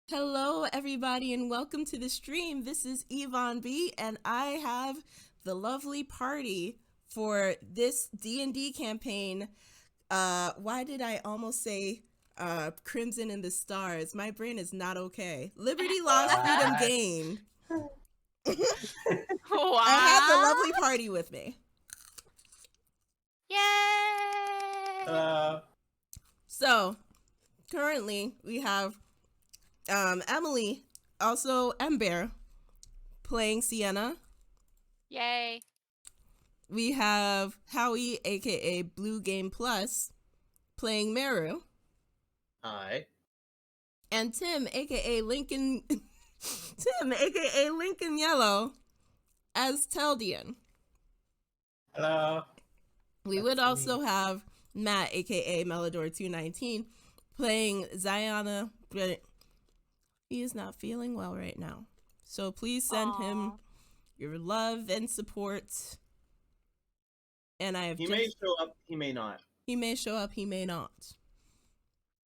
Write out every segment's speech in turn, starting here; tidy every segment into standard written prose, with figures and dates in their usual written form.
Hello, everybody, and welcome to the stream. This is Yvonne B, and I have the lovely party for this D&D campaign. Why did I almost say Crimson in the Stars? My brain is not okay. Liberty Lost, Freedom Gained. Wow. I have the lovely party with me. Yay! So, currently, we have Emily, also Ember, playing Sienna. Yay. We have Howie, aka Blue Game Plus, playing Meru. Hi. And Tim, aka Lincoln Yellow, as Teldian. Hello. We would also have Matt, aka Melodor219, playing Ziana, but he is not feeling well right now. So please send him your love and support. And I have may show up, he may not. He may show up, he may not.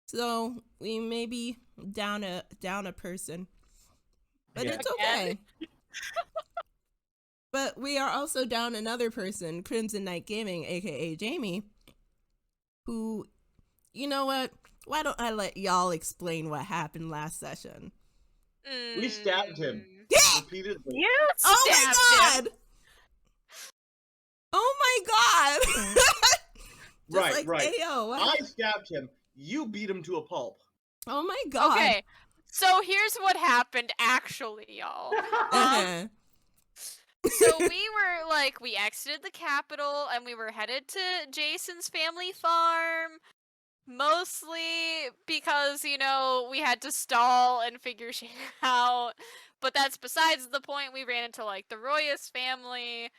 So we may be down a person. But it's okay. But we are also down another person, KrimzonKnight Gaming, aka Jamey, who, you know what? Why don't I let y'all explain what happened last session? We stabbed him repeatedly. You Oh my stabbed god! Oh my god! Just right. Ayo, what? I stabbed him. You beat him to a pulp. Oh my god. Okay, so here's what happened actually, y'all. So we exited the capital and we were headed to Jason's family farm. Mostly because, we had to stall and figure shit out. But that's besides the point. We ran into, the Royas family.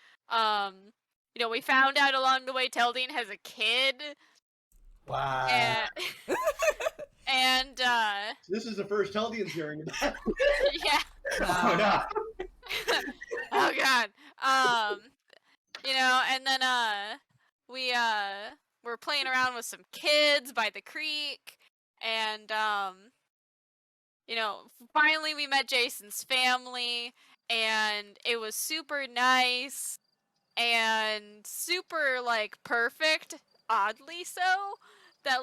We found out along the way Teldian has a kid. Wow. And This is the first Teldian's hearing about. yeah. Oh, no. Oh, God. And then, we were playing around with some kids by the creek, and, finally we met Jason's family, and it was super nice, and super, perfect, oddly so, that,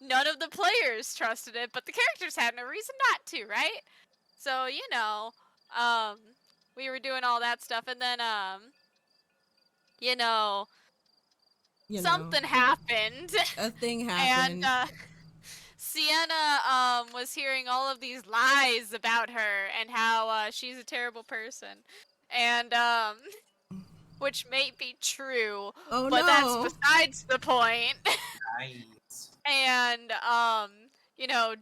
none of the players trusted it, but the characters had no reason not to, right? So, we were doing all that stuff, and then, something happened. A thing happened. And Sienna was hearing all of these lies about her and how she's a terrible person. And which may be true, but that's besides the point. Nice. And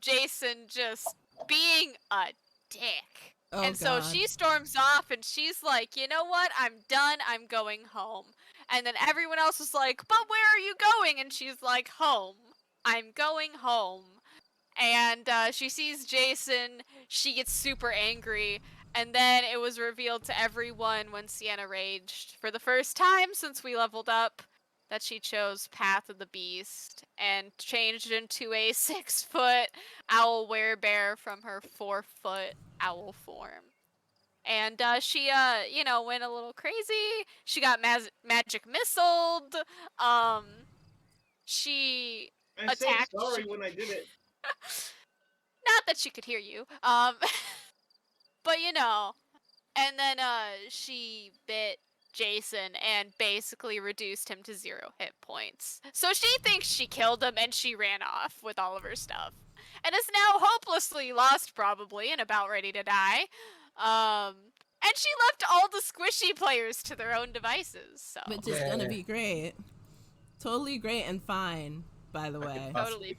Jason just being a dick. So she storms off and she's like, you know what? I'm done. I'm going home. And then everyone else was like, but where are you going? And she's like, home. I'm going home. And she sees Jason. She gets super angry. And then it was revealed to everyone when Sienna raged for the first time since we leveled up that she chose Path of the Beast and changed into a 6-foot owl werebear from her 4-foot owl form. And she, went a little crazy. She got magic missiled. She attacked. I said sorry when I did it. Not that she could hear you. But and then she bit Jason and basically reduced him to 0 hit points. So she thinks she killed him and she ran off with all of her stuff. And is now hopelessly lost probably and about ready to die. And she left all the squishy players to their own devices. So. Which is gonna be great. Totally great and fine, by the way. Totally.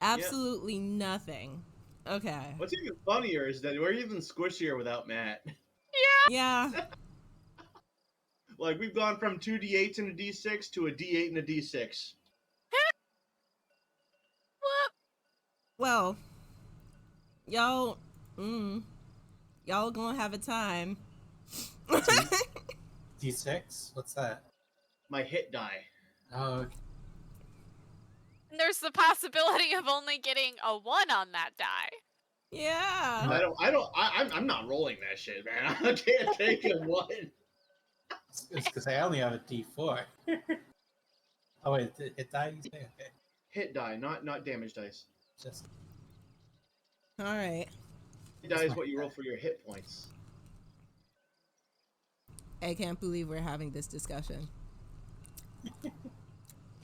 Absolutely nothing. Okay. What's even funnier is that we're even squishier without Matt. Yeah. We've gone from 2 D8s and a D6 to a D8 and a D6. Well, y'all gonna have a time. D6? What's that? My hit die. Oh, okay. And there's the possibility of only getting a 1 on that die. Yeah. I'm not rolling that shit, man. I can't take a 1. It's because I only have a D4. Oh wait, it dies. Okay, Hit die, not damage dice. just All right. Hit die is what you roll for your hit points. I can't believe we're having this discussion.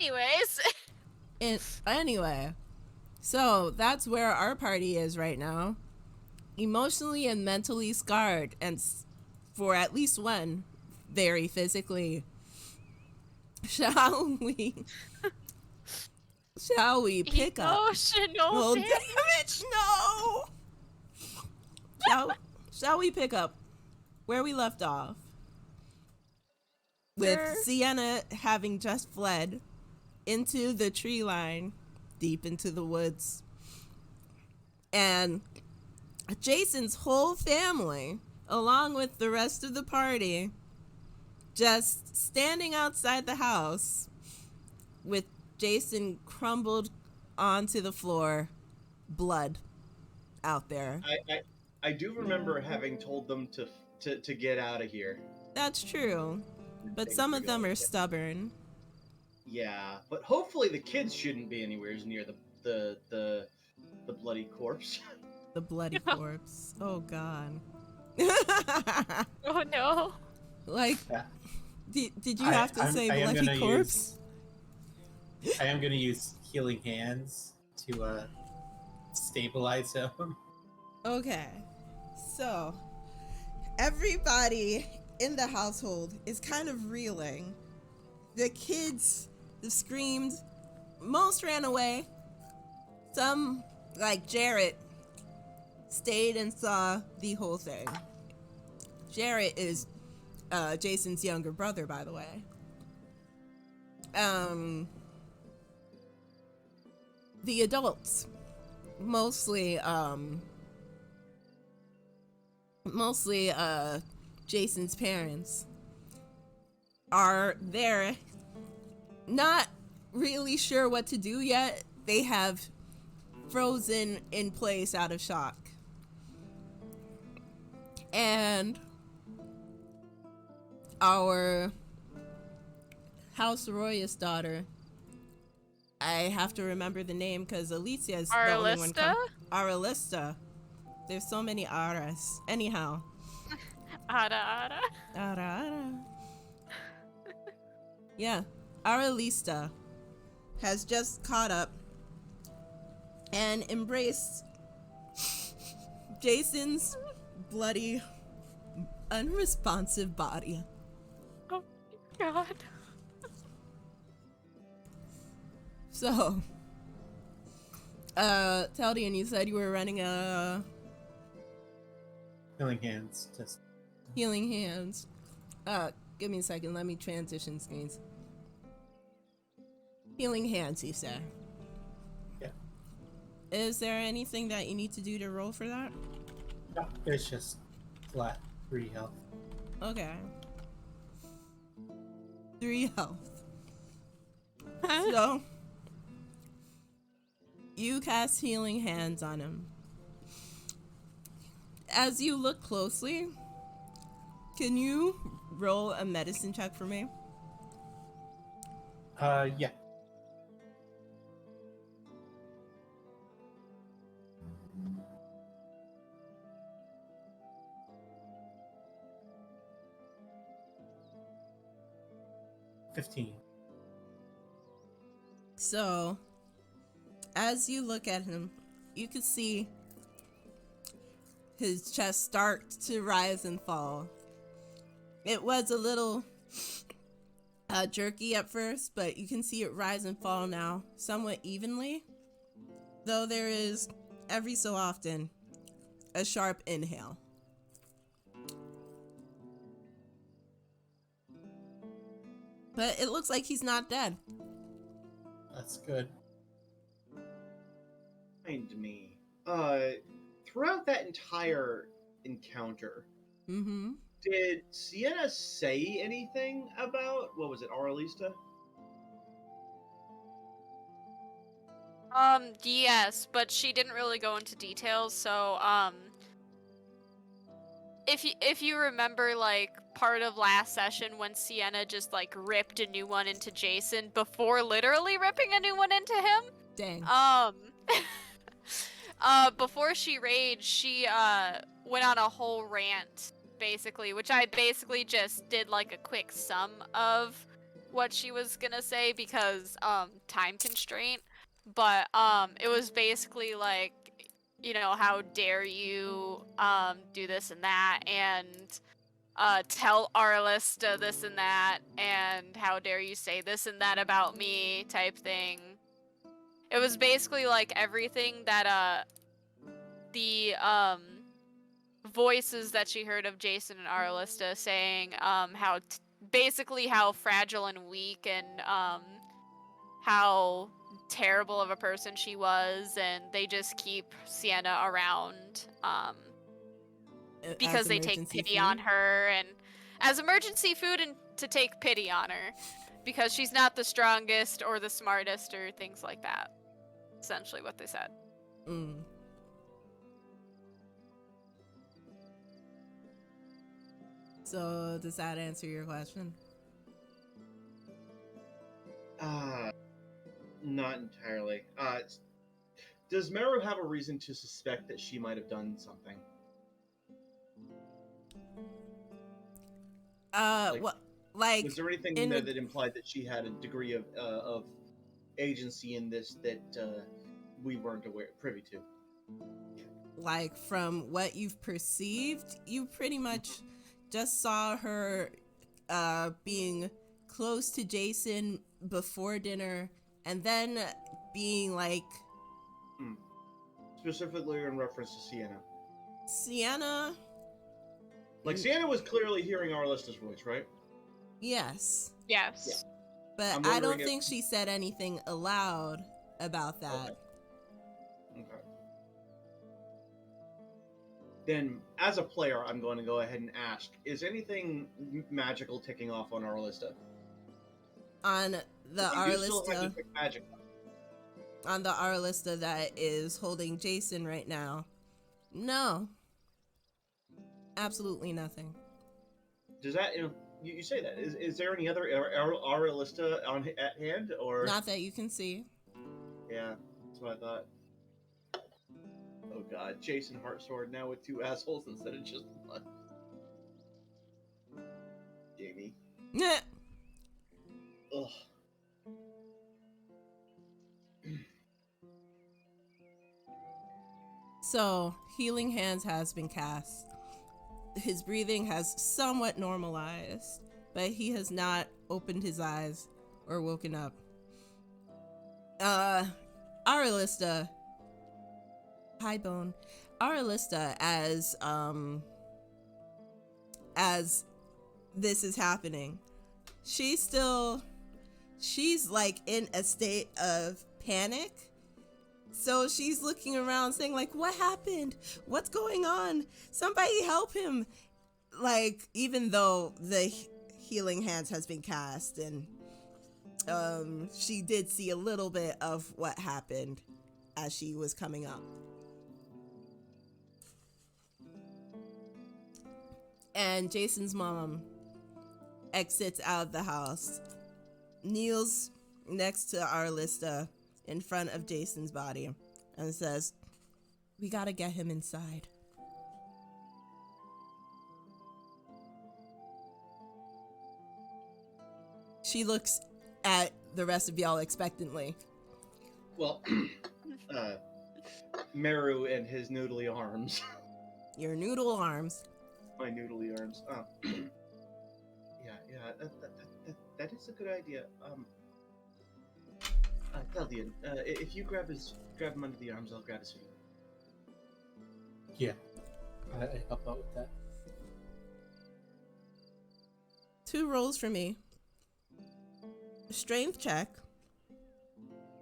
Anyways. Anyway, so that's where our party is right now. Emotionally and mentally scarred, and for at least one, very physically. Shall we pick up? Emotional Oh, damage. damn it, no! Shall we pick up where we left off? With Sienna having just fled into the tree line, deep into the woods. And Jason's whole family, along with the rest of the party, just standing outside the house with Jason crumbled onto the floor, blood out there. I do remember having told them to get out of here. That's true, but some of them are stubborn. Yeah, but hopefully the kids shouldn't be anywhere near the bloody corpse. The bloody corpse. Oh God. Oh no. Like, yeah. did you have to say bloody corpse? I am gonna use healing hands to stabilize him. Okay, so everybody in the household is kind of reeling. The kids screamed. Most ran away. Some, like Jarrett, stayed and saw the whole thing. Jarrett is Jason's younger brother, by the way. The adults, mostly Jason's parents, are there, not really sure what to do yet. They have frozen in place out of shock. And our House Royus daughter, I have to remember the name because Alicia is the only one. Aralista. There's so many Aras. Anyhow. Ara. Yeah. Aralista has just caught up and embraced Jason's bloody, unresponsive body. Oh God. So, Taldian, you said you were running a Healing hands, just healing hands. Give me a second. Let me transition screens. Healing hands, you said. yeah. Is there anything that you need to do to roll for that? No, it's just flat 3 health. Okay. 3 health. So, you cast healing hands on him. As you look closely, can you roll a medicine check for me? Yeah. $15. So, as you look at him, you can see his chest start to rise and fall. It was a little jerky at first, but you can see it rise and fall now somewhat evenly, though there is, every so often, a sharp inhale. But it looks like he's not dead. That's good. Mind me. Throughout that entire encounter, Mm-hmm. did Sienna say anything about, what was it, Aurelista? Yes, but she didn't really go into details, so, if you remember, like, part of last session when Sienna just, like, ripped a new one into Jason before literally ripping a new one into him? Dang. Before she raged, she, went on a whole rant, basically, which I basically just did, like, a quick sum of what she was gonna say because, time constraint. But, it was basically, like, you know, how dare you, do this and that, and, tell Arlista this and that, and how dare you say this and that about me, type thing. It was basically, like, everything that, the, voices that she heard of Jason and Arlista saying, how, basically how fragile and weak and, how terrible of a person she was, and they just keep Sienna around, because they take pity on her, and as emergency food, and to take pity on her, because she's not the strongest or the smartest or things like that. Essentially what they said. So does that answer your question? Not entirely. Does Meru have a reason to suspect that she might have done something? Was there anything in there that implied that she had a degree of agency in this that we weren't privy to? Like, from what you've perceived, you pretty much just saw her being close to Jason before dinner, and then being like... Specifically in reference to Sienna. Sienna? Like, Sienna was clearly hearing Arlista's voice, right? Yes. Yes. Yeah. But I don't think she said anything aloud about that. Okay. Then, as a player, I'm going to go ahead and ask, is anything magical ticking off on Arlista? On the Arlista... On the Arlista that is holding Jason right now. No. Absolutely nothing. Does that, you say that. Is there any other Arlista at hand, or? Not that you can see. Yeah, that's what I thought. Oh god, Jason Heartsword now with 2 assholes instead of just 1. Jamey. Ugh. So, Healing Hands has been cast. His breathing has somewhat normalized, but he has not opened his eyes or woken up. Arlista. Hi, Bone. Arlista, as this is happening, she's like in a state of panic. So she's looking around saying, like, what happened? What's going on? Somebody help him. Like, even though the Healing Hands has been cast, and she did see a little bit of what happened as she was coming up. And Jason's mom exits out of the house, kneels next to Arlista in front of Jason's body, and says, "We gotta get him inside." She looks at the rest of y'all expectantly. Well, Meru and his noodly arms. Your noodle arms. My noodly arms. That is a good idea. Thaldian, if you grab him under the arms, I'll grab his feet. Yeah, I help out with that. 2 rolls for me. Strength check.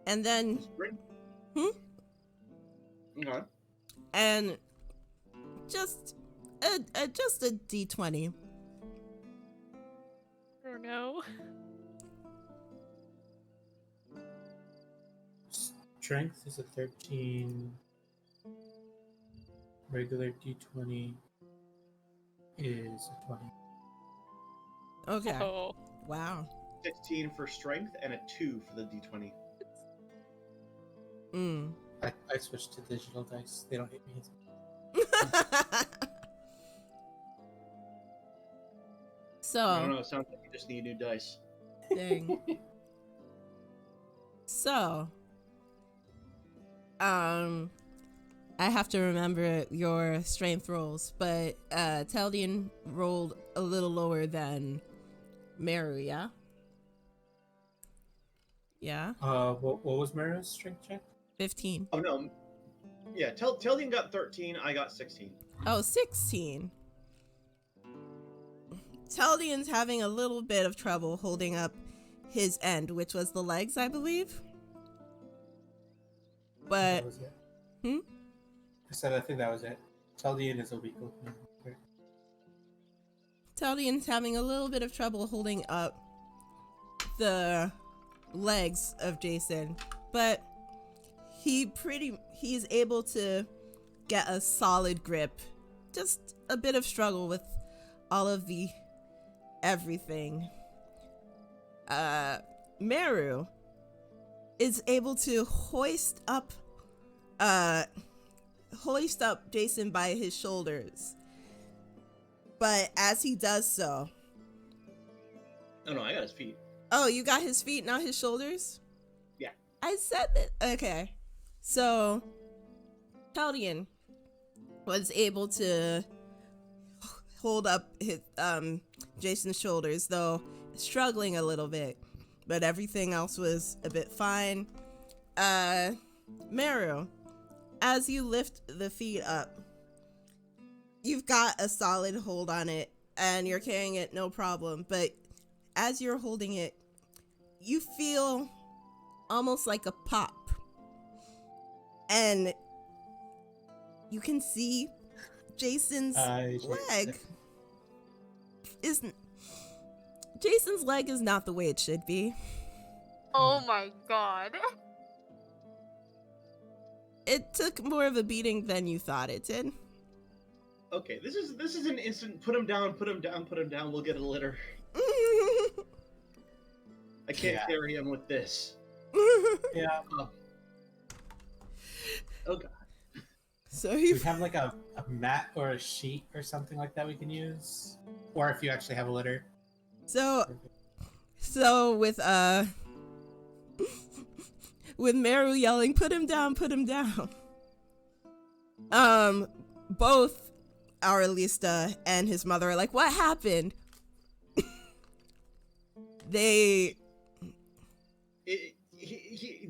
And then... Okay. And just a D20. Oh no. strength is a 13. Regular D20 is a 20. Okay. Oh. Wow. 16 for strength and a 2 for the D20. I switched to digital dice. They don't hit me. So. I don't know. It sounds like you just need new dice. Dang. So. I have to remember your strength rolls, but Teldian rolled a little lower than Meru, yeah? Yeah? What was Mara's strength check? 15. Oh, no. Yeah, Teldian got 13, I got 16. Oh, 16. Teldian's having a little bit of trouble holding up his end, which was the legs, I believe. But... That was it. I said I think that was it. Teldian is a weak looking. Teldian's having a little bit of trouble holding up the legs of Jason, but he's able to get a solid grip. Just a bit of struggle with all of the everything. Meru is able to hoist up Jason by his shoulders. But as he does so... Oh, no, I got his feet. Oh, you got his feet, not his shoulders? Yeah. I said that. Okay. So, Teldian was able to hold up his, Jason's shoulders, though struggling a little bit. But everything else was a bit fine. Meru, as you lift the feet up, you've got a solid hold on it, and you're carrying it no problem. But as you're holding it, you feel almost like a pop. And you can see Jason's leg Jason's leg is not the way it should be. Oh my god. It took more of a beating than you thought it did. Okay, this is an instant put him down, put him down, put him down, we'll get a litter. I can't carry him with this. Yeah. Oh god. So we have like a mat or a sheet or something like that we can use, or if you actually have a litter. So with Meru yelling, "Put him down, put him down." Both Aurelista and his mother are like, "What happened?" He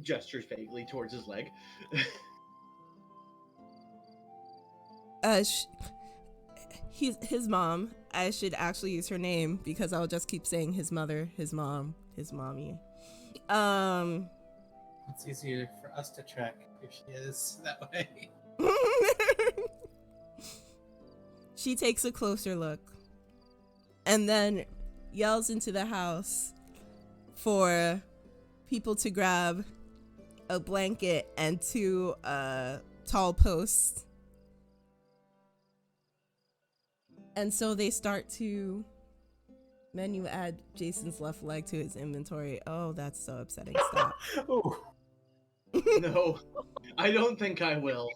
gestures vaguely towards his leg. His mom. I should actually use her name because I'll just keep saying his mother, his mom, his mommy. It's easier for us to track if she is that way. She takes a closer look and then yells into the house for people to grab a blanket and 2 tall posts. And so they start to menu add Jason's left leg to his inventory. Oh, that's so upsetting. Stop. Oh. No, I don't think I will.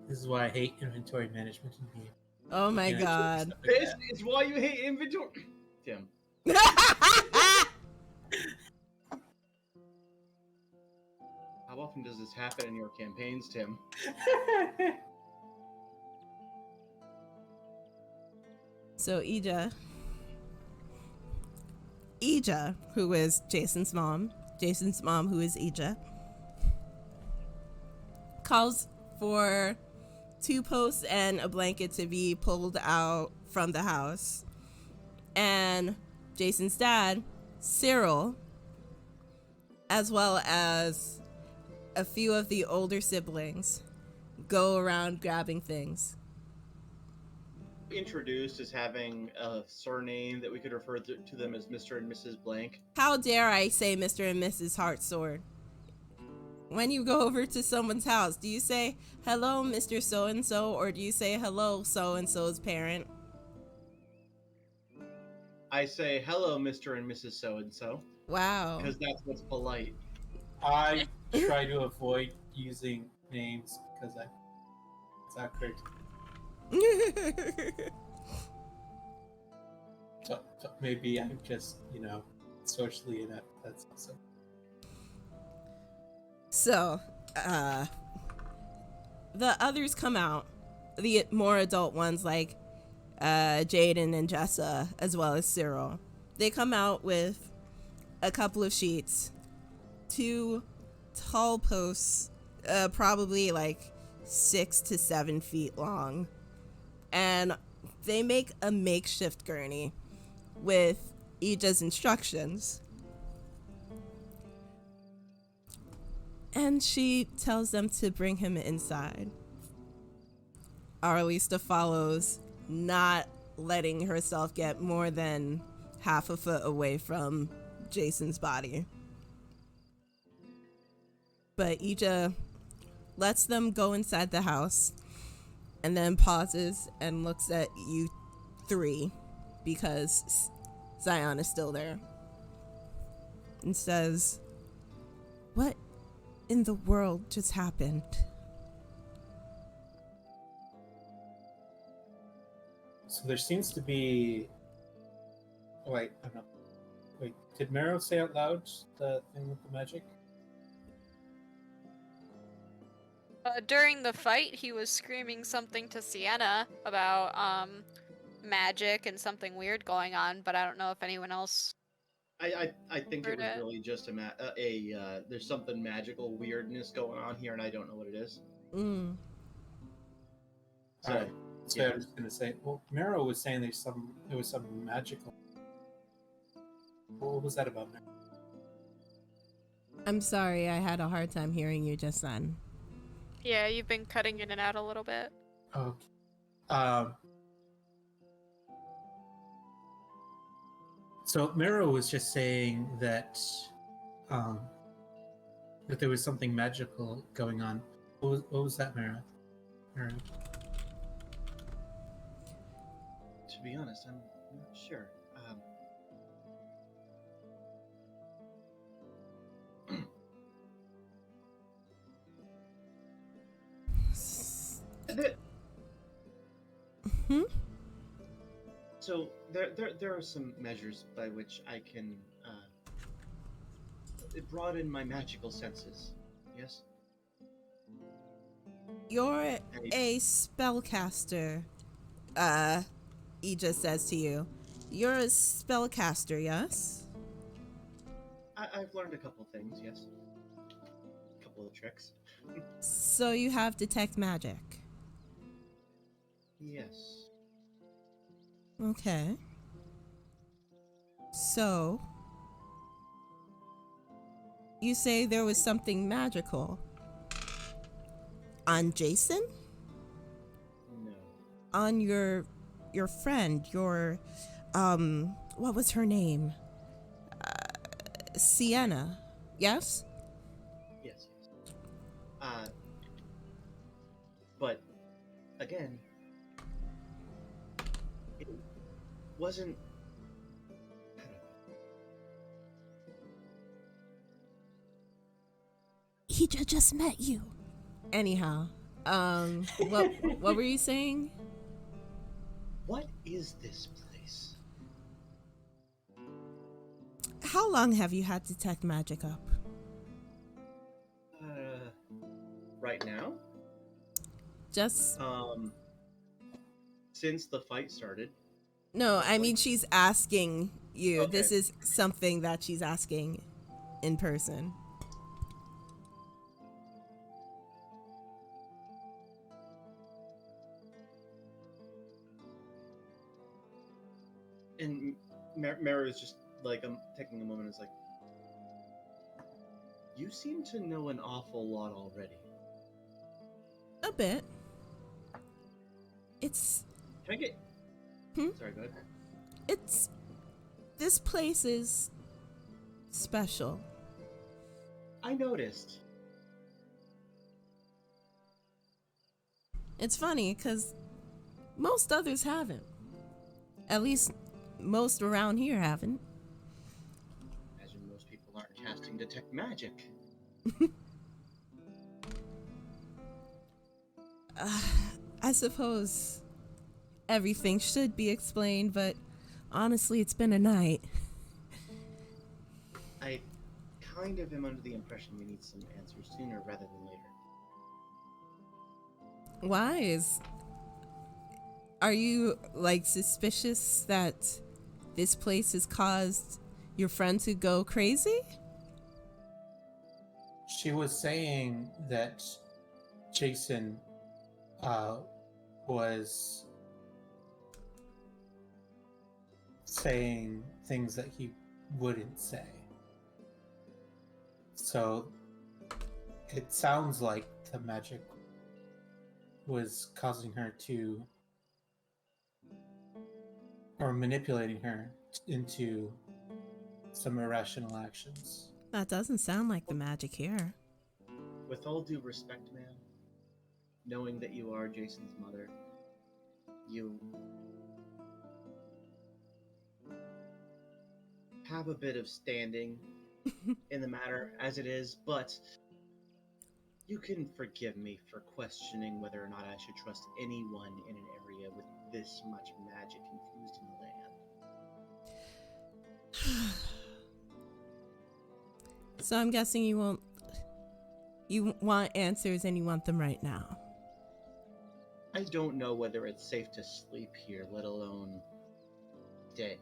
This is why I hate inventory management in game. Oh my god. This is why you hate inventory. Tim. How often does this happen in your campaigns, Tim? So Ija, who is Jason's mom, who is Ija, calls for 2 posts and a blanket to be pulled out from the house. And Jason's dad, Cyril, as well as a few of the older siblings, go around grabbing things. introduced as having a surname that we could refer to them as Mr. and Mrs. Blank? How dare I say Mr. and Mrs. Heartsword? When you go over to someone's house, do you say, hello, Mr. So-and-so, or do you say, hello, so-and-so's parent? I say, hello, Mr. and Mrs. So-and-so. Wow. Because that's what's polite. I try to avoid using names because it's awkward. So maybe I'm just, socially inept. That's awesome. So, the others come out, the more adult ones like Jaden and Jessa, as well as Cyril. They come out with a couple of sheets, 2 tall posts, probably like 6 to 7 feet long, and they make a makeshift gurney with Ija's instructions. And she tells them to bring him inside. Arlista follows, not letting herself get more than half a foot away from Jason's body. But Ija lets them go inside the house and then pauses and looks at you 3 because Zion is still there and says, "What in the world just happened?" So there seems to be. Wait, I'm not. Wait, did Mero say out loud the thing with the magic? During the fight, he was screaming something to Sienna about magic and something weird going on, but I don't know if anyone else. I think it was it. really just there's something magical weirdness going on here, and I don't know what it is. Mm. So, Right. So yeah. I was gonna say, well, Mero was saying there was some magical. What was that about, Mero? I'm sorry, I had a hard time hearing you just then. Yeah, you've been cutting in and out a little bit. Okay. So Mero was just saying that that there was something magical going on. What was that, Mero? To be honest, I'm not sure. So there are some measures by which I can broaden my magical senses. Yes. You're a spellcaster. Ija says to you, "You're a spellcaster, yes?" I've learned a couple things. Yes. A couple of tricks. So you have detect magic. Yes. Okay. So, you say there was something magical on Jason? No. On your friend, your what was her name? Sienna. Yes? Yes. But again, it wasn't. He just met you. Anyhow, what were you saying? What is this place? How long have you had detect magic up? Right now? Just since the fight started. No, I mean she's asking you. Okay. This is something that she's asking in person. And Mara is just like, I'm taking a moment. It's like, you seem to know an awful lot already. A bit. It's. Can I get Sorry, go ahead. This place is special. I noticed. It's funny because most others haven't. At least most around here haven't. Imagine most people aren't casting detect magic. I suppose everything should be explained, but honestly, it's been a night. I kind of am under the impression we need some answers sooner rather than later. Why? Are you, like, suspicious that this place has caused your friend to go crazy? She was saying that Jason was saying things that he wouldn't say. So it sounds like the magic was causing her to, or manipulating her into some irrational actions. That doesn't sound like the magic here. With all due respect, ma'am, knowing that you are Jason's mother, you have a bit of standing in the matter as it is, but you can forgive me for questioning whether or not I should trust anyone in an area with this much magic infused in the land. So I'm guessing you want answers and you want them right now. I don't know whether it's safe to sleep here, let alone day.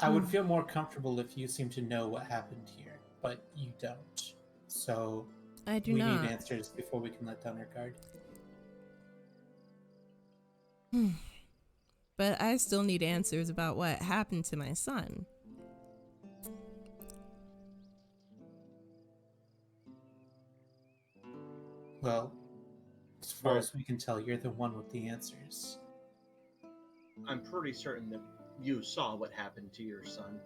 I would feel more comfortable if you seem to know what happened here, but you don't. So I do we not. need answers before we can let down our guard. But I still need answers about what happened to my son. Well, as far as we can tell, you're the one with the answers. I'm pretty certain that you saw what happened to your son.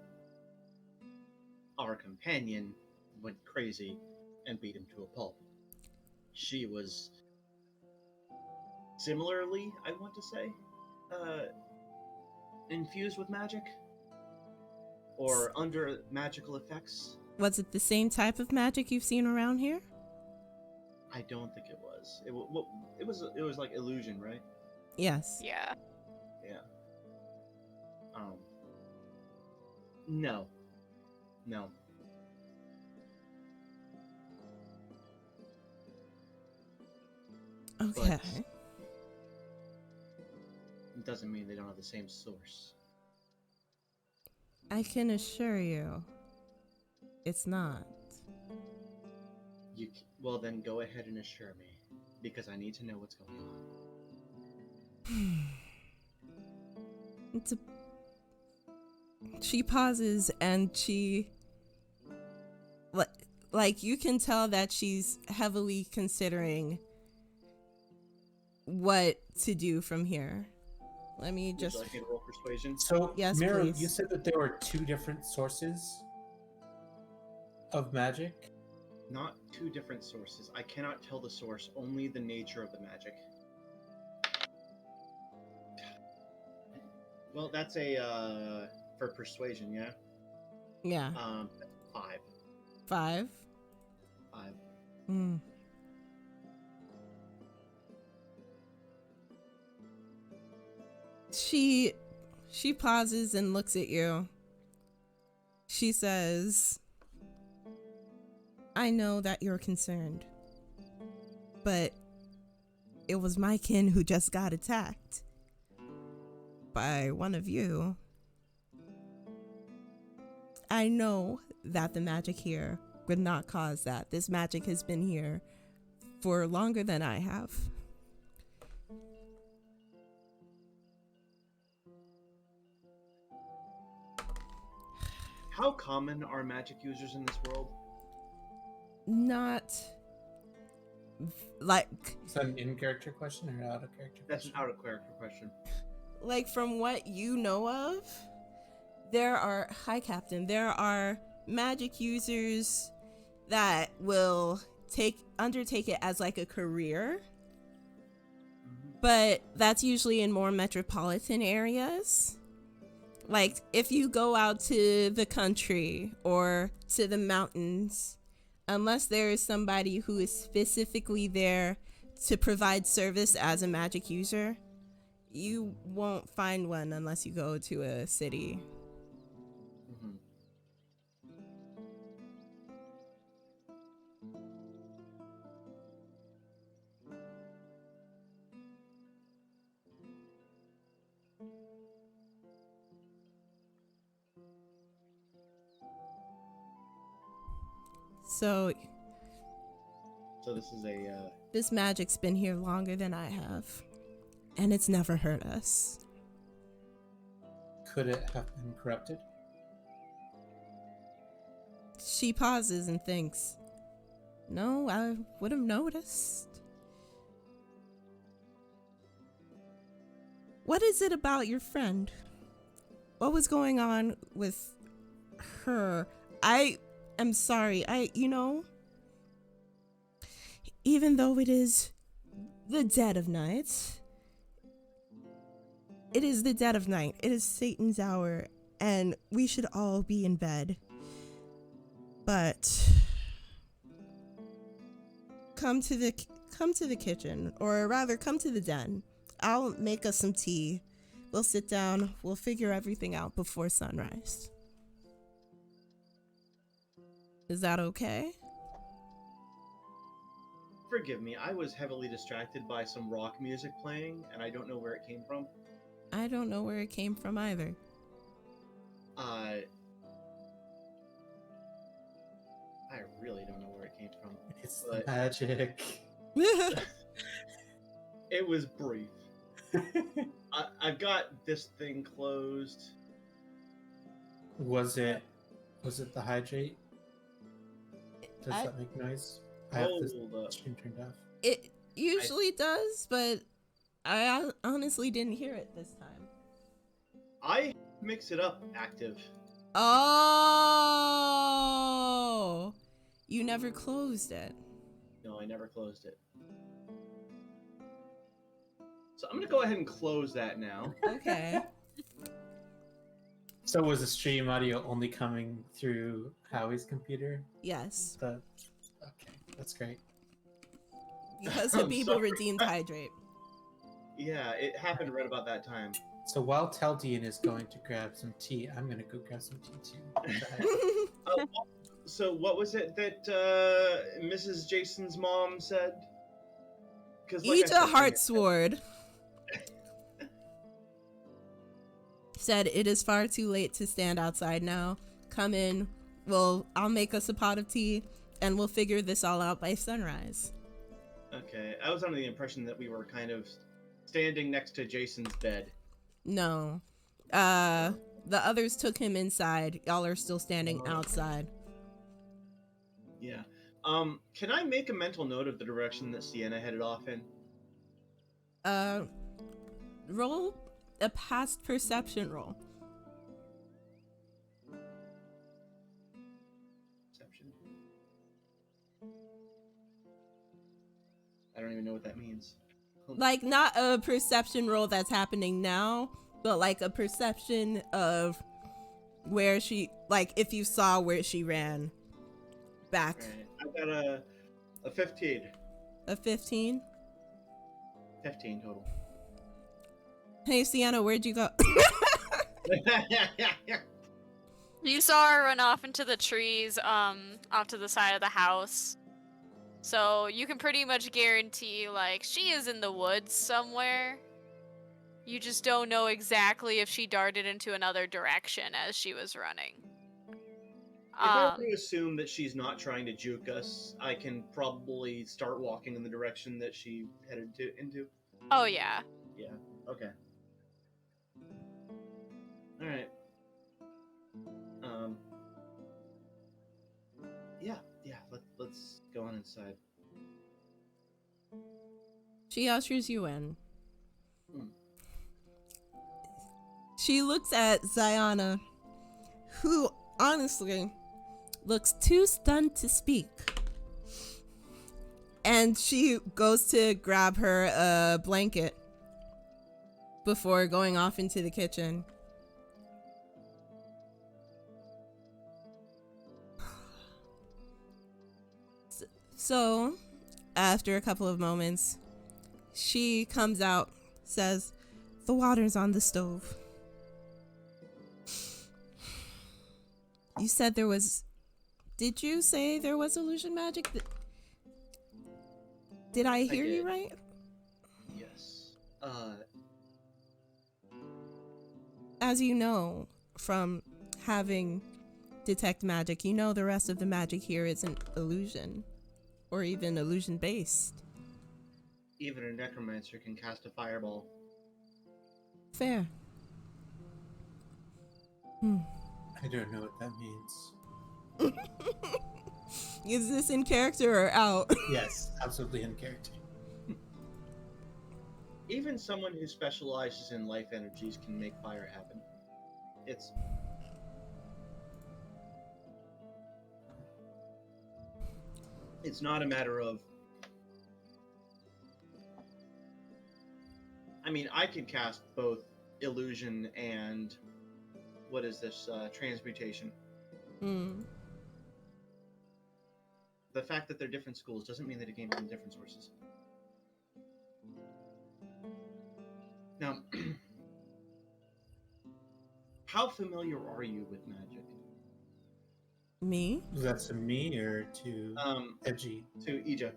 Our companion went crazy and beat him to a pulp. She was similarly, I want to say, infused with magic or under magical effects. Was it the same type of magic you've seen around here? I don't think it was. It was like illusion, right? Yes. Yeah. Yeah. No. Okay. But it doesn't mean they don't have the same source. I can assure you, it's not. Well, then go ahead and assure me, because I need to know what's going on. She pauses and she, like, you can tell that she's heavily considering what to do from here. Let me just... Would you like me to roll persuasion? So, yes, Mira, please. you said that there were two different sources of magic? Not two different sources. I cannot tell the source, only the nature of the magic. Well, that's a, for persuasion, yeah? Yeah. 5. 5? 5. Hmm. She pauses and looks at you. She says, I know that you're concerned, but it was my kin who just got attacked by one of you. I know that the magic here would not cause that. This magic has been here for longer than I have. How common are magic users in this world? Not like Is that an in-character question or out of character? That's an question? out of character question. like from what you know of, there are Hi Captain, there are magic users that will undertake it as like a career, but that's usually in more metropolitan areas. Like if you go out to the country or to the mountains, unless there is somebody who is specifically there to provide service as a magic user, you won't find one unless you go to a city. Mm-hmm. So So this is a this magic's been here longer than I have, and it's never hurt us. Could it have been corrupted? She pauses and thinks, no, I would have noticed. What is it about your friend? What was going on with her? I am sorry. Even though it is the dead of night, it is the dead of night. It is Satan's hour, and we should all be in bed. But come to the kitchen, or rather come to the den. I'll make us some tea. We'll sit down. We'll figure everything out before sunrise. Is that okay? forgive me, I was heavily distracted by some rock music playing, and I don't know where it came from. I don't know where it came from either. I really don't know where it came from. It's But magic. it was brief. I've got this thing closed. Was it the hydrate? Does that make noise? I have this Hold up. stream turned off. It usually does, but I honestly didn't hear it this time. I mix it up active. Oh! You never closed it. No, I never closed it. So I'm gonna go ahead and close that now. Okay. So was the stream audio only coming through Howie's computer? Yes. Okay, that's great. Because I'm Habib sorry. redeemed Hydrate. Yeah, it happened right about that time. So while Teldian is going to grab some tea, I'm gonna go grab some tea too. So what was it that Mrs. Jason's mom said? 'Cause like I Eat a said, heart sword. Said it is far too late to stand outside now. Come in. I'll make us a pot of tea and we'll figure this all out by sunrise. Okay, I was under the impression that we were kind of standing next to Jason's bed. No. The others took him inside. Y'all are still standing outside. Yeah. Can I make a mental note of the direction that Sienna headed off in? Roll a past perception roll. Perception. I don't even know what that means. Like, not a perception roll that's happening now, but like a perception of where she, like, if you saw where she ran back. Alright, I got a 15. A 15? 15 total. Hey, Sienna, where'd you go? You saw her run off into the trees, off to the side of the house. So you can pretty much guarantee, like, she is in the woods somewhere. You just don't know exactly if she darted into another direction as she was running. If I were to assume that she's not trying to juke us, I can probably start walking in the direction that she headed into. Oh yeah. Yeah. Okay. All right. Yeah. Let's go on inside. She ushers you in. Hmm. She looks at Ziana, who honestly looks too stunned to speak. And she goes to grab her a blanket before going off into the kitchen. So, after a couple of moments, she comes out, says, "The water's on the stove." You said there was... Did you say there was illusion magic? Did I hear you right? Yes. As you know from having detect magic, you know the rest of the magic here isn't illusion. Or even illusion based. Even a necromancer can cast a fireball. Fair. I don't know what that means. Is this in character or out? Yes, absolutely in character. Even someone who specializes in life energies can make fire happen. It's not a matter of... I mean, I can cast both illusion and... What is this? Transmutation. The fact that they're different schools doesn't mean that it came from different sources. Now, how familiar are you with magic? Me? Was that to me or to Edgy? To Ija.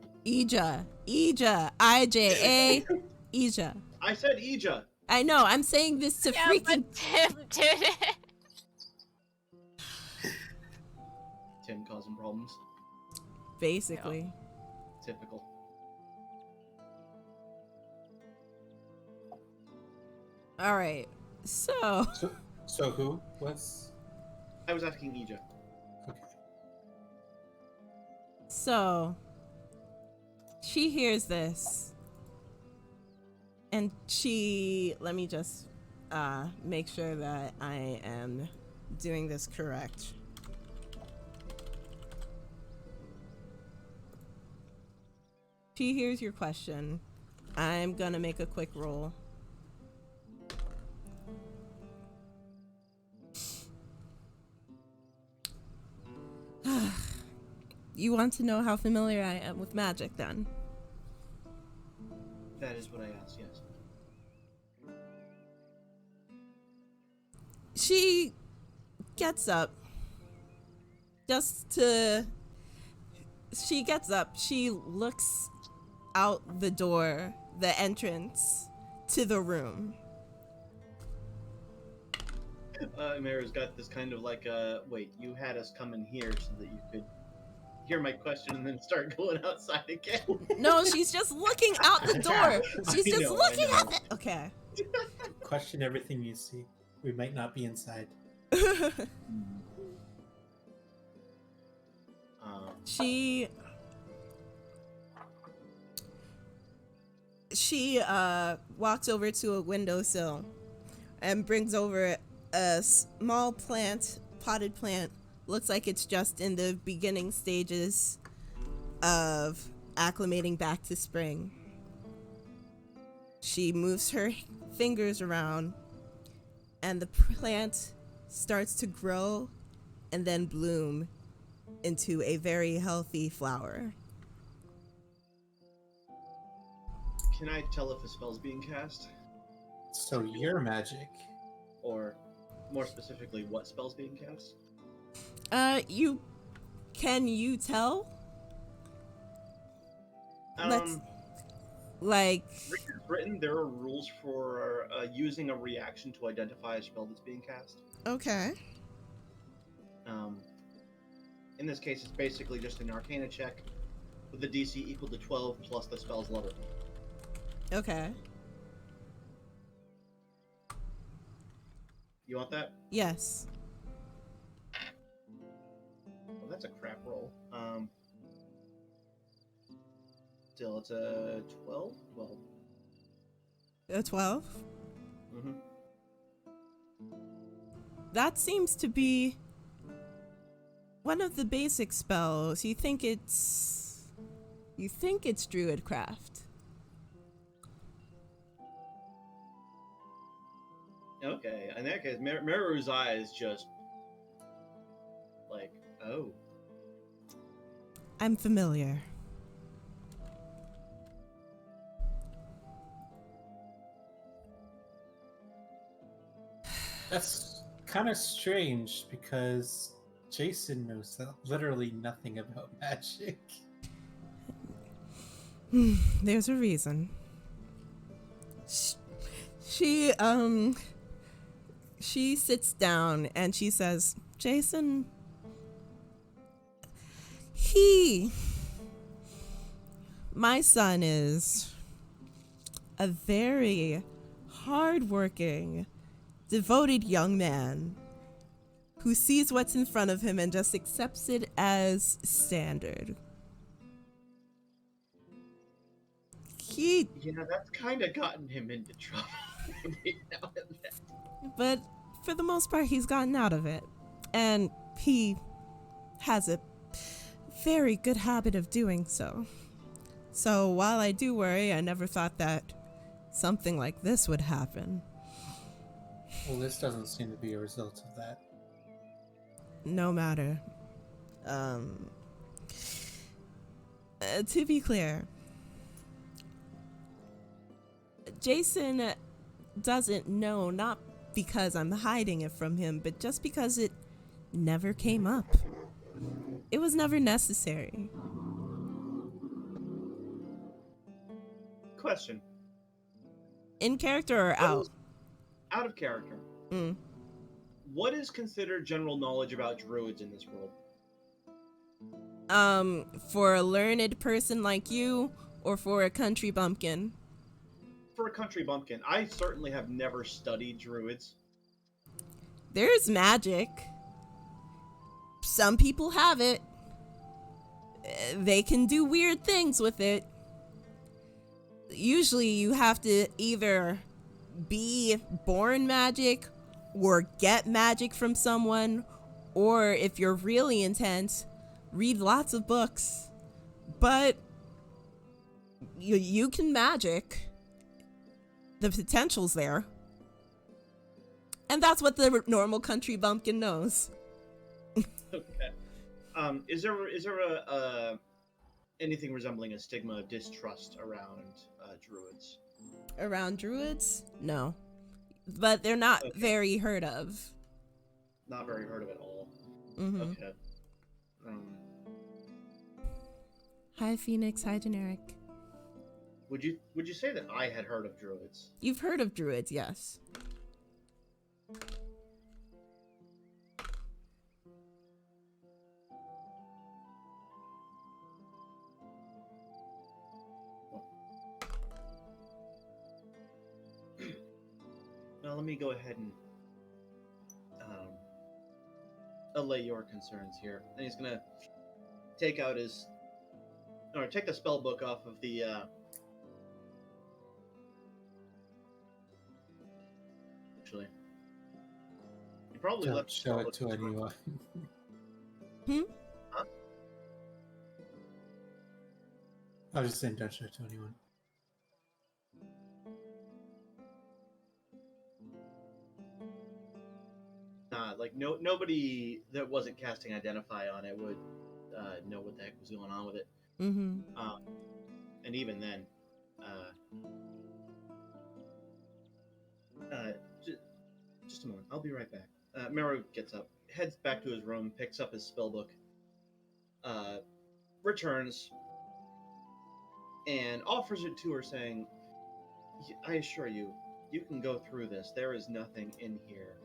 Ija. I-J-A. Ija. I said Ija. I know, I'm saying this to freaking... But Tim did it. Tim causing problems. Basically. Typical. Alright, so who was? I was asking Ija. Okay. So, she hears this. And she... Let me just make sure that I am doing this correct. She hears your question. I'm gonna make a quick roll. You want to know how familiar I am with magic, then? That is what I asked, yes. She gets up. She gets up. She looks out the door, the entrance to the room. Mara's got this kind of like, wait, you had us come in here so that you could hear my question and then start going outside again. No, she's just looking out the door. She's just looking at it. Okay. Question everything you see. We might not be inside. She walks over to a windowsill and brings over a small plant, potted plant. Looks like it's just in the beginning stages of acclimating back to spring. She moves her fingers around and the plant starts to grow and then bloom into a very healthy flower. Can I tell if a spell's being cast? So your magic. Or, more specifically, what spell's being cast? Can you tell? Written, there are rules for using a reaction to identify a spell that's being cast. Okay. In this case, it's basically just an Arcana check with the DC equal to 12 plus the spell's level. Okay. You want that? Yes. Well, that's a crap roll. Still, it's a 12? 12. A 12? Mm-hmm. That seems to be one of the basic spells. You think it's Druidcraft. Okay, in that case, Meru's eyes just like, oh. I'm familiar. That's kind of strange because Jason knows literally nothing about magic. There's a reason. She sits down and she says, Jason, my son is a very hardworking, devoted young man who sees what's in front of him and just accepts it as standard. Yeah, that's kind of gotten him into trouble every now and then. But for the most part, he's gotten out of it. And he has a very good habit of doing so. So while I do worry, I never thought that something like this would happen. Well, this doesn't seem to be a result of that. No matter. To be clear, Jason doesn't know, not because I'm hiding it from him, but just because it never came up. It was never necessary. Question. In character or out? Out of character. What is considered general knowledge about druids in this world? For a learned person like you, or for a country bumpkin? For a country bumpkin, I certainly have never studied druids. There's magic. Some people have it. They can do weird things with it. Usually you have to either be born magic or get magic from someone, or if you're really intense, read lots of books. But you can magic. The potential's there. And that's what the normal country bumpkin knows. Okay. Is there a anything resembling a stigma of distrust around druids? Around druids? No. But they're not very heard of. Not very heard of at all. Mm-hmm. Okay. Hi, Phoenix. Hi, Generic. Would you say that I had heard of druids? You've heard of druids, yes. Well, let me go ahead and allay your concerns here. And he's gonna take the spell book off of the actually. You probably Don't left show it to anyone. Huh? I was just saying, don't show it to anyone. Nobody that wasn't casting Identify on it would know what the heck was going on with it. Mm-hmm. And even then, just a moment. I'll be right back. Meru gets up, heads back to his room, picks up his spellbook, returns, and offers it to her, saying, I assure you, you can go through this. There is nothing in here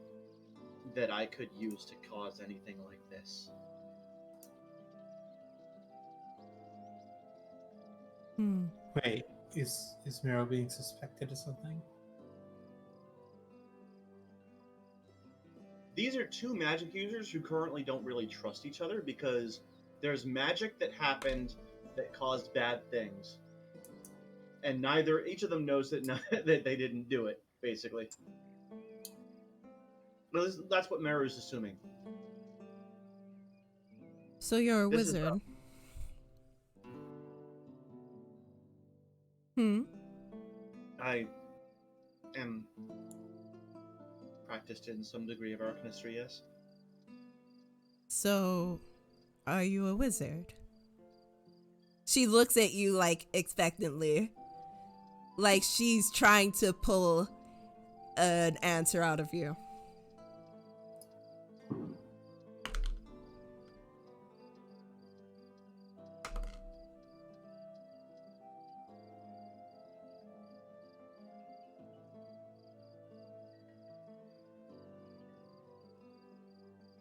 that I could use to cause anything like this. Wait, is Meryl being suspected of something? These are two magic users who currently don't really trust each other because there's magic that happened that caused bad things, and each of them knows that that they didn't do it. Basically, that's what Meru's assuming. So you're a This is wizard. I am practiced in some degree of arcanistry, yes. So, are you a wizard? She looks at you like expectantly. Like she's trying to pull an answer out of you.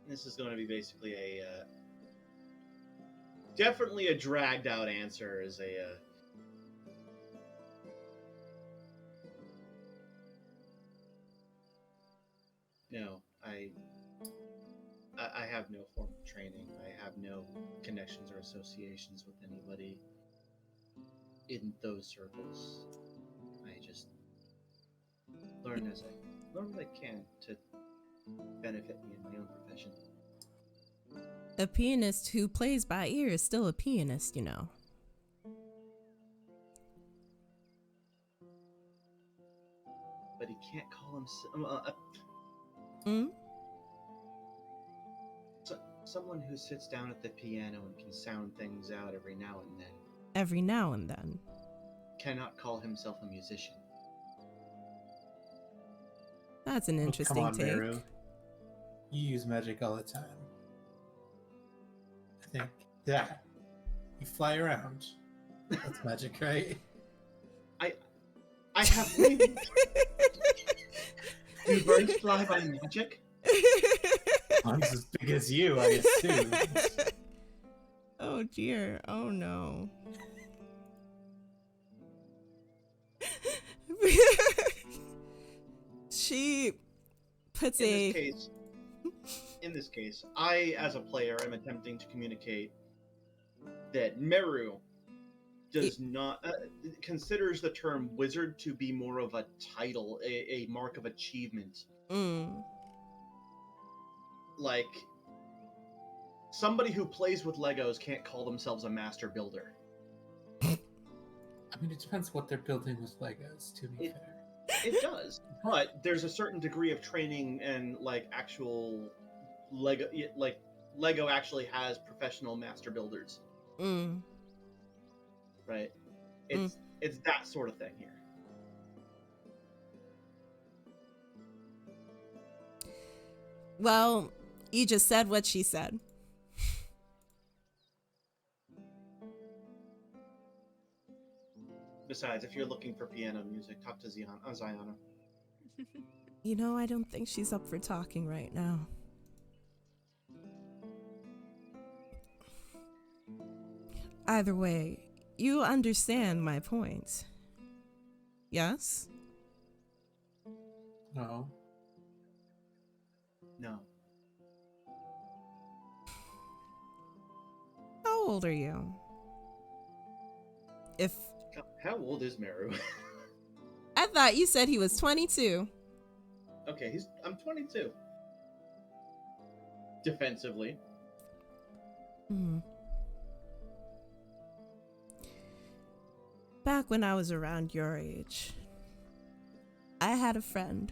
This is going to be basically definitely a dragged out answer. Is no, I have no formal training. I have no connections or associations with anybody in those circles. I just learn what I can to benefit me in my own profession. A pianist who plays by ear is still a pianist, you know. But he can't call himself someone who sits down at the piano and can sound things out every now and then. Every now and then. Cannot call himself a musician. That's an interesting come on, take. Meru. You use magic all the time. I think that you fly around. That's magic, right? I have wings. Do birds fly by magic? Mine's as big as you, I assume. Oh dear. Oh no. She puts in this case, I, as a player, am attempting to communicate that Meru does not considers the term wizard to be more of a title, a mark of achievement. Like, somebody who plays with Legos can't call themselves a master builder. I mean, it depends what they're building with Legos, to be fair. It does, but there's a certain degree of training and actual Lego actually has professional master builders. Right? It's that sort of thing here. Well, you just said what she said. Besides, if you're looking for piano music, talk to Ziana. You know, I don't think she's up for talking right now. Either way, you understand my point. Yes? No. No. How old are you? How old is Meru? I thought you said he was 22. Okay, I'm 22. Defensively. Back when I was around your age, I had a friend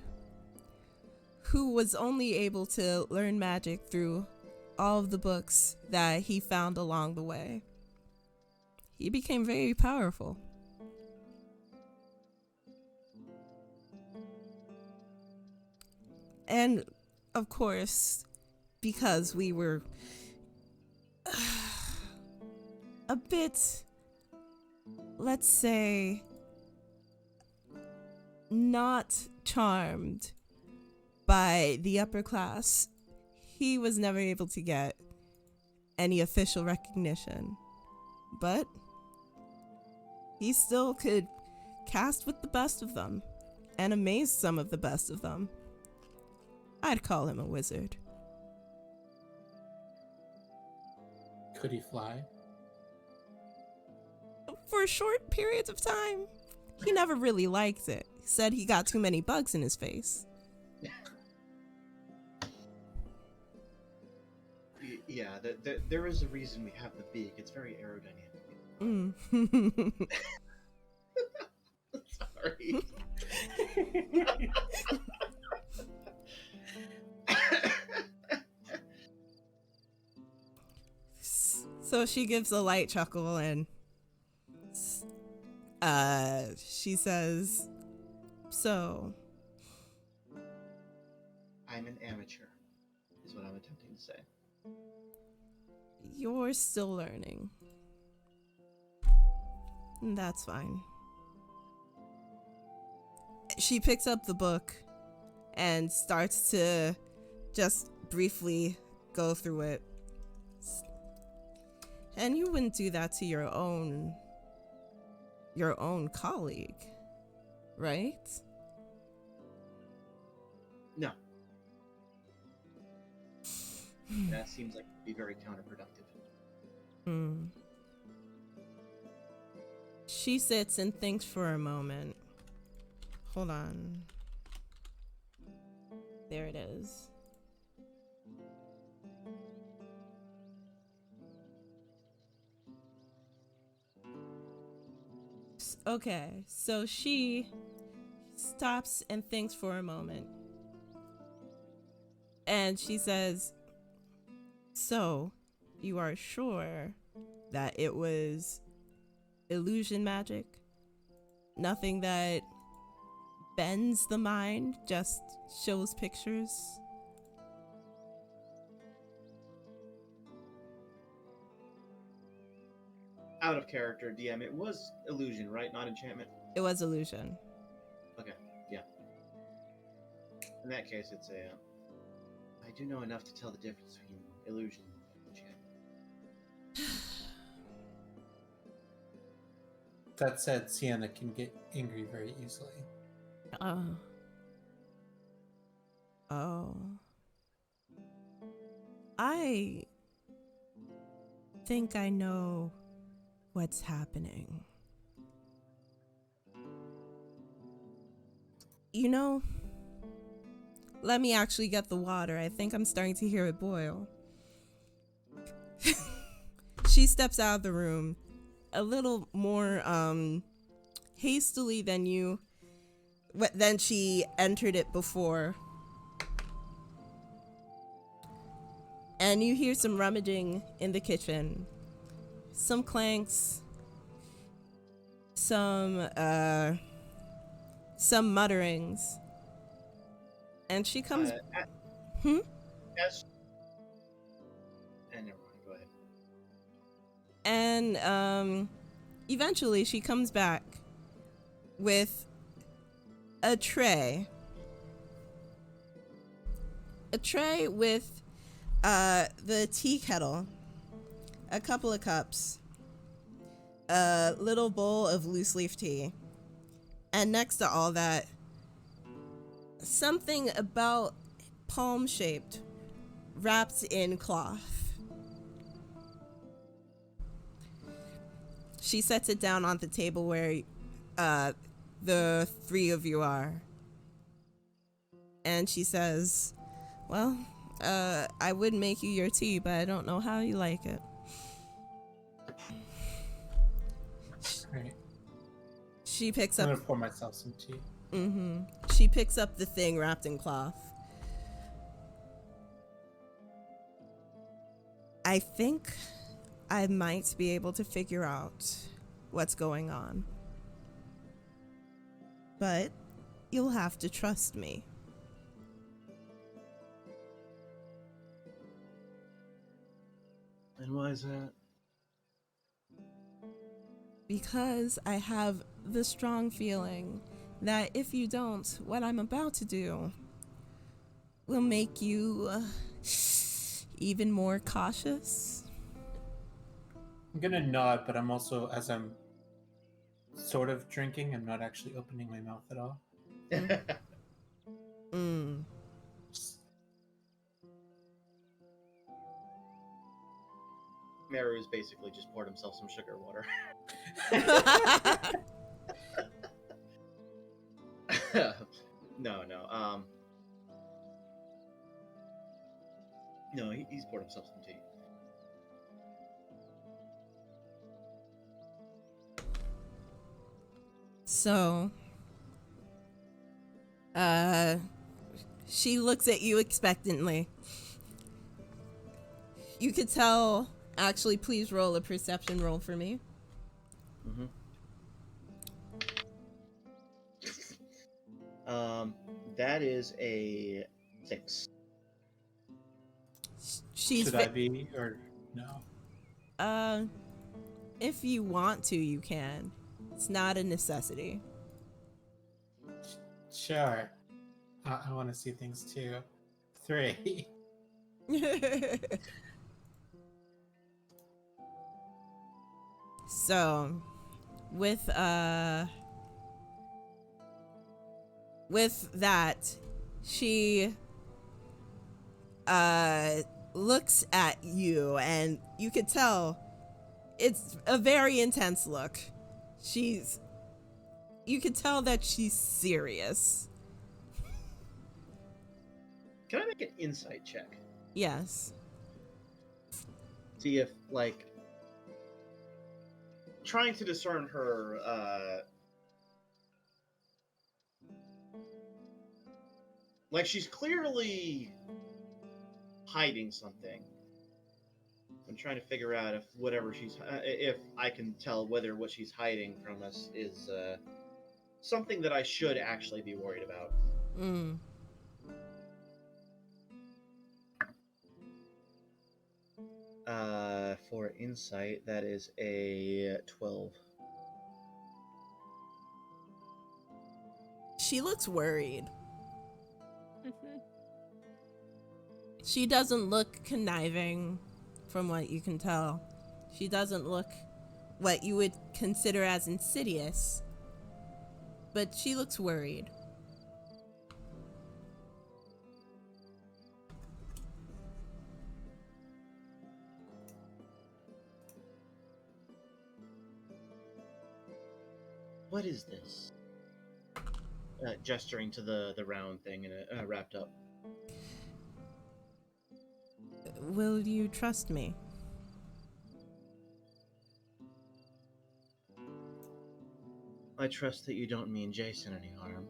who was only able to learn magic through all of the books that he found along the way. He became very powerful. And, of course, because we were a bit, let's say, not charmed by the upper class, he was never able to get any official recognition. But he still could cast with the best of them and amaze some of the best of them. I'd call him a wizard. Could he fly? For short periods of time. he never really liked it. He said he got too many bugs in his face. Yeah, there is a reason we have the beak. It's very aerodynamic. Sorry. So she gives a light chuckle and she says, so I'm an amateur, is what I'm attempting to say. you're still learning. That's fine. She picks up the book and starts to just briefly go through it. And you wouldn't do that to your own colleague, right? No. That seems like it would be very counterproductive. She sits and thinks for a moment. Hold on. There it is. Okay, so she stops and thinks for a moment. And she says, so, you are sure that it was illusion magic? Nothing that bends the mind, just shows pictures? Out of character, DM. It was illusion, right? Not enchantment? It was illusion. Okay, yeah. In that case, it's a... I do know enough to tell the difference between illusion and enchantment. That said, Sienna can get angry very easily. Oh. I think I know what's happening. You know, let me actually get the water. I think I'm starting to hear it boil. She steps out of the room a little more hastily than she entered it before. And you hear some rummaging in the kitchen. Some clanks. Some mutterings. And she comes... Yes. And never mind, go ahead. And eventually she comes back with a tray. A tray with the tea kettle, a couple of cups, a little bowl of loose leaf tea, and next to all that, something about palm shaped, wrapped in cloth. She sets it down on the table where the three of you are. And she says, well, I would make you your tea, but I don't know how you like it. Right. She picks I'm up... gonna pour myself some tea. She picks up the thing wrapped in cloth. I think I might be able to figure out what's going on. But you'll have to trust me. And why is that? Because I have the strong feeling that if you don't, what I'm about to do will make you even more cautious. I'm gonna nod, but I'm also, as I'm sort of drinking, I'm not actually opening my mouth at all. Meru's basically just poured himself some sugar water. No. No, he's poured himself some tea. So, she looks at you expectantly. You could tell. Actually, please roll a perception roll for me. Mm-hmm. That is a 6. She's Should I be or no? if you want to, you can. It's not a necessity. Sure. I want to see things too. 3. So, with that, she looks at you, and you could tell it's a very intense look. You could tell that she's serious. Can I make an insight check? Yes. See if, like, trying to discern her, like, she's clearly hiding something. I'm trying to figure out if whatever if I can tell whether what she's hiding from us is, something that I should actually be worried about. For insight, that is a 12. She looks worried. She doesn't look conniving, from what you can tell. She doesn't look what you would consider as insidious, but she looks worried. What is this? Gesturing to the round thing and wrapped up. Will you trust me? I trust that you don't mean Jason any harm.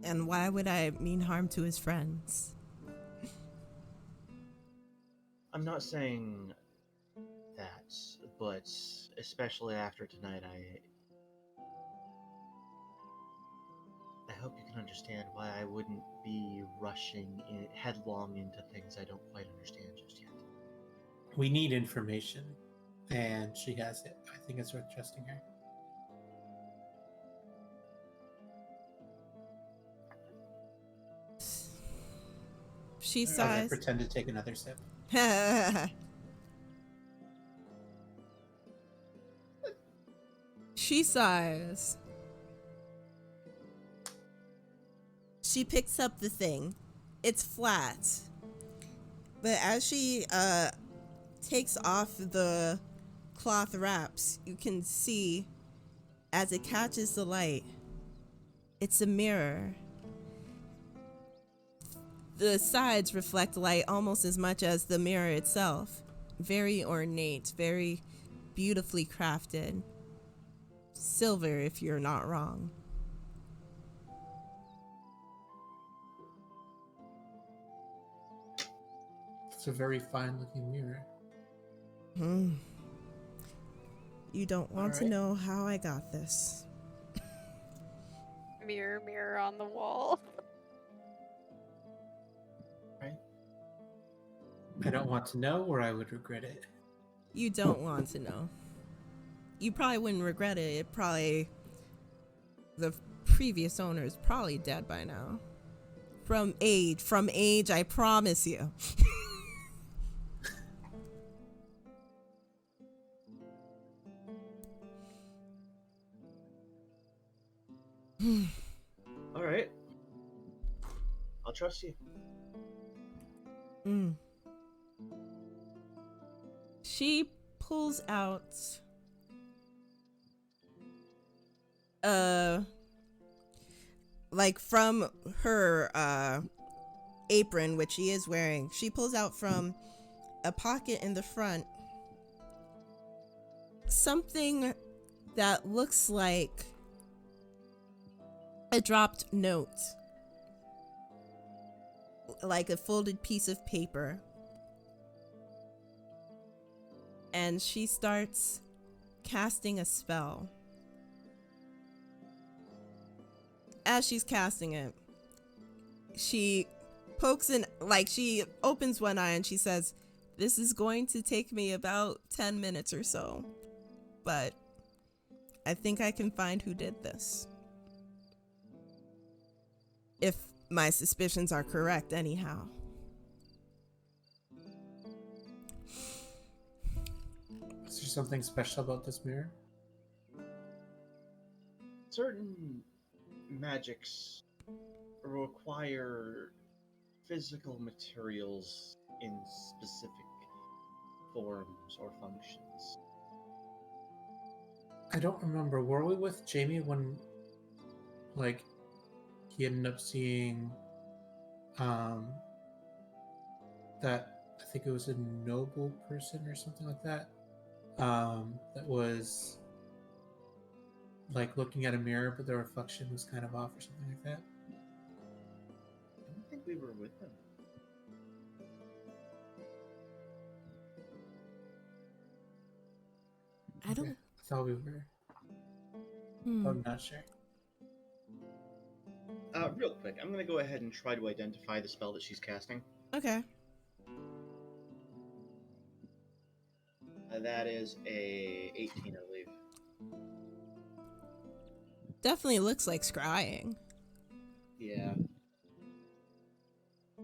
And why would I mean harm to his friends? I'm not saying that, but especially after tonight, I hope you can understand why I wouldn't be rushing headlong into things I don't quite understand just yet. We need information, and she has it. I think it's worth trusting her. She As I sighs. pretend to take another sip. She sighs. She picks up the thing. It's flat. But as she takes off the cloth wraps, you can see, as it catches the light, it's a mirror. The sides reflect light almost as much as the mirror itself. Very ornate, very beautifully crafted. Silver, if you're not wrong. It's a very fine-looking mirror. You don't want to know how I got this. Mirror, mirror on the wall. Right? I don't want to know, or I would regret it. You don't want to know. You probably wouldn't regret it. The previous owner is probably dead by now. From age, I promise you. All right. I'll trust you. She pulls out a like from her apron, which she is wearing, she pulls out from a pocket in the front something that looks like a dropped note, like a folded piece of paper. And she starts casting a spell. As she's casting it, she pokes in, like she opens one eye and she says, "This is going to take me about 10 minutes or so, but I think I can find who did this. If my suspicions are correct, anyhow." Is there something special about this mirror? Certain magics require physical materials in specific forms or functions. I don't remember. Were we with Jamey when, like, he ended up seeing, that, I think it was a noble person or something like that, that was, like, looking at a mirror, but the reflection was kind of off or something like that? I don't think we were with them. I don't. Okay. I thought we were. I'm not sure. Real quick, I'm going to go ahead and try to identify the spell that she's casting. Okay. That is a 18, I believe. Definitely looks like scrying. Yeah.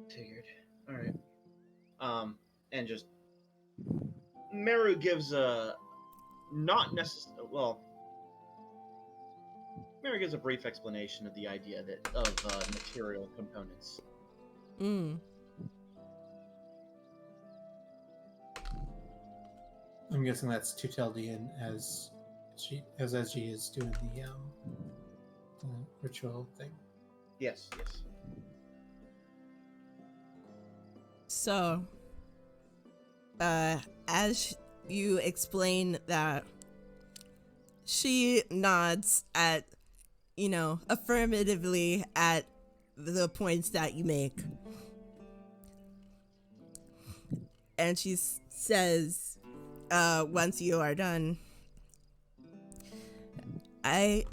Figured. Alright. And just... Meru gives a... Not necessarily... Well... Meru gives a brief explanation of the idea that of material components. I'm guessing that's Tuteldian as SG is doing the ritual thing. Yes, yes. So, as you explain that, she nods at, affirmatively at the points that you make. And she says, once you are done, I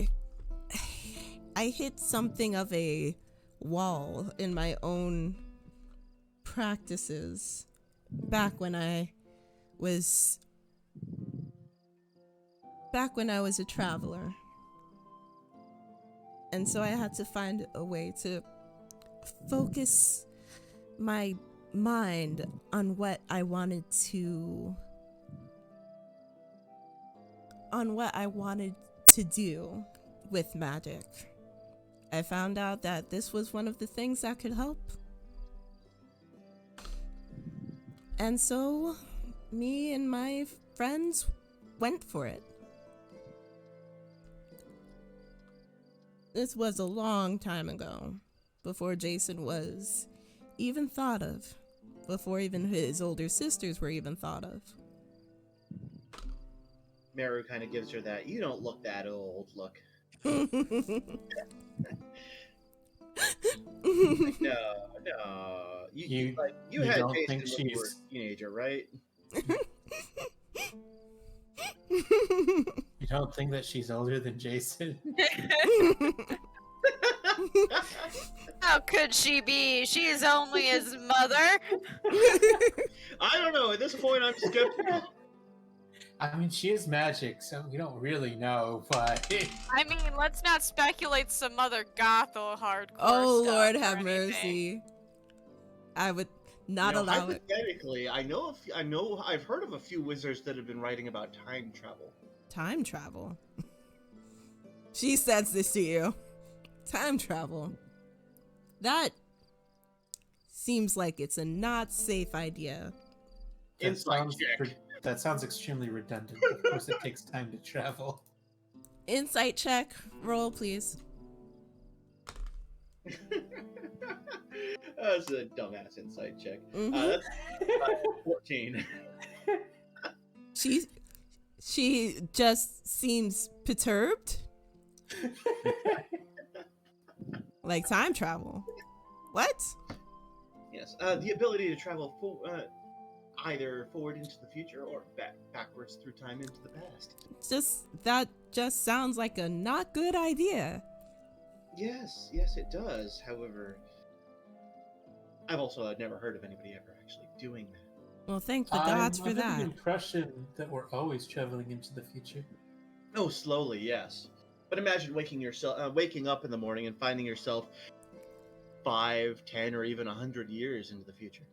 hit something of a wall in my own practices back when I was a traveler. And so I had to find a way to focus my mind on what I wanted to do with magic. I found out that this was one of the things that could help. And so me and my friends went for it. This was a long time ago, before Jason was even thought of, before even his older sisters were even thought of. Meru kind of gives her that, "You don't look that old" look. No. You had don't Jason think when you were she's a teenager, right? You don't think that she's older than Jason? How could she be? She's only his mother. I don't know. At this point, I'm skeptical. I mean, she is magic, so we don't really know, but... I mean, let's not speculate some other goth or hardcore Oh, stuff Lord or have anything. mercy. I would not allow it. Hypothetically, I've heard of a few wizards that have been writing about time travel. Time travel? She says this to you. Time travel. That seems like it's a not safe idea. That sounds extremely redundant. Of course, it takes time to travel. Insight check. Roll, please. That's a dumbass insight check. Mhm. That's 14. She just seems perturbed, like time travel. What? Yes, the ability to travel either forward into the future or backwards through time into the past. That just sounds like a not good idea. Yes, it does. However, I've also never heard of anybody ever actually doing that. Well, thank the gods I'm for under the that. impression that we're always traveling into the future. Oh, slowly, yes. But imagine waking up in the morning and finding yourself 5, 10, or even 100 years into the future.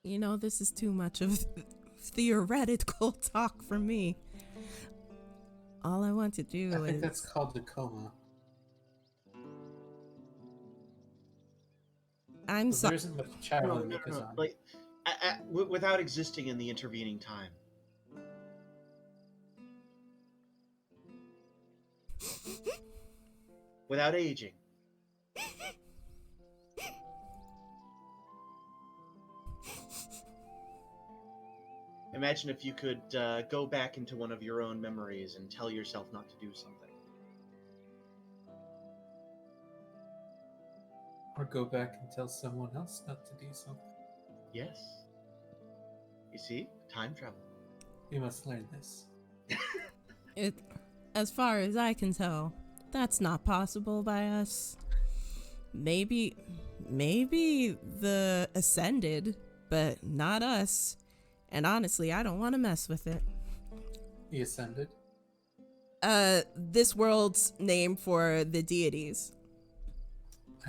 You know, this is too much of theoretical talk for me. All I want to do I think is... that's called a coma. I'm So sorry. there isn't much traveling that goes on. Like, without existing in the intervening time. Without aging. Imagine if you could go back into one of your own memories and tell yourself not to do something. Or go back and tell someone else not to do something. Yes. You see? Time travel. We must learn this. As far as I can tell, that's not possible by us. Maybe the Ascended, but not us. And honestly, I don't want to mess with it. The Ascended? This world's name for the deities.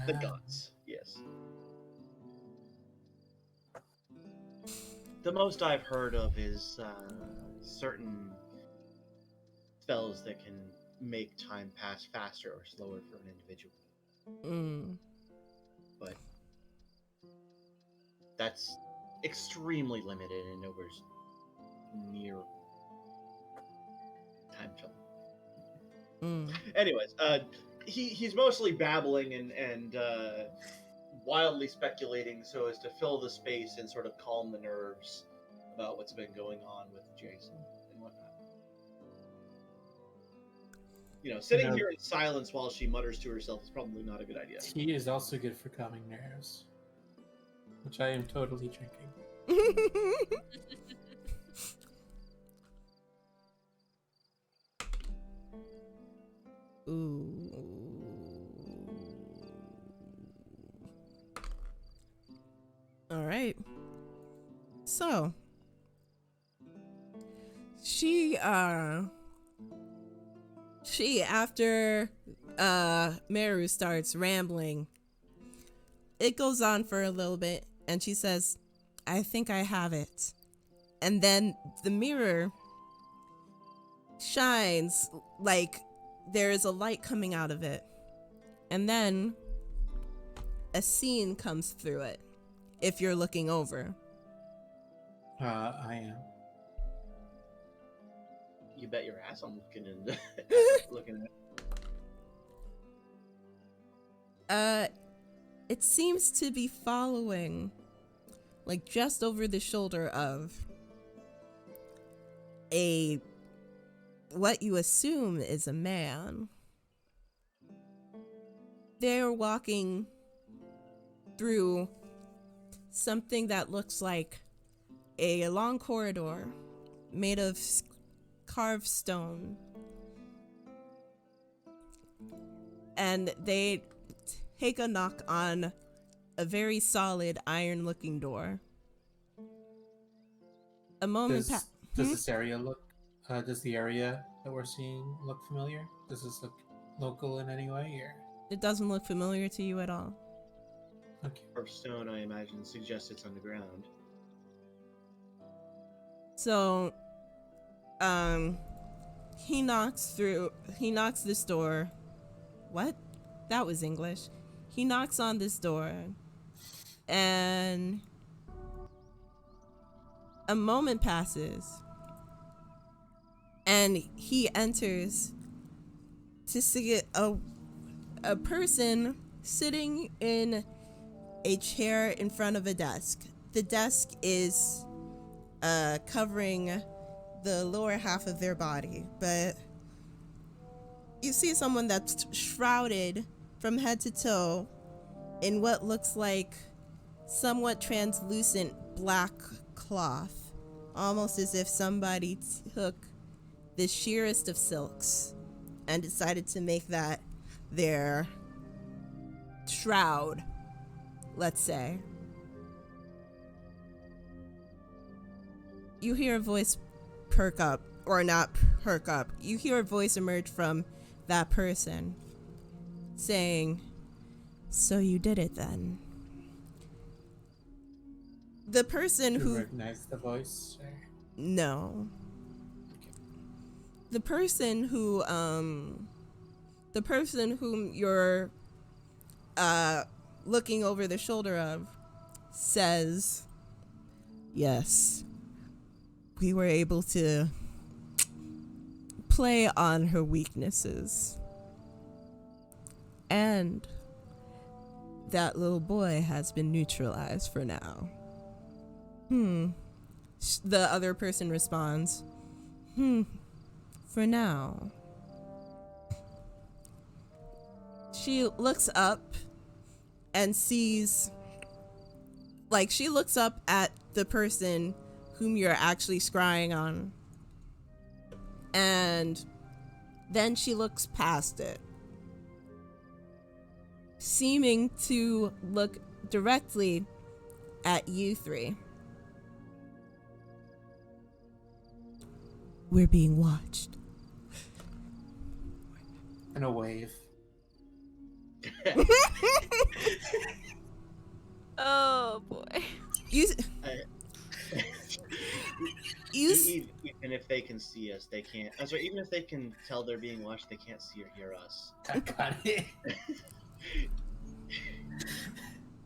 The gods, yes. The most I've heard of is certain spells that can make time pass faster or slower for an individual. But that's extremely limited and nowhere near time travel. Anyways, he's mostly babbling and wildly speculating so as to fill the space and sort of calm the nerves about what's been going on with Jason and whatnot. You know, sitting here in silence while she mutters to herself is probably not a good idea. Tea is also good for calming nerves, which I am totally drinking. Ooh. All right. So, she after Meru starts rambling, it goes on for a little bit, and she says, "I think I have it." And then the mirror shines like there is a light coming out of it. And then a scene comes through it if you're looking over. I am. You bet your ass I'm looking in looking at. It seems to be following, like, just over the shoulder of what you assume is a man. They're walking through something that looks like a long corridor made of carved stone. And they take a knock on a very solid iron-looking door. A moment Does this area look? Does the area that we're seeing look familiar? Does this look local in any way, or? It doesn't look familiar to you at all. Okay. Or stone, I imagine, suggests it's underground. So, he knocks this door. What? That was English. He knocks on this door, and a moment passes, and he enters to see a person sitting in a chair in front of a desk. The desk is covering the lower half of their body, but you see someone that's shrouded from head to toe in what looks like somewhat translucent black cloth, almost as if somebody took the sheerest of silks and decided to make that their shroud, let's say. You hear a voice perk up, or not perk up. You hear a voice emerge from that person saying, "So you did it then." The person Do you who recognize the voice? Or? no. Okay. The person whom you're looking over the shoulder of says, "Yes, we were able to play on her weaknesses. And that little boy has been neutralized for now." The other person responds, "For now." She looks up and sees, like, she looks up at the person whom you're actually scrying on, and then she looks past it, seeming to look directly at you three. "We're being watched." And a wave. Oh boy. You Even if they can see us, they can't. I'm sorry, even if they can tell they're being watched, they can't see or hear us. I got it.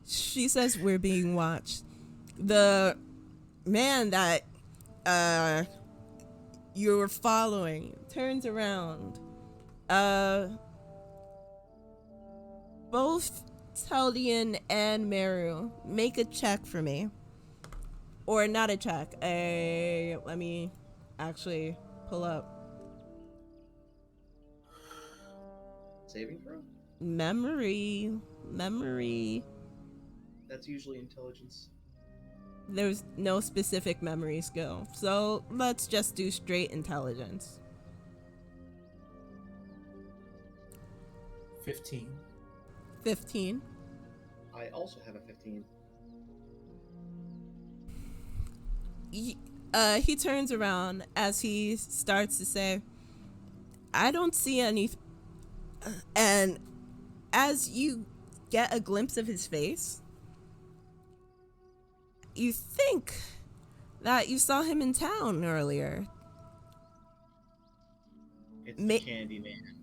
She says, "We're being watched." The man that you were following turns around. Both Teldian and Meru, make a check for me. Or not a check. Let me actually pull up. Saving throw? Memory. That's usually intelligence. There's no specific memory skill, so let's just do straight intelligence. 15. 15. I also have a 15. He turns around as he starts to say, "I don't see any," and as you get a glimpse of his face, you think that you saw him in town earlier. It's the Candy Man.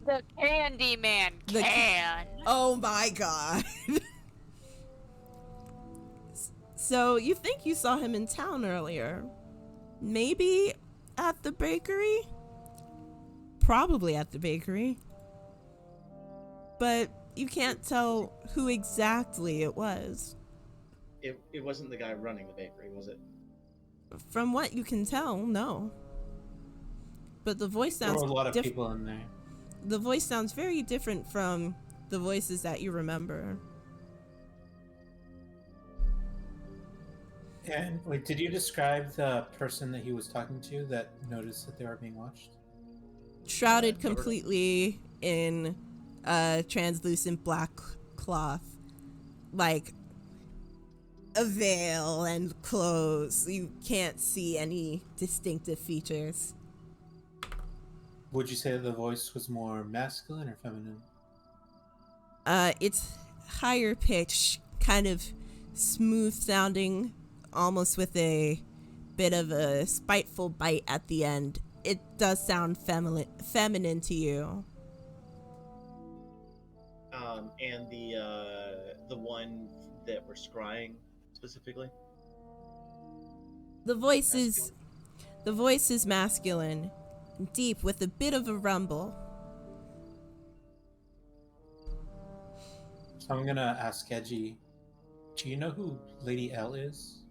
The Candy Man can. Oh my god. So you think you saw him in town earlier. Maybe at the bakery? Probably at the bakery. But you can't tell who exactly it was. It wasn't the guy running the bakery, was it? From what you can tell, no. But the voice There sounds were a lot of people in there. The voice sounds very different from the voices that you remember. And wait, did you describe the person that he was talking to that noticed that they were being watched? Shrouded completely in translucent black cloth, like a veil and clothes. You can't see any distinctive features. Would you say that the voice was more masculine or feminine? It's higher pitch, kind of smooth sounding, almost with a bit of a spiteful bite at the end. It does sound feminine to you. And the one that we're scrying specifically. The voice is masculine. deep with a bit of a rumble. So I'm gonna ask Edgy, do you know who Lady L is?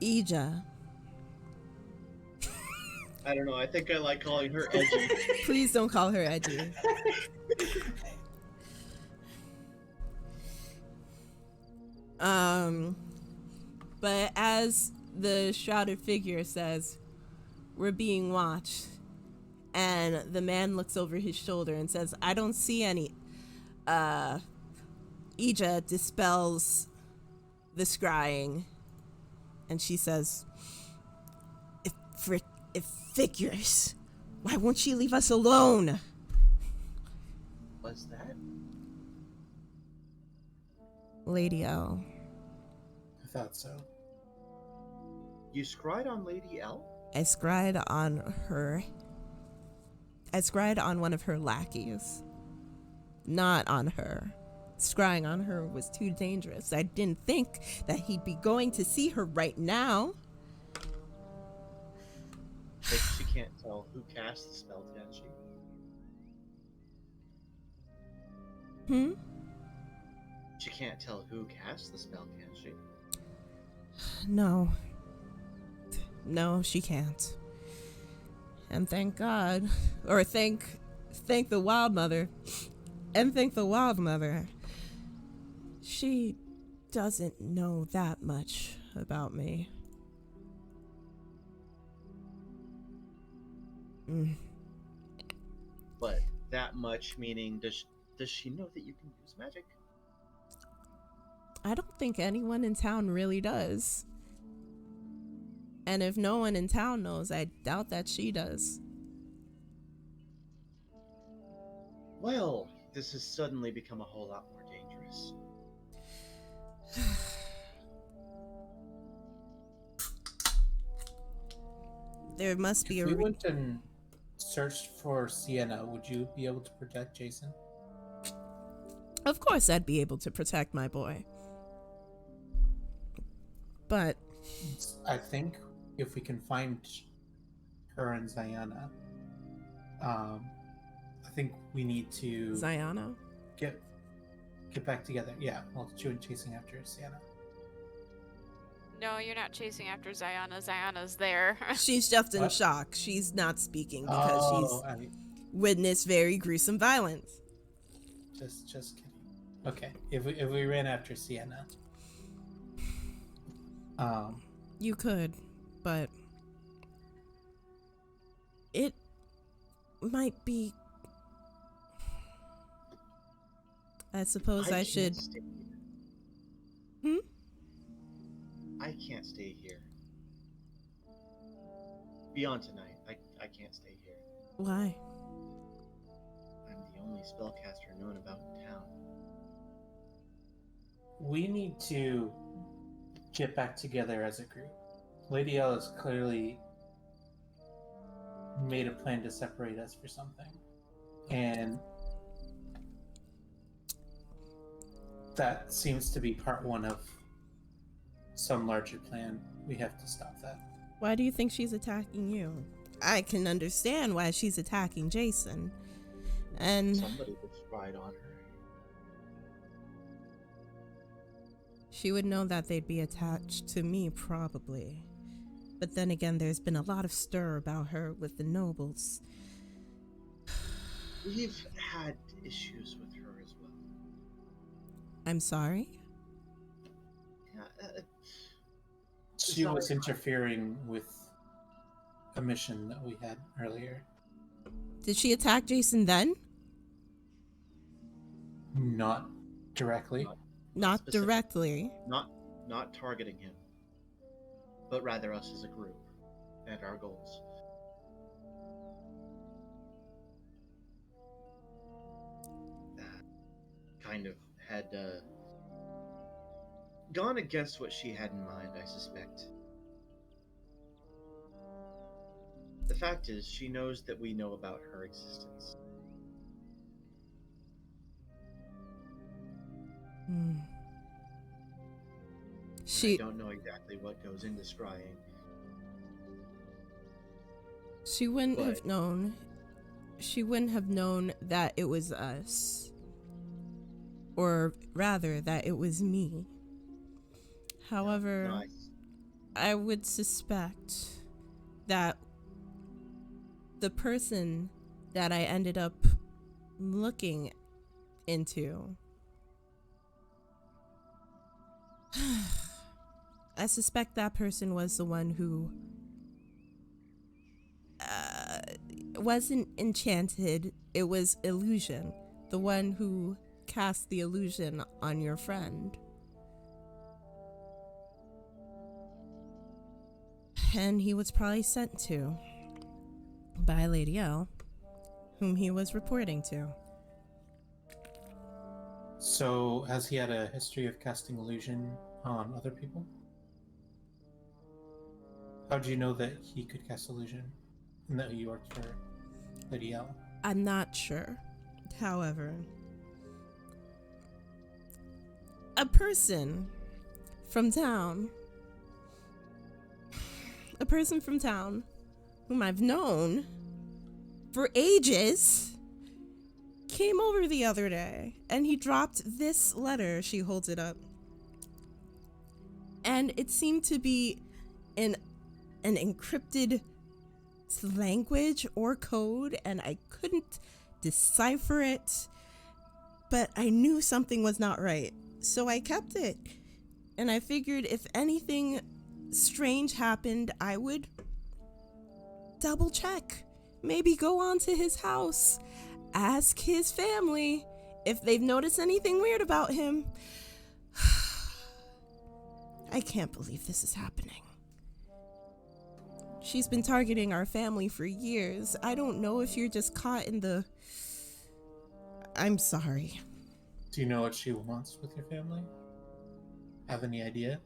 Ija. I don't know. I think I like calling her Edgy. Please don't call her Edgy. But as the shrouded figure says, we're being watched. And the man looks over his shoulder and says, I don't see any. Ija dispels the scrying. And she says, If figures, why won't she leave us alone? What's that? Lady L. I thought so. You scryed on Lady L? I scryed on one of her lackeys. Not on her. Scrying on her was too dangerous. I didn't think that he'd be going to see her right now. But she can't tell who cast the spell, can she? She can't tell who cast the spell, can she? No. No, she can't. And thank God. Or thank the Wild Mother. And thank the Wild Mother. She doesn't know that much about me. But that much meaning, does she know that you can use magic? I don't think anyone in town really does. And if no one in town knows, I doubt that she does. Well, this has suddenly become a whole lot more dangerous. There must be If we went and searched for Sienna, would you be able to protect Jason? Of course I'd be able to protect my boy. But I think if we can find her and Ziana, I think we need to Ziana? get back together. Yeah, well, chasing after Sienna. No, you're not chasing after Ziana. Ziana's there. She's just in What? shock. She's not speaking because I witnessed very gruesome violence. just kidding. Okay, if we ran after Sienna, You could, but it might be. I suppose I should. Stay Hmm? I can't stay here. Beyond tonight, I can't stay here. Why? I'm the only spellcaster known about in town. we need to get back together as a group. Lady L has clearly made a plan to separate us for something, and that seems to be part one of some larger plan. We have to stop that. Why do you think she's attacking you? I can understand why she's attacking Jason. And Somebody was right on her. she would know that they'd be attached to me, probably. But then again, there's been a lot of stir about her with the nobles. We've had issues with her as well. I'm sorry? Yeah, She was interfering with a mission that we had earlier. Did she attack Jason then? Not directly. Not specific. directly. Not targeting him, but rather us as a group and our goals. That kind of had gone against what she had in mind, I suspect. The fact is, she knows that we know about her existence. I She don't know exactly what goes into scrying, She wouldn't have known. She wouldn't have known that it was us. Or rather, that it was me. However, Nice. I would suspect that the person that I ended up looking into, I suspect that person was the one who wasn't enchanted. It was illusion. The one who cast the illusion on your friend. And he was probably sent to by Lady L, whom he was reporting to. So, has he had a history of casting illusion on other people? How do you know that he could cast illusion and that he worked for Lady L? I'm not sure. However, a person from town whom I've known for ages came over the other day, and he dropped this letter. She holds it up, and it seemed to be in an encrypted language or code, and I couldn't decipher it, but I knew something was not right, so I kept it. And I figured if anything strange happened, I would double check. Maybe go on to his house, ask his family if they've noticed anything weird about him. I can't believe this is happening. She's been targeting our family for years. I don't know if you're just caught in the... I'm sorry. Do you know what she wants with your family? Have any idea?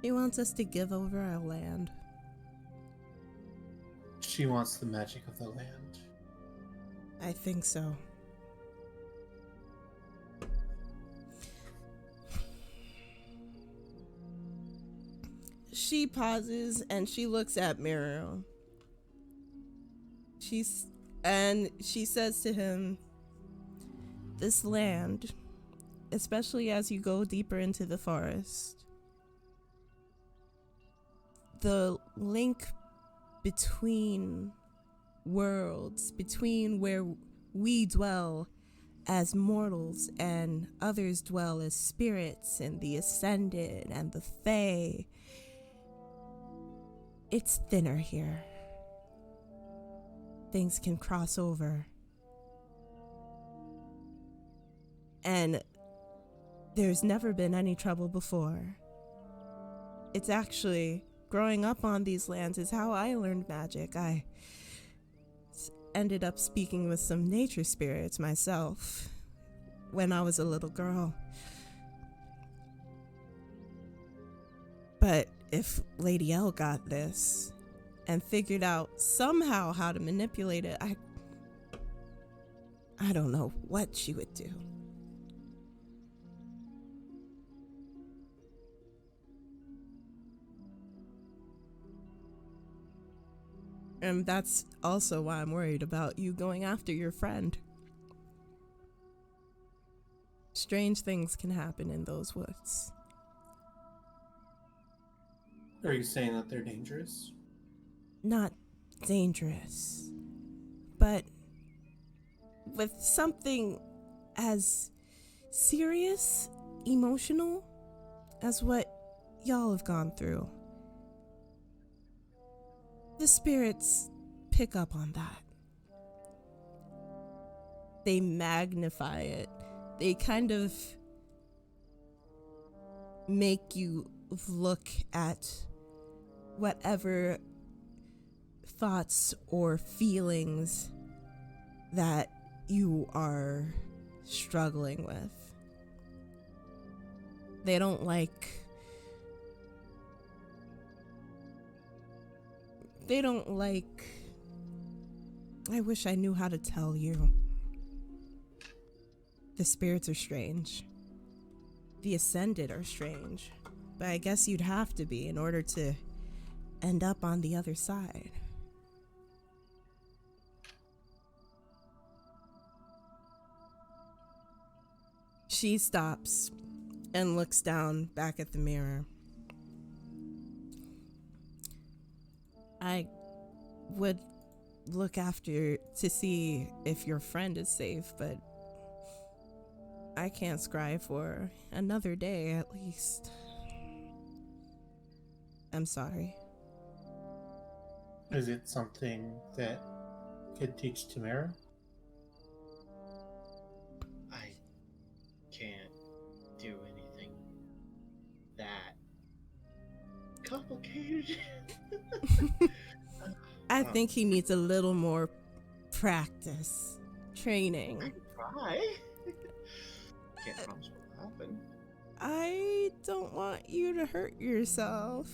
She wants us to give over our land. She wants the magic of the land. I think so. She pauses and she looks at Miro. She says to him, this land, especially as you go deeper into the forest, the link between worlds, between where we dwell as mortals and others dwell as spirits and the ascended and the fae, it's thinner here. Things can cross over. And there's never been any trouble before. It's actually, growing up on these lands is how I learned magic. I ended up speaking with some nature spirits myself when I was a little girl. But if Lady L got this and figured out somehow how to manipulate it, I don't know what she would do. And that's also why I'm worried about you going after your friend. Strange things can happen in those woods. Are you saying that they're dangerous? Not dangerous, but with something as serious, emotional as what y'all have gone through. The spirits pick up on that. They magnify it. They kind of make you look at whatever thoughts or feelings that you are struggling with. They don't like I wish I knew how to tell you. The spirits are strange. The ascended are strange. But I guess you'd have to be in order to end up on the other side. She stops and looks down back at the mirror. I would look after to see if your friend is safe, but I can't scry for another day at least. I'm sorry. Is it something that could teach Tamara? I can't do anything that complicated. I think he needs a little more practice, training. I can try. Can't promise what will happen. I don't want you to hurt yourself.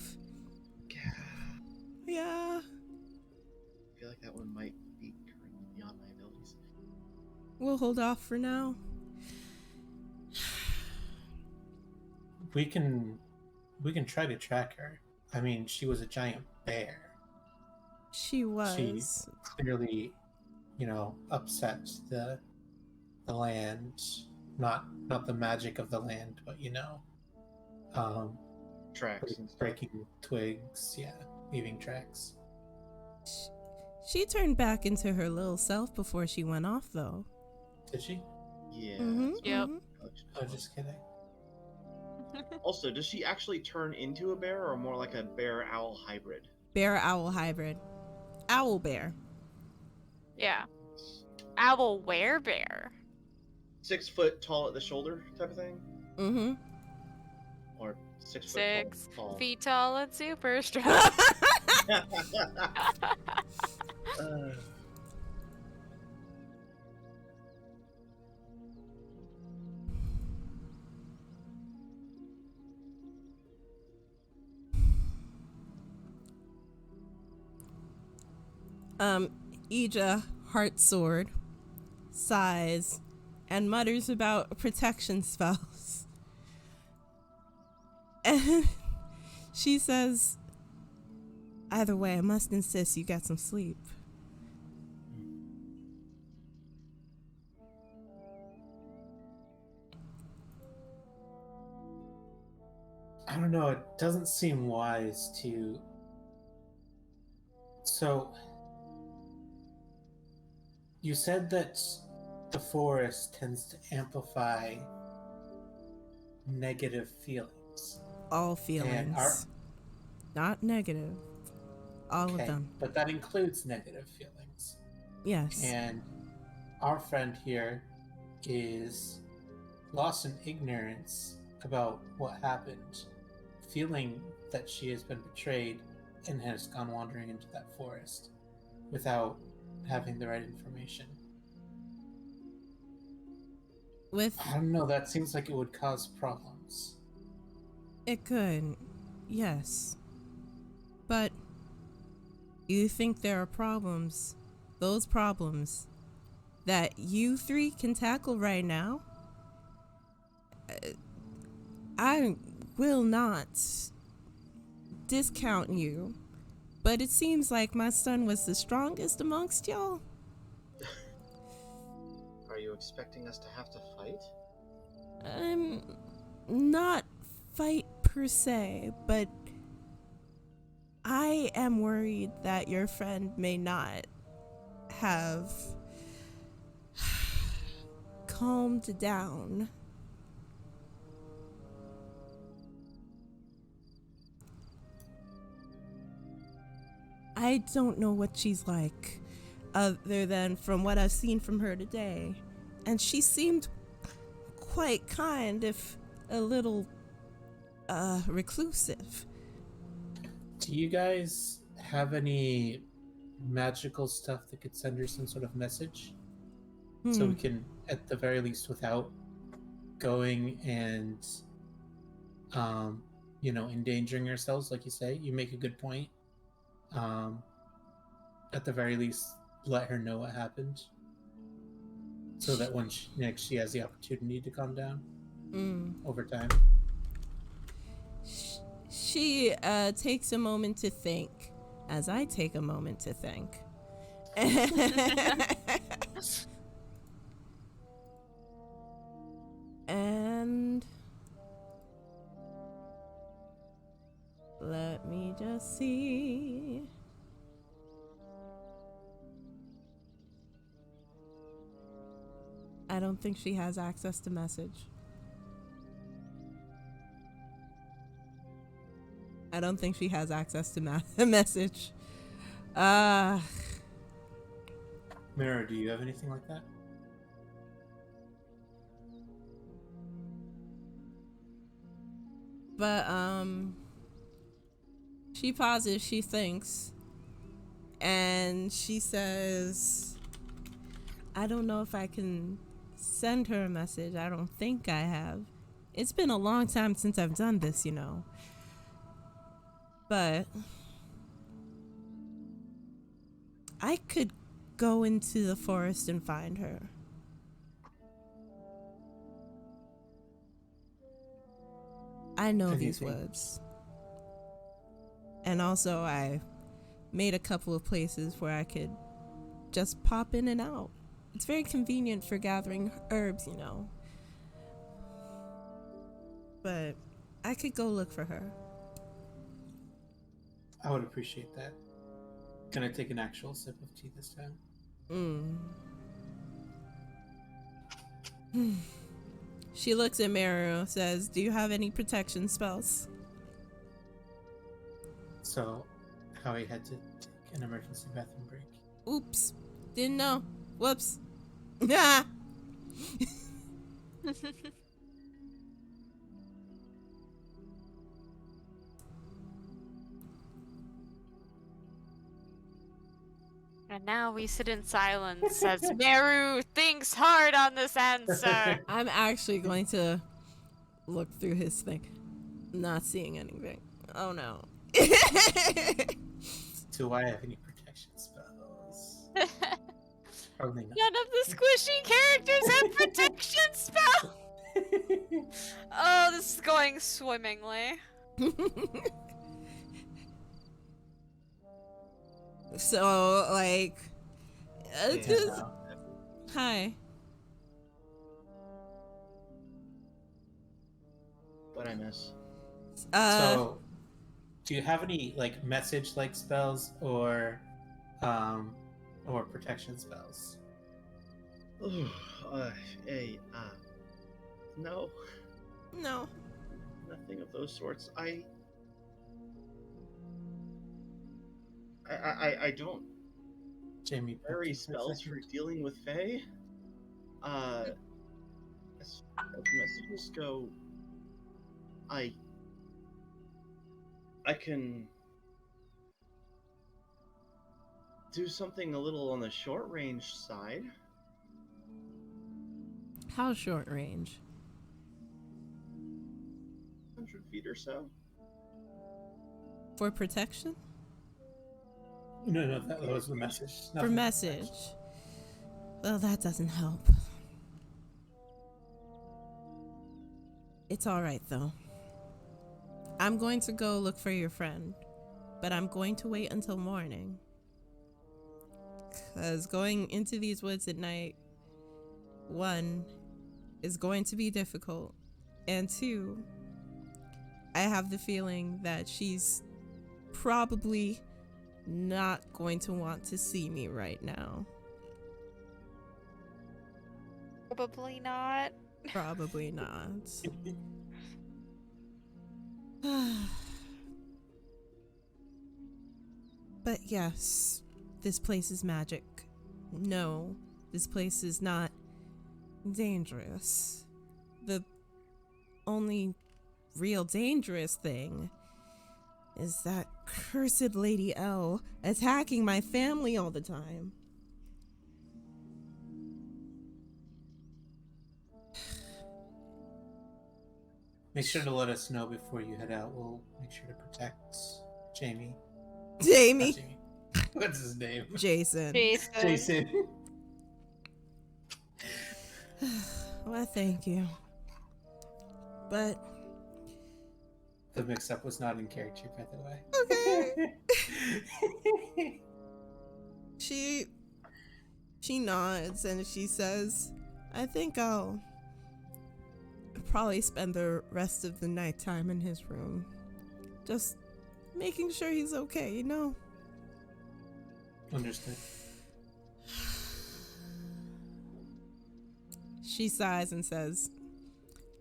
Yeah. I feel like that one might be currently beyond my abilities. We'll hold off for now. We can try to track her. I mean, she was a giant bear. She was. She clearly, upset the land. Not the magic of the land, but Tracks and stuff. breaking twigs, leaving tracks. She turned back into her little self before she went off, though. Did she? Yeah. Yep. Oh, just kidding. Also, does she actually turn into a bear or more like a bear owl hybrid? Bear owl hybrid. Owl bear. Yeah. Owl werebear. 6 foot tall at the shoulder type of thing? Mm-hmm. Or 6 foot 6 tall? feet tall and super strong. Ija, heart sword, sighs, and mutters about protection spells. And she says, either way, I must insist you get some sleep. I don't know, it doesn't seem wise to... So, you said that the forest tends to amplify negative feelings. All feelings. Not negative. All of them. But that includes negative feelings. Yes. And our friend here is lost in ignorance about what happened, feeling that she has been betrayed and has gone wandering into that forest without having the right information. I don't know, that seems like it would cause problems. It could, yes. But you think there are problems, those problems, that you three can tackle right now? I will not discount you, but it seems like my son was the strongest amongst y'all. Are you expecting us to have to fight? Not fight per se, but I am worried that your friend may not have calmed down. I don't know what she's like, other than from what I've seen from her today. And she seemed quite kind, if a little, reclusive. Do you guys have any magical stuff that could send her some sort of message? So we can, at the very least, without going and, endangering ourselves, like you say, you make a good point. At the very least, let her know what happened, so that when she has the opportunity to calm down over time. She takes a moment to think, as I take a moment to think. And let me just see. I don't think she has access to message. I don't think she has access to message. Mira, do you have anything like that? But she pauses, she thinks, and she says, I don't know if I can send her a message. I don't think I have. It's been a long time since I've done this, you know. But I could go into the forest and find her. I know these woods. And also I made a couple of places where I could just pop in and out. It's very convenient for gathering herbs, you know. But I could go look for her. I would appreciate that. Can I take an actual sip of tea this time? She looks at Meru, says, do you have any protection spells? So, Howie had to take an emergency bathroom break. Oops. Didn't know. Whoops. Ah. And now we sit in silence as Meru thinks hard on this answer. I'm actually going to look through his thing. Not seeing anything. Oh no. Do I have any protection spells? Probably not. None of the squishy characters have protection spell. Oh, this is going swimmingly. So, like, just no. hi. What I miss? So, do you have any like message-like spells or protection spells? No, No. nothing of those sorts. I don't Jamey, carry spells for dealing with Fae. As messages go, I can do something a little on the short range side. How short range? 100 feet or so. For protection? No, that was the message. For Nothing message. Well, that doesn't help. It's alright though. I'm going to go look for your friend, but I'm going to wait until morning. Because going into these woods at night, one, is going to be difficult, and two, I have the feeling that she's probably not going to want to see me right now. Probably not. Probably not. But yes, this place is magic. No, this place is not dangerous. The only real dangerous thing is that cursed Lady L attacking my family all the time. Make sure to let us know before you head out. We'll make sure to protect Jamey. Jamey. Not Jamey. What's his name? Jason. Jason. Well, thank you. But The mix-up was not in character, by the way. okay. She nods and she says, I think I'll probably spend the rest of the nighttime in his room. Just making sure he's okay, you know? Understood. She sighs and says,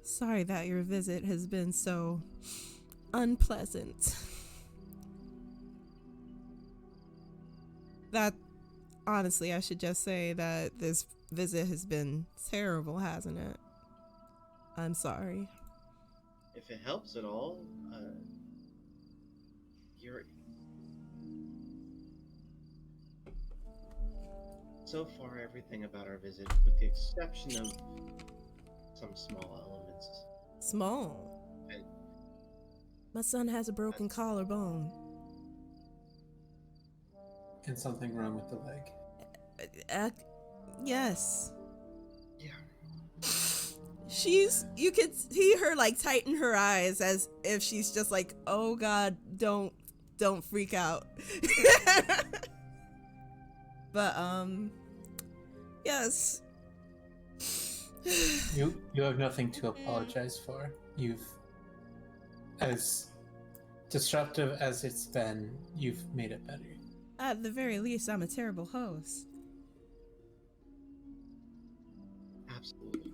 sorry that your visit has been so unpleasant. That, honestly, I should just say that this visit has been terrible, hasn't it? I'm sorry. If it helps at all, you're... So far, everything about our visit, with the exception of some small elements. Small? And My son has a broken collarbone. And something wrong with the leg. Yes. yeah, You could see her like tighten her eyes as if she's just like, oh God, don't freak out. But, yes. You have nothing to apologize for. You've, as disruptive as it's been, you've made it better. At the very least, I'm a terrible host. absolutely.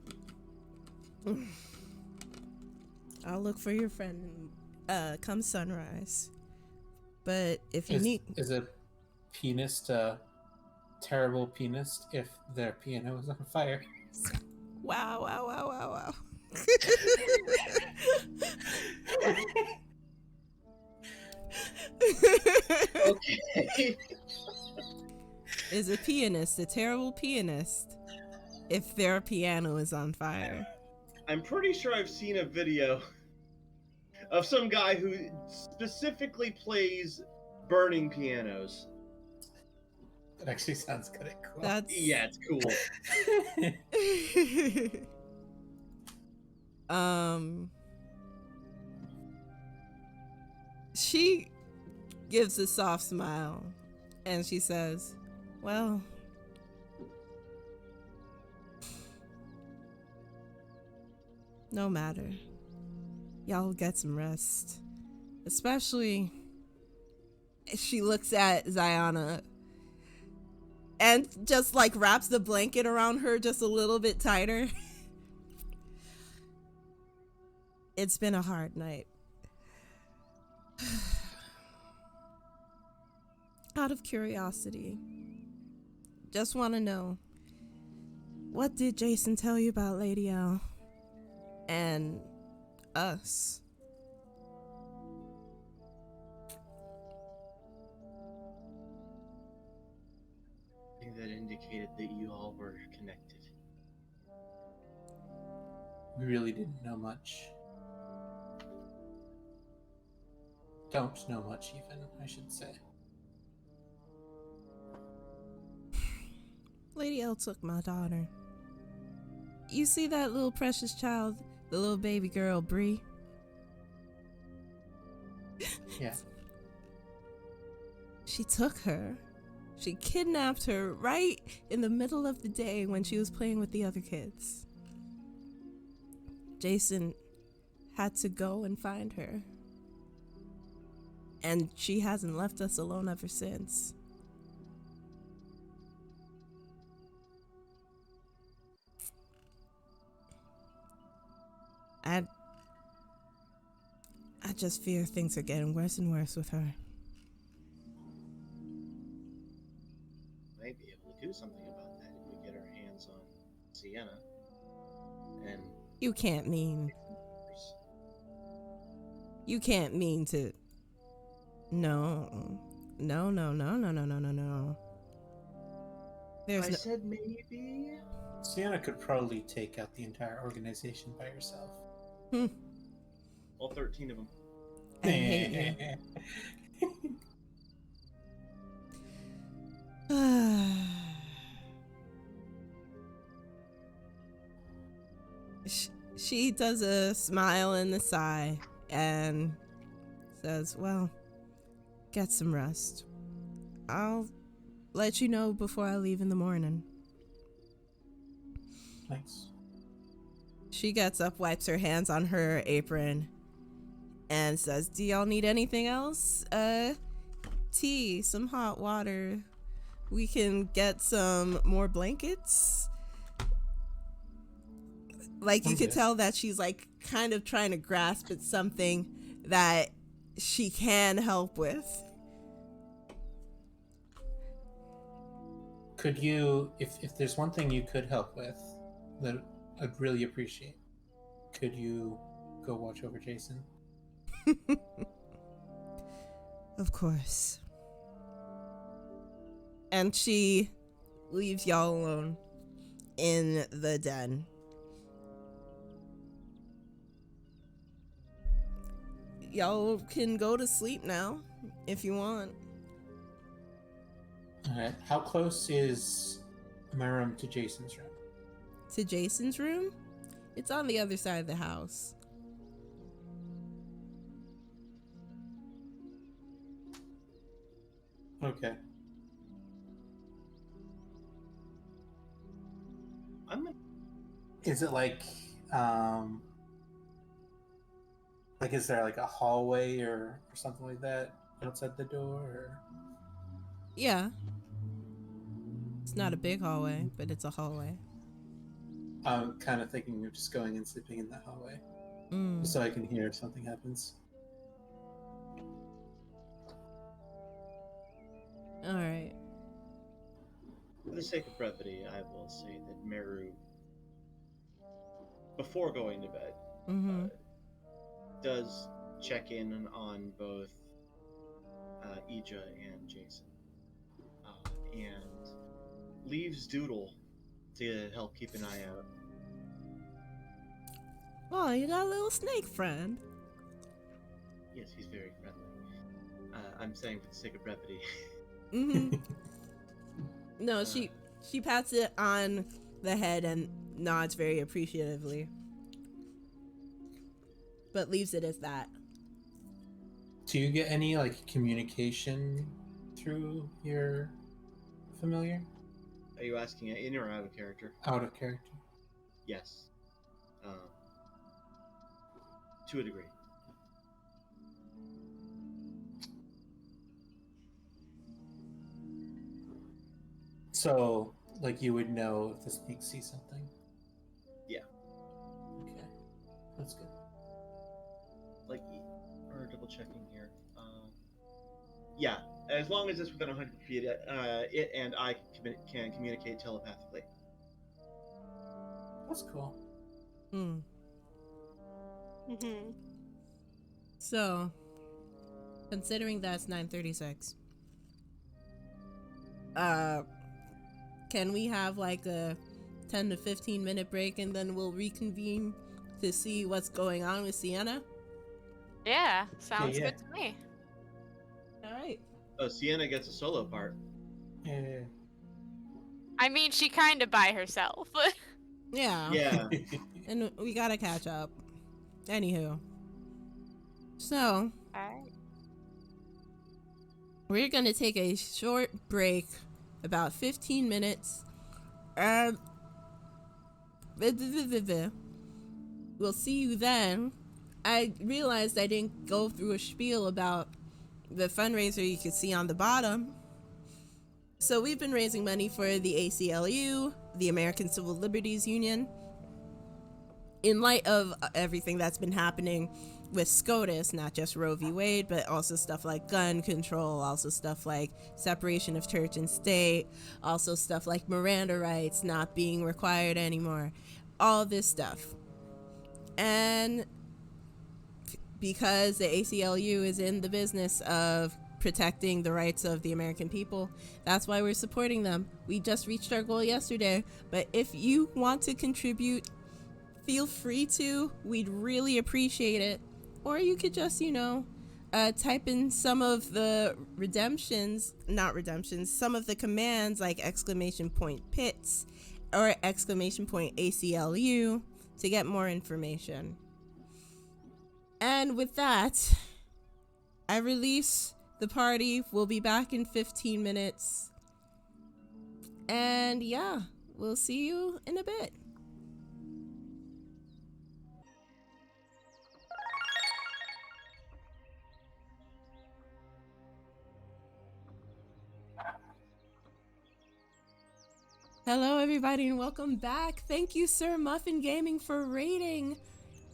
I'll look for your friend come sunrise. But if you need... Is a pianist a terrible pianist if their piano is on fire? Wow, wow, wow, wow, wow. Okay. Is a pianist a terrible pianist if their piano is on fire? I'm pretty sure I've seen a video of some guy who specifically plays burning pianos. That actually sounds kind of cool. That's... Yeah, it's cool. She gives a soft smile and she says, well, no matter. Y'all get some rest. Especially, she looks at Ziana and just like wraps the blanket around her just a little bit tighter. It's been a hard night. Out of curiosity, just want to know, what did Jason tell you about Lady L and us? I think that indicated that you all were connected. We really didn't know much. Don't know much, even, I should say. Lady L took my daughter. You see that little precious child, the little baby girl, Bree? Yeah. She took her. She kidnapped her right in the middle of the day when she was playing with the other kids. Jason had to go and find her. And she hasn't left us alone ever since. I just fear things are getting worse and worse with her. Might be able to do something about that if we get our hands on Sienna. And You can't mean to... No. I said maybe. Sienna could probably take out the entire organization by herself. All 13 of them. I hate you. She does a smile and a sigh and says, well, get some rest. I'll let you know before I leave in the morning. Nice. She gets up, wipes her hands on her apron, and says, "Do y'all need anything else? Tea, some hot water. We can get some more blankets." Like, you could tell that she's like kind of trying to grasp at something that she can help with. Could you, if there's one thing you could help with that I'd really appreciate, could you go watch over Jason? Of course. And she leaves y'all alone in the den. Y'all can go to sleep now if you want. Alright, how close is my room to Jason's room? To Jason's room? It's on the other side of the house. Okay. Is it like is there like a hallway or something like that outside the door? Or? Yeah. It's not a big hallway, but it's a hallway. I'm kind of thinking of just going and sleeping in that hallway. So I can hear if something happens. Alright. For the sake of brevity, I will say that Meru, before going to bed, does check in on both Ija and Jason, and leaves Doodle to help keep an eye out. Oh, you got a little snake friend. Yes, he's very friendly. I'm saying for the sake of brevity. No, she pats it on the head and nods very appreciatively, but leaves it as that. Do you get any like communication through your familiar? Are you asking in or out of character? Out of character. Yes. To a degree. So, like, you would know if the snake sees something? Yeah. Okay. That's good. Like, or double checking here. Yeah, as long as it's within 100 feet, it and I can communicate telepathically. That's cool. So, considering that's 9:36, can we have like a 10 to 15 minute break and then we'll reconvene to see what's going on with Sienna? Yeah, sounds good to me. All right. Oh, Sienna gets a solo part. Yeah. I mean, she kind of by herself. Yeah. Yeah. And we gotta catch up. Anywho. So, we're gonna take a short break, about 15 minutes. We'll see you then. I realized I didn't go through a spiel about the fundraiser you can see on the bottom. So we've been raising money for the ACLU, the American Civil Liberties Union. In light of everything that's been happening with SCOTUS, not just Roe v. Wade, but also stuff like gun control, also stuff like separation of church and state, also stuff like Miranda rights not being required anymore, all this stuff. And because the ACLU is in the business of protecting the rights of the American people, that's why we're supporting them. We just reached our goal yesterday, but if you want to contribute, feel free to. We'd really appreciate it. Or you could just, type in some of the some of the commands like !PITS or !ACLU to get more information. And with that, I release the party. We'll be back in 15 minutes. And yeah, we'll see you in a bit. Hello, everybody, and welcome back. Thank you, Sir Muffin Gaming, for rating.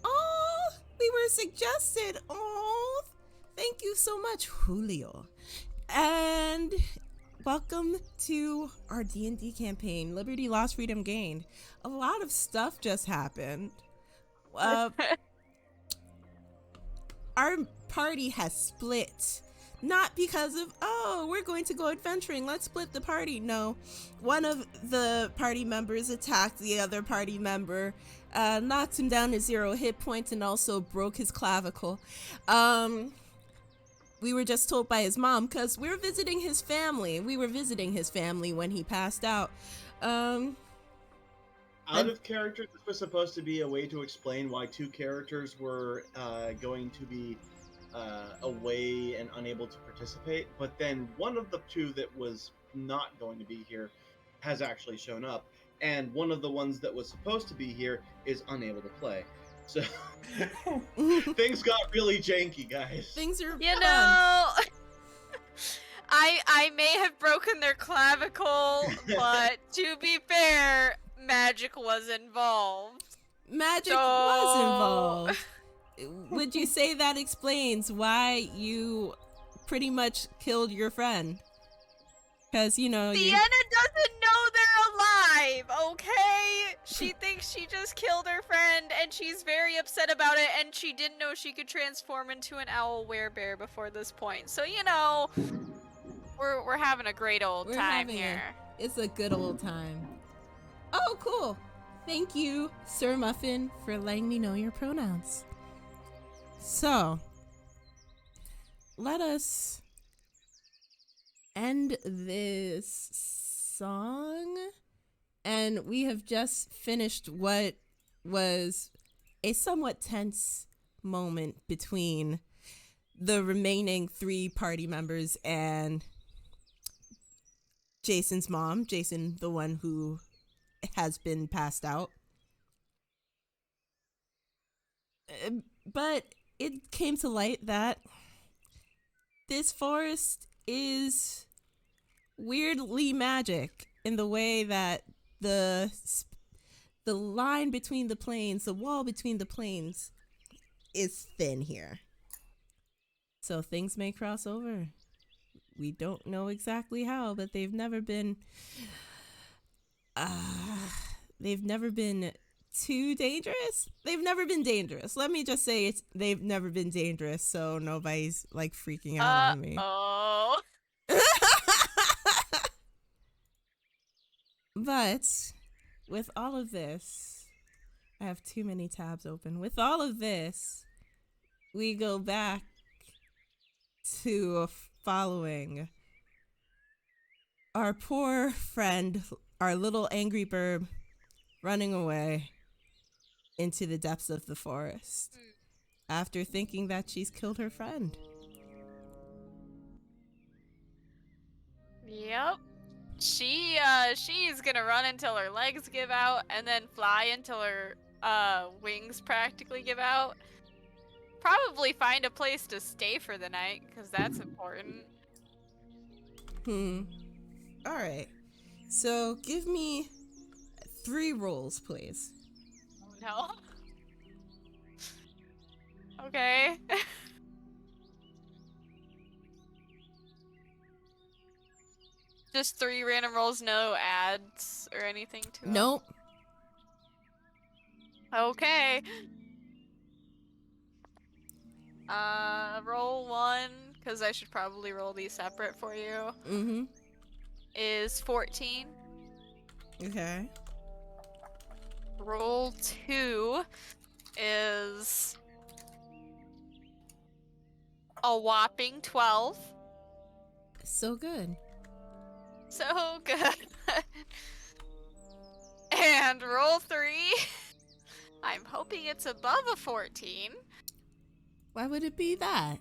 Oh, we were suggested. Oh, thank you so much, Julio. And welcome to our D&D campaign, Liberty Lost, Freedom Gained. A lot of stuff just happened. Our party has split. Not because of, oh, we're going to go adventuring, let's split the party. No, one of the party members attacked the other party member, knocked him down to 0 hit points, and also broke his clavicle. We were just told by his mom, because we were visiting his family. We were visiting his family when he passed out. Out of character, this was supposed to be a way to explain why 2 characters were going to be away and unable to participate, but then one of the 2 that was not going to be here has actually shown up, and one of the ones that was supposed to be here is unable to play. So things got really janky, guys. Things are You fun. know, I may have broken their clavicle, but to be fair, magic was involved. Magic was involved. Would you say that explains why you pretty much killed your friend? Because, you know, Sienna doesn't know they're alive, okay? She thinks she just killed her friend, and she's very upset about it, and she didn't know she could transform into an owl werebear before this point. So, you know, we're having a great old time here. It's a good old time. Oh, cool. Thank you, Sir Muffin, for letting me know your pronouns. So, let us end this song. And we have just finished what was a somewhat tense moment between the remaining 3 party members and Jason's mom. Jason, the one who has been passed out. But it came to light that this forest is weirdly magic in the way that the line between the planes, the wall between the planes, is thin here. So things may cross over. We don't know exactly how, but they've never been too dangerous. They've never been dangerous. Let me just say they've never been dangerous, so nobody's like freaking out on me. Oh. But with all of this, I have too many tabs open. With all of this, we go back to following our poor friend, our little angry bird, running away into the depths of the forest after thinking that she's killed her friend. Yep. She's gonna run until her legs give out, and then fly until her wings practically give out. Probably find a place to stay for the night, because that's important. All right. So give me 3 rolls, please. Oh no. Okay. Just 3 random rolls, no ads or anything to them? Nope. Okay. Roll 1, because I should probably roll these separate for you. Mm-hmm. Is 14. Okay. Roll 2 is a whopping 12. So good. So good. And roll 3. I'm hoping it's above a 14. Why would it be that?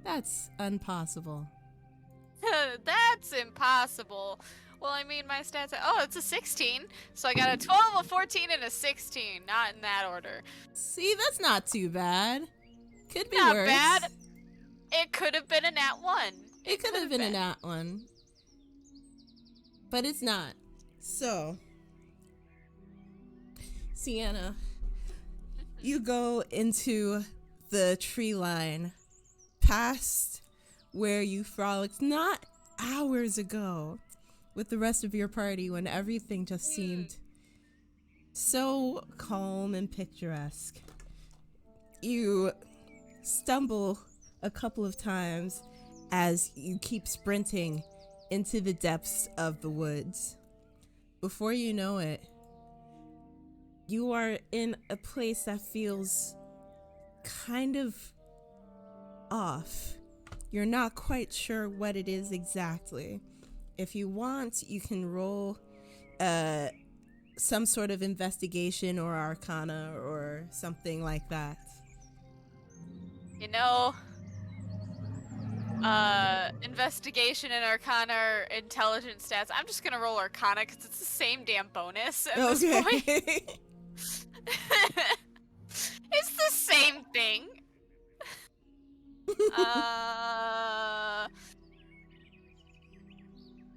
That's impossible. That's impossible. Well, I mean, my stats are... Oh, it's a 16. So I got a 12, a 14, and a 16. Not in that order. See, that's not too bad. Could be Not worse. bad. It could have been a nat 1. It could have been a nat 1. But it's not. So, Sienna, you go into the tree line past where you frolicked not hours ago with the rest of your party when everything just seemed so calm and picturesque. You stumble a couple of times as you keep sprinting into the depths of the woods. Before you know it, you are in a place that feels kind of off. You're not quite sure what it is exactly. If you want, you can roll some sort of investigation or arcana or something like that. You know, investigation and arcana are intelligence stats. I'm just gonna roll arcana because it's the same damn bonus at this point. It's the same thing.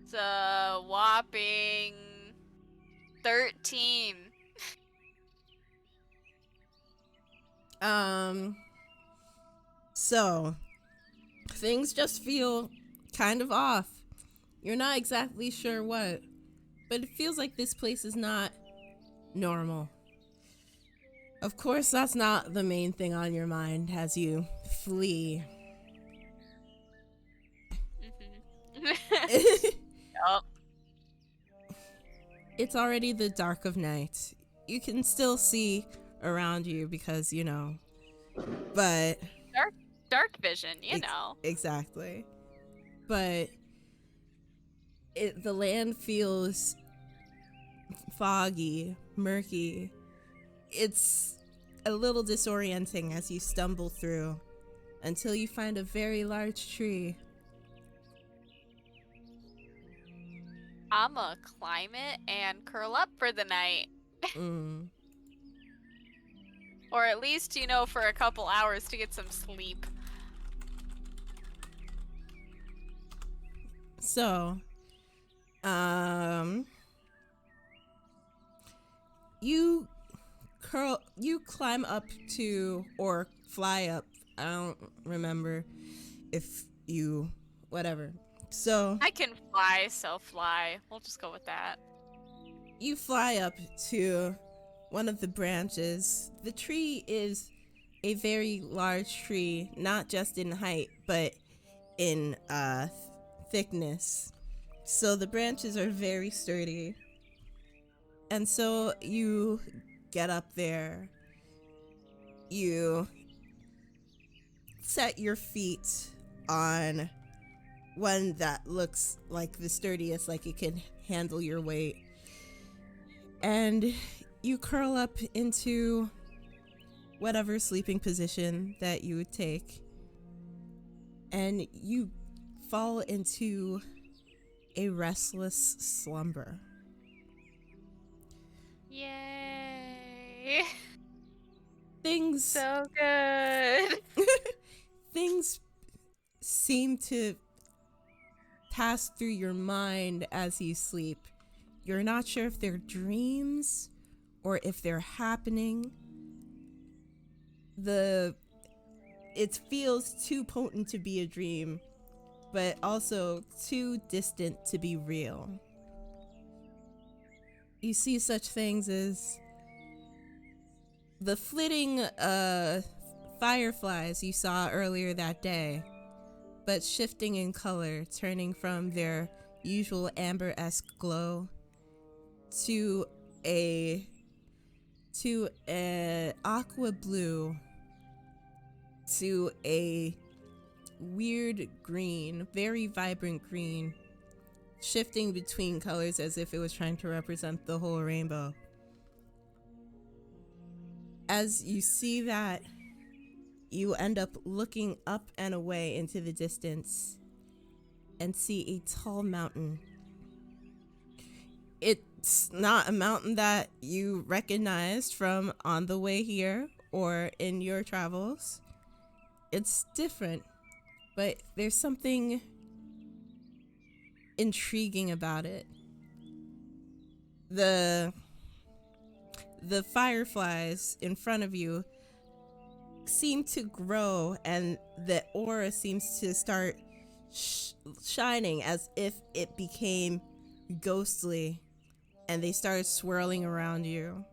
It's a whopping 13. So things just feel kind of off. You're not exactly sure what, but it feels like this place is not normal. Of course, that's not the main thing on your mind as you flee. Yup. It's already the dark of night. You can still see around you because, but... Dark vision, you know. Exactly. But the land feels foggy, murky. It's a little disorienting as you stumble through until you find a very large tree. I'ma climb it and curl up for the night. Or at least, for a couple hours to get some sleep. So, you climb up to, or fly up. I don't remember if you, whatever. So I can fly, so fly. We'll just go with that. You fly up to one of the branches. The tree is a very large tree, not just in height, but in thickness. So the branches are very sturdy. And so you get up there. You set your feet on one that looks like the sturdiest, like it can handle your weight. And you curl up into whatever sleeping position that you would take. And you fall into a restless slumber. Yay! Things so good. Things seem to pass through your mind as you sleep. You're not sure if they're dreams or if they're happening. It feels too potent to be a dream, but also too distant to be real. You see such things as the flitting fireflies you saw earlier that day, but shifting in color, turning from their usual amber-esque glow to a aqua blue to a weird green, very vibrant green, shifting between colors as if it was trying to represent the whole rainbow. As you see that, you end up looking up and away into the distance and see a tall mountain. It's not a mountain that you recognized from on the way here or in your travels. It's different, but there's something intriguing about it. The the fireflies in front of you seem to grow, and the aura seems to start shining as if it became ghostly, and they start swirling around you.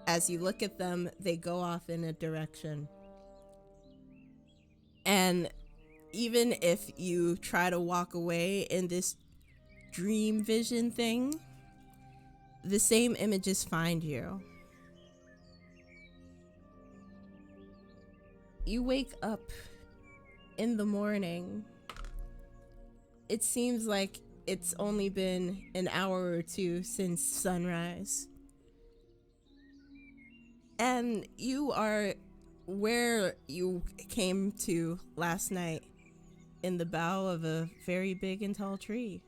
As you look at them, they go off in a direction. And even if you try to walk away in this dream vision thing, the same images find you. You wake up in the morning. It seems like it's only been an hour or two since sunrise. And you are where you came to last night, in the bough of a very big and tall tree.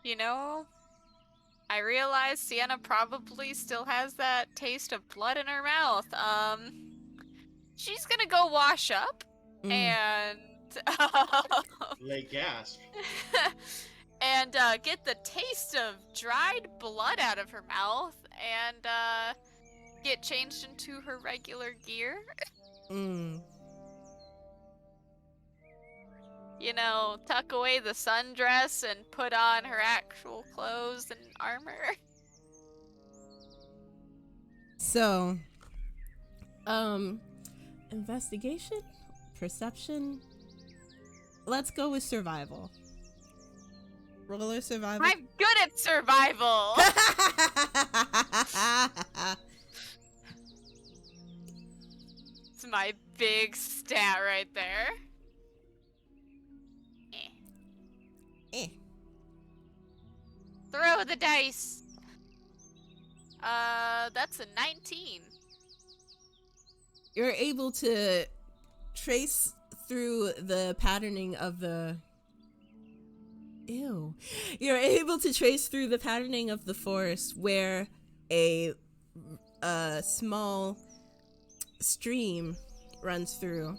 You know, I realize Sienna probably still has that taste of blood in her mouth. She's gonna go wash up and lay gasp and get the taste of dried blood out of her mouth and get changed into her regular gear. You know, tuck away the sundress and put on her actual clothes and armor. So, investigation? Perception? Let's go with survival. Roller survival? I'm good at survival! It's my big stat right there. Throw the dice. That's a 19. You're able to trace through the patterning of the... Ew. You're able to trace through the patterning of the forest where a small stream runs through.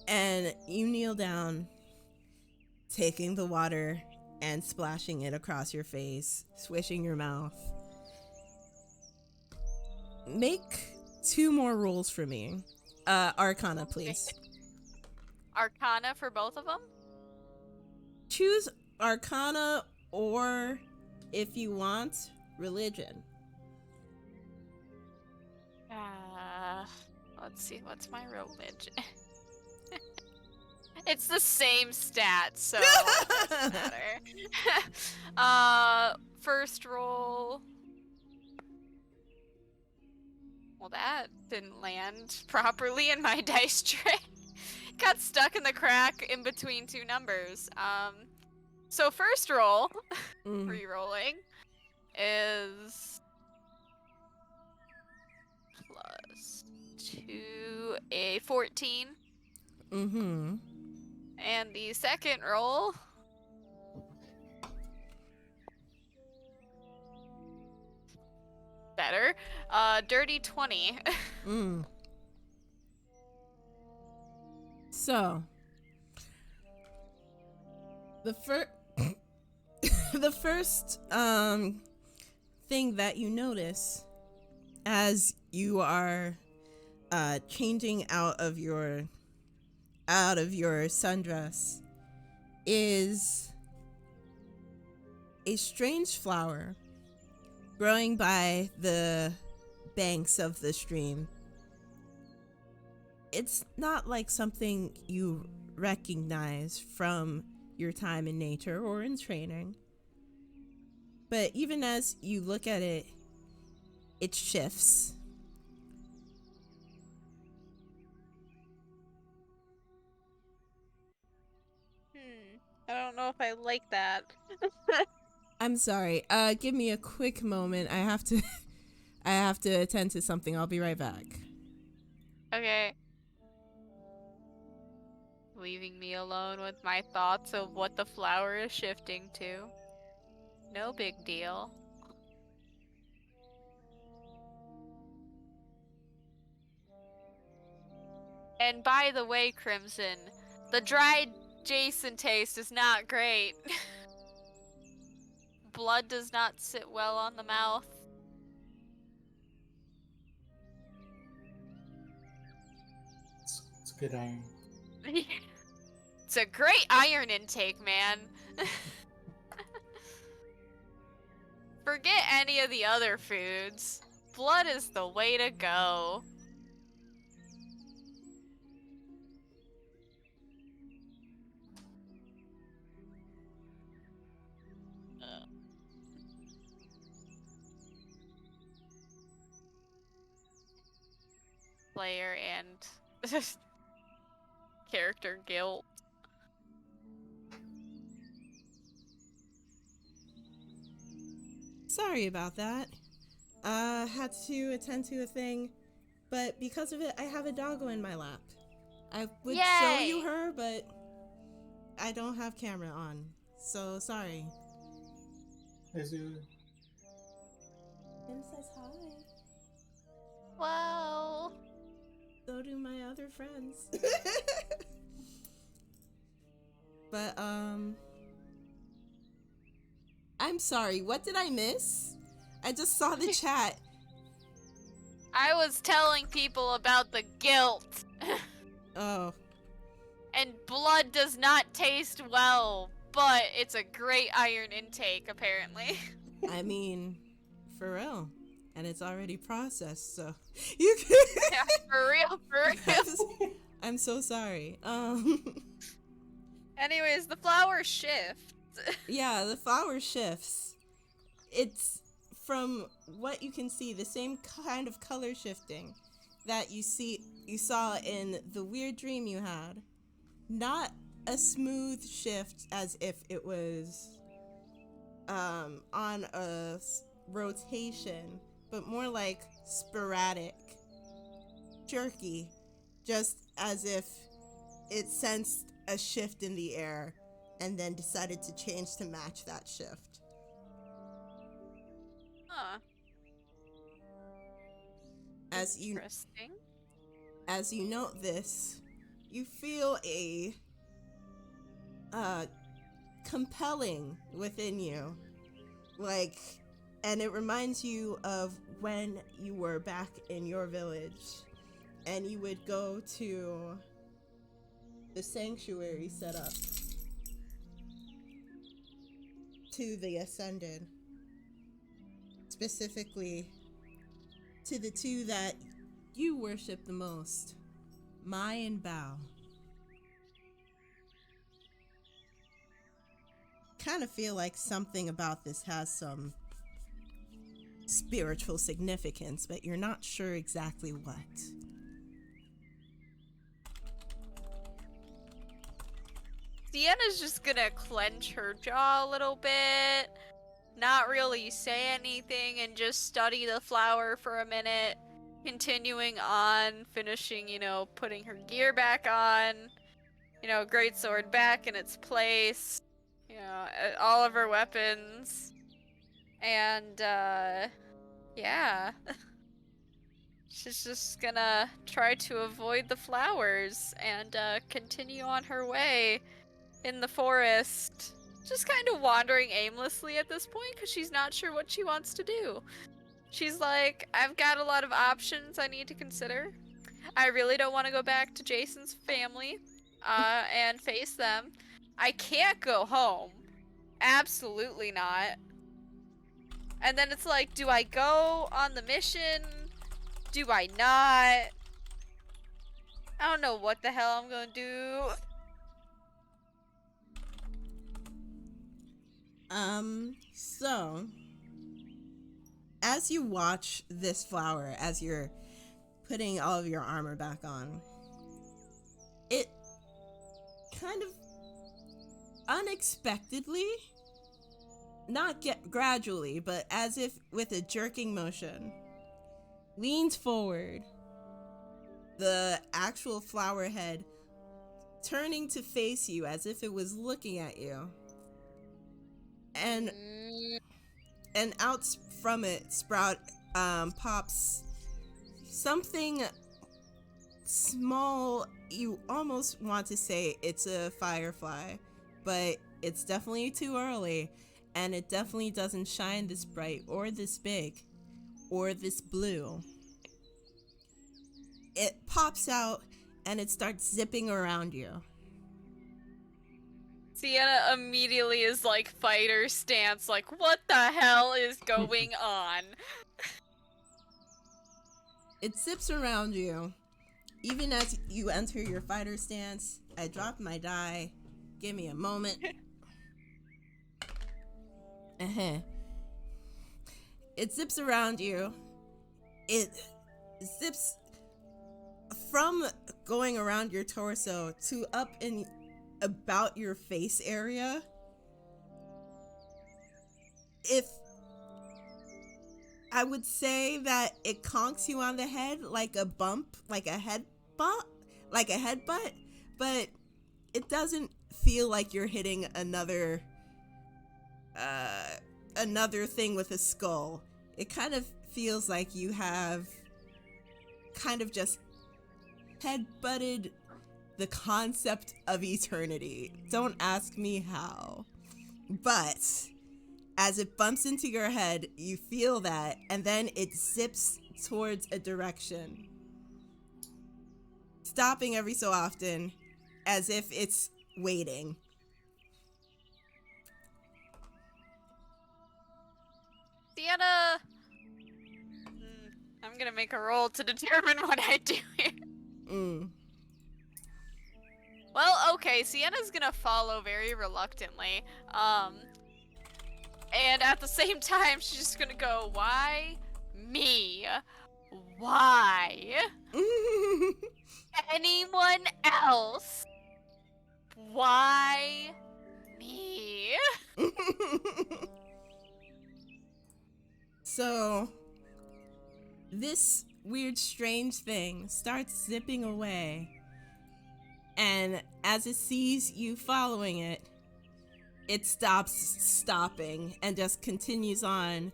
And you kneel down, taking the water and splashing it across your face, swishing your mouth. Make 2 more rolls for me. Arcana, please. Arcana for both of them? Choose Arcana, or if you want, Religion. Let's see, what's my religion? It's the same stat, so it doesn't matter. First roll. Well, that didn't land properly in my dice tray. Got stuck in the crack in between 2 numbers. So first roll, re-rolling, is plus 2, a 14. And the second roll, better, dirty 20. So, the first thing that you notice as you are changing out of your sundress is a strange flower growing by the banks of the stream. It's not like something you recognize from your time in nature or in training. But even as you look at it, it shifts. I don't know if I like that. I'm sorry. Give me a quick moment. I have to attend to something. I'll be right back. Okay. Leaving me alone with my thoughts of what the flower is shifting to. No big deal. And by the way, Crimson, the dried Jason taste is not great. Blood does not sit well on the mouth. It's good iron. It's a great iron intake, man. Forget any of the other foods. Blood is the way to go. Player and character guilt. Sorry about that. Had to attend to a thing, but because of it, I have a doggo in my lap. I would show you her, but I don't have camera on, so sorry. Him says hi. Wow. So do my other friends. But, I'm sorry, what did I miss? I just saw the chat. I was telling people about the guilt. Oh. And blood does not taste well, but it's a great iron intake, apparently. I mean, for real. And it's already processed, so you can. Yeah, for real. I'm so sorry. Anyways, the flower shift. Yeah, the flower shifts. It's from what you can see, the same kind of color shifting that you saw in the weird dream you had. Not a smooth shift as if it was on a rotation, but more like sporadic, jerky, just as if it sensed a shift in the air and then decided to change to match that shift. Huh. Interesting. As you note this, you feel a compelling within you, like, and it reminds you of when you were back in your village and you would go to the sanctuary set up to the Ascended, specifically to the two that you worship the most, Mai and Bao. Kind of feel like something about this has some spiritual significance, but you're not sure exactly what. Sienna's just gonna clench her jaw a little bit, not really say anything, and just study the flower for a minute, continuing on, finishing, putting her gear back on, greatsword back in its place, all of her weapons, and, yeah. She's just gonna try to avoid the flowers and, continue on her way in the forest, just kind of wandering aimlessly at this point because she's not sure what she wants to do. She's like, I've got a lot of options I need to consider. I really don't want to go back to Jason's family and face them. I can't go home. Absolutely not. And then it's like, do I go on the mission? Do I not? I don't know what the hell I'm gonna do. So, as you watch this flower, as you're putting all of your armor back on, it kind of unexpectedly, not gradually, but as if with a jerking motion, leans forward, the actual flower head turning to face you as if it was looking at you. And out from it pops something small you almost want to say it's a firefly, but it's definitely too early, and it definitely doesn't shine this bright or this big or this blue. It pops out and it starts zipping around you. Sienna immediately is like fighter stance, like, what the hell is going on? It zips around you. Even as you enter your fighter stance, I drop my die. Give me a moment. It zips around you. It zips from going around your torso to up in about your face area. If I would say that it conks you on the head like a bump, like a headbutt, but it doesn't feel like you're hitting another thing with a skull. It kind of feels like you have kind of just headbutted the concept of eternity. Don't ask me how. But as it bumps into your head, you feel that, and then it zips towards a direction, stopping every so often as if it's waiting. Sienna! I'm gonna make a roll to determine what I do here. Well, okay, Sienna's gonna follow very reluctantly. And at the same time, she's just gonna go, why me? Why? Anyone else? Why me? So, this weird, strange thing starts zipping away. And as it sees you following it, it stops stopping and just continues on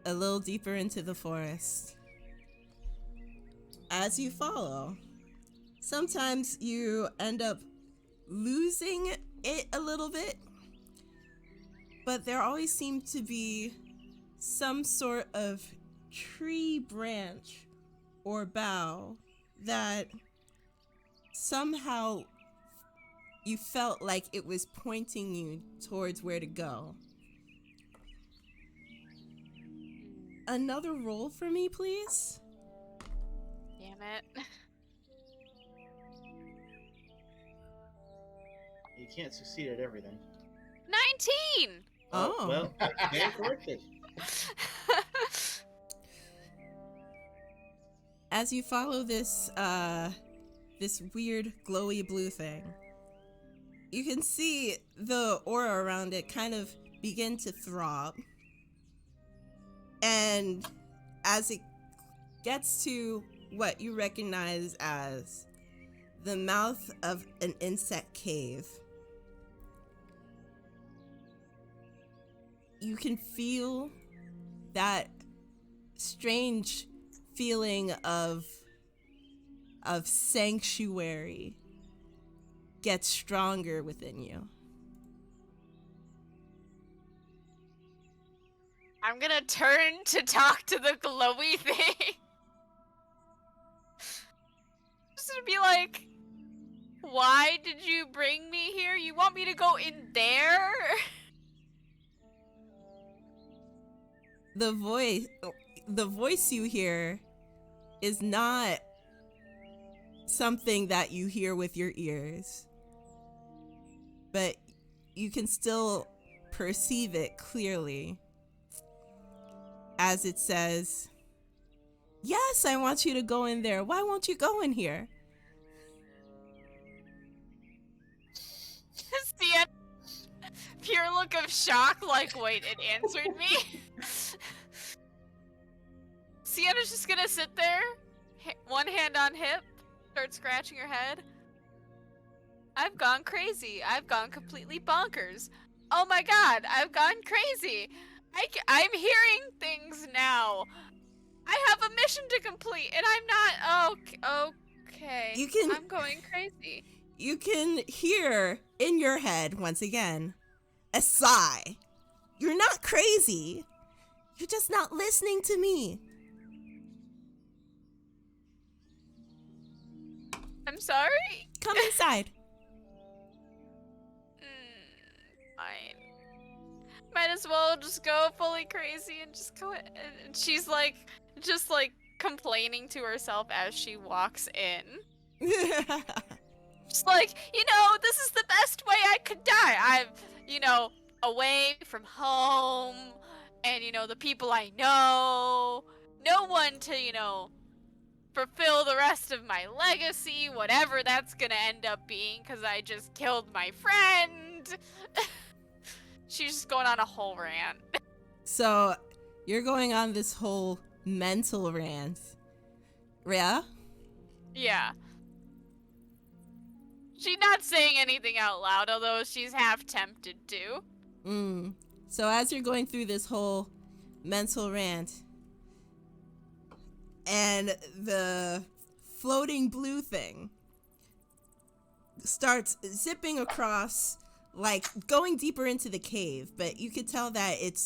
a little deeper into the forest. As you follow, sometimes you end up losing it a little bit, but there always seems to be some sort of tree branch or bough that somehow you felt like it was pointing you towards where to go. Another roll for me, please. Damn it. You can't succeed at everything. 19! Oh. Well, very corrected. As you follow this weird glowy blue thing, you can see the aura around it kind of begin to throb. And as it gets to what you recognize as the mouth of an insect cave, you can feel that strange feeling of sanctuary get stronger within you. I'm gonna turn to talk to the glowy thing. Just to be like, why did you bring me here? You want me to go in there? The voice you hear is not something that you hear with your ears, but you can still perceive it clearly as it says, "Yes, I want you to go in there. Why won't you go in here?" See a pure look of shock, like, wait, it answered me? Sienna's just gonna sit there, one hand on hip, start scratching her head. I've gone crazy. I've gone completely bonkers. Oh my god, I've gone crazy. I'm hearing things now. I have a mission to complete, and I'm not... Okay. You I'm going crazy. You can hear in your head, once again, a sigh. You're not crazy. You're just not listening to me. I'm sorry? Come inside. Fine. Might as well just go fully crazy and just go. And she's like, just like complaining to herself as she walks in. Just like, this is the best way I could die. Away from home and, the people I know. No one to, fulfill the rest of my legacy, whatever that's gonna end up being, because I just killed my friend. She's just going on a whole rant. So, you're going on this whole mental rant. Yeah? Yeah. She's not saying anything out loud, although she's half tempted to. So as you're going through this whole mental rant, and the floating blue thing starts zipping across, like going deeper into the cave, but you could tell that it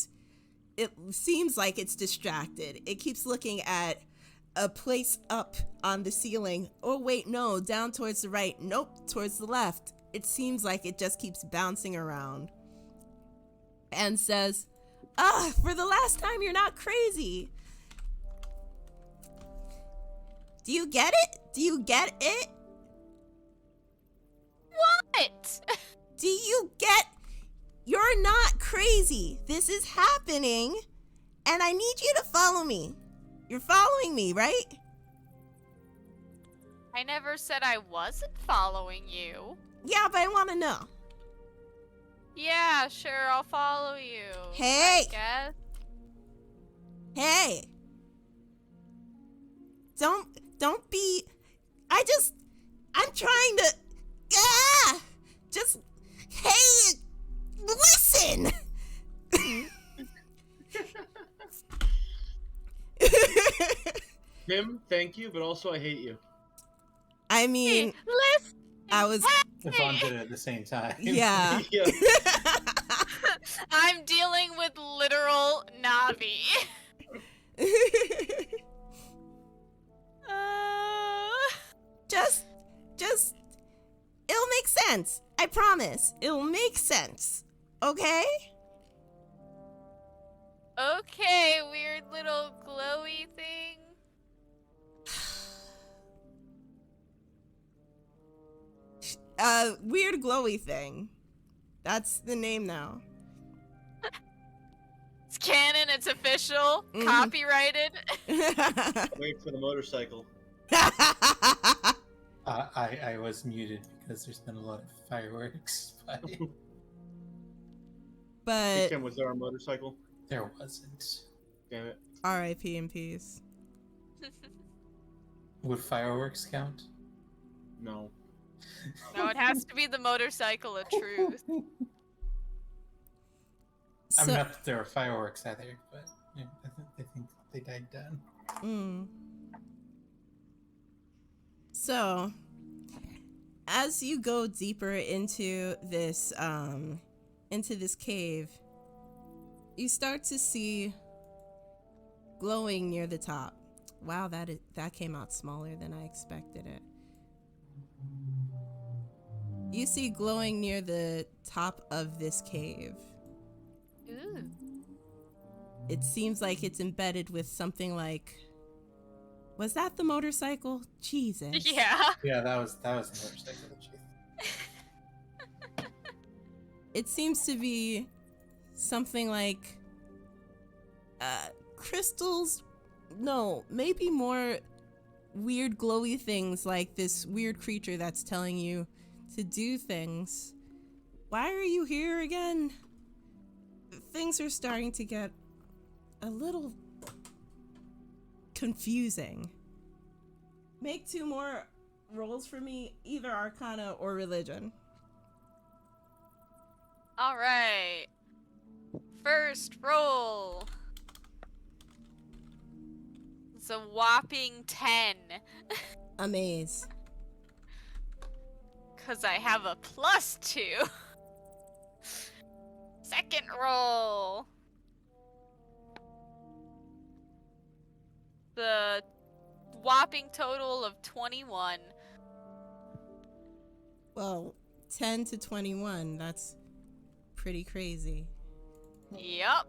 seems like it's distracted. It keeps looking at a place up on the ceiling. Oh wait, no, down towards the right. Nope, towards the left. It seems like it just keeps bouncing around. And says, for the last time, you're not crazy. Do you get it? Do you get it? What? Do you get? You're not crazy. This is happening, and I need you to follow me. You're following me, right? I never said I wasn't following you. Yeah, but I want to know. Yeah, sure, I'll follow you. Hey! I guess. Hey! Don't be... I'm trying to... Just... Hey! Listen! Tim, thank you, but also I hate you. I mean... Hey, listen! I was... Yvonne did it at the same time. Yeah. Yeah. I'm dealing with literal Navi. Just... It'll make sense. I promise. It'll make sense. Okay? Okay, weird little glowy thing. Weird glowy thing. That's the name now. It's canon, it's official, copyrighted. Wait for the motorcycle. I was muted because there's been a lot of fireworks, But Hey, Kim, was there a motorcycle? there wasn't. Damn it. R.I.P. in peace. Would fireworks count? No. No, it has to be the motorcycle of truth. I'm not that there are fireworks either, but yeah, I think they died down. So, as you go deeper into this cave, you start to see glowing near the top. Wow, that came out smaller than I expected it. You see glowing near the top of this cave. Ooh. It seems like it's embedded with something like... Was that the motorcycle? Jesus. Yeah. Yeah, that was the motorcycle that she... It seems to be something like crystals. No, maybe more weird glowy things, like this weird creature that's telling you to do things. Why are you here again? Things are starting to get a little confusing. Make 2 more rolls for me, either Arcana or Religion. All right. First roll. It's a whopping 10. Amaze. 'Cause I have a +2. Second roll. The whopping total of 21. Well, 10 to 21, that's pretty crazy. Yep.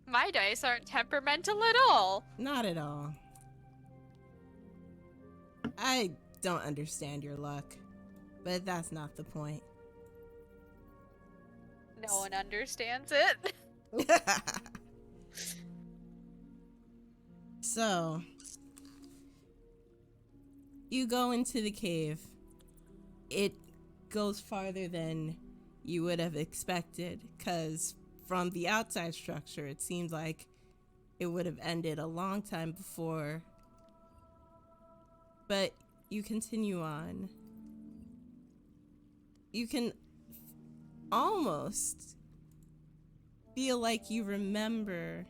My dice aren't temperamental at all. Not at all. I don't understand your luck, but that's not the point. No one understands it. So, you go into the cave. It goes farther than you would have expected, because from the outside structure, it seems like it would have ended a long time before. But you continue on. You can almost feel like you remember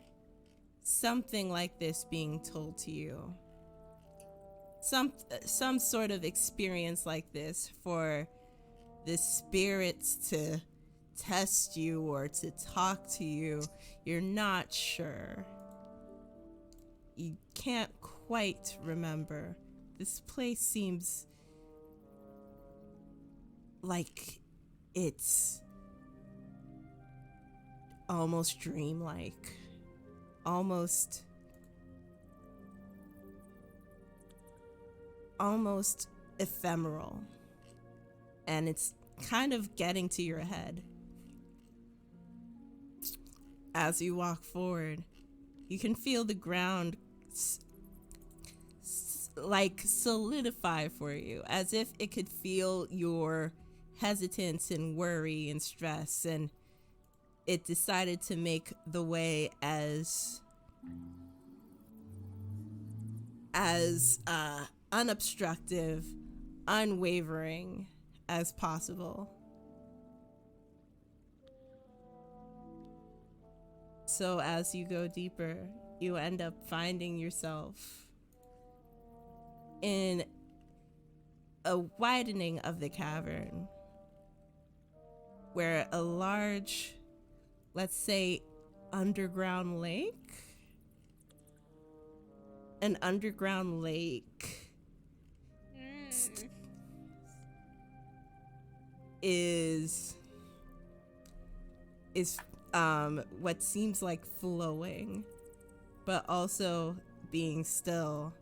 something like this being told to you. Some sort of experience like this for the spirits to test you or to talk to you. You're not sure. You can't quite remember. This place seems like it's almost dreamlike. Almost ephemeral. And it's kind of getting to your head. As you walk forward, you can feel the ground like solidify for you, as if it could feel your hesitance and worry and stress, and it decided to make the way as unobstructive, unwavering as possible. So as you go deeper, you end up finding yourself in a widening of the cavern, where a large, let's say, underground lake. An underground lake is what seems like flowing, but also being still.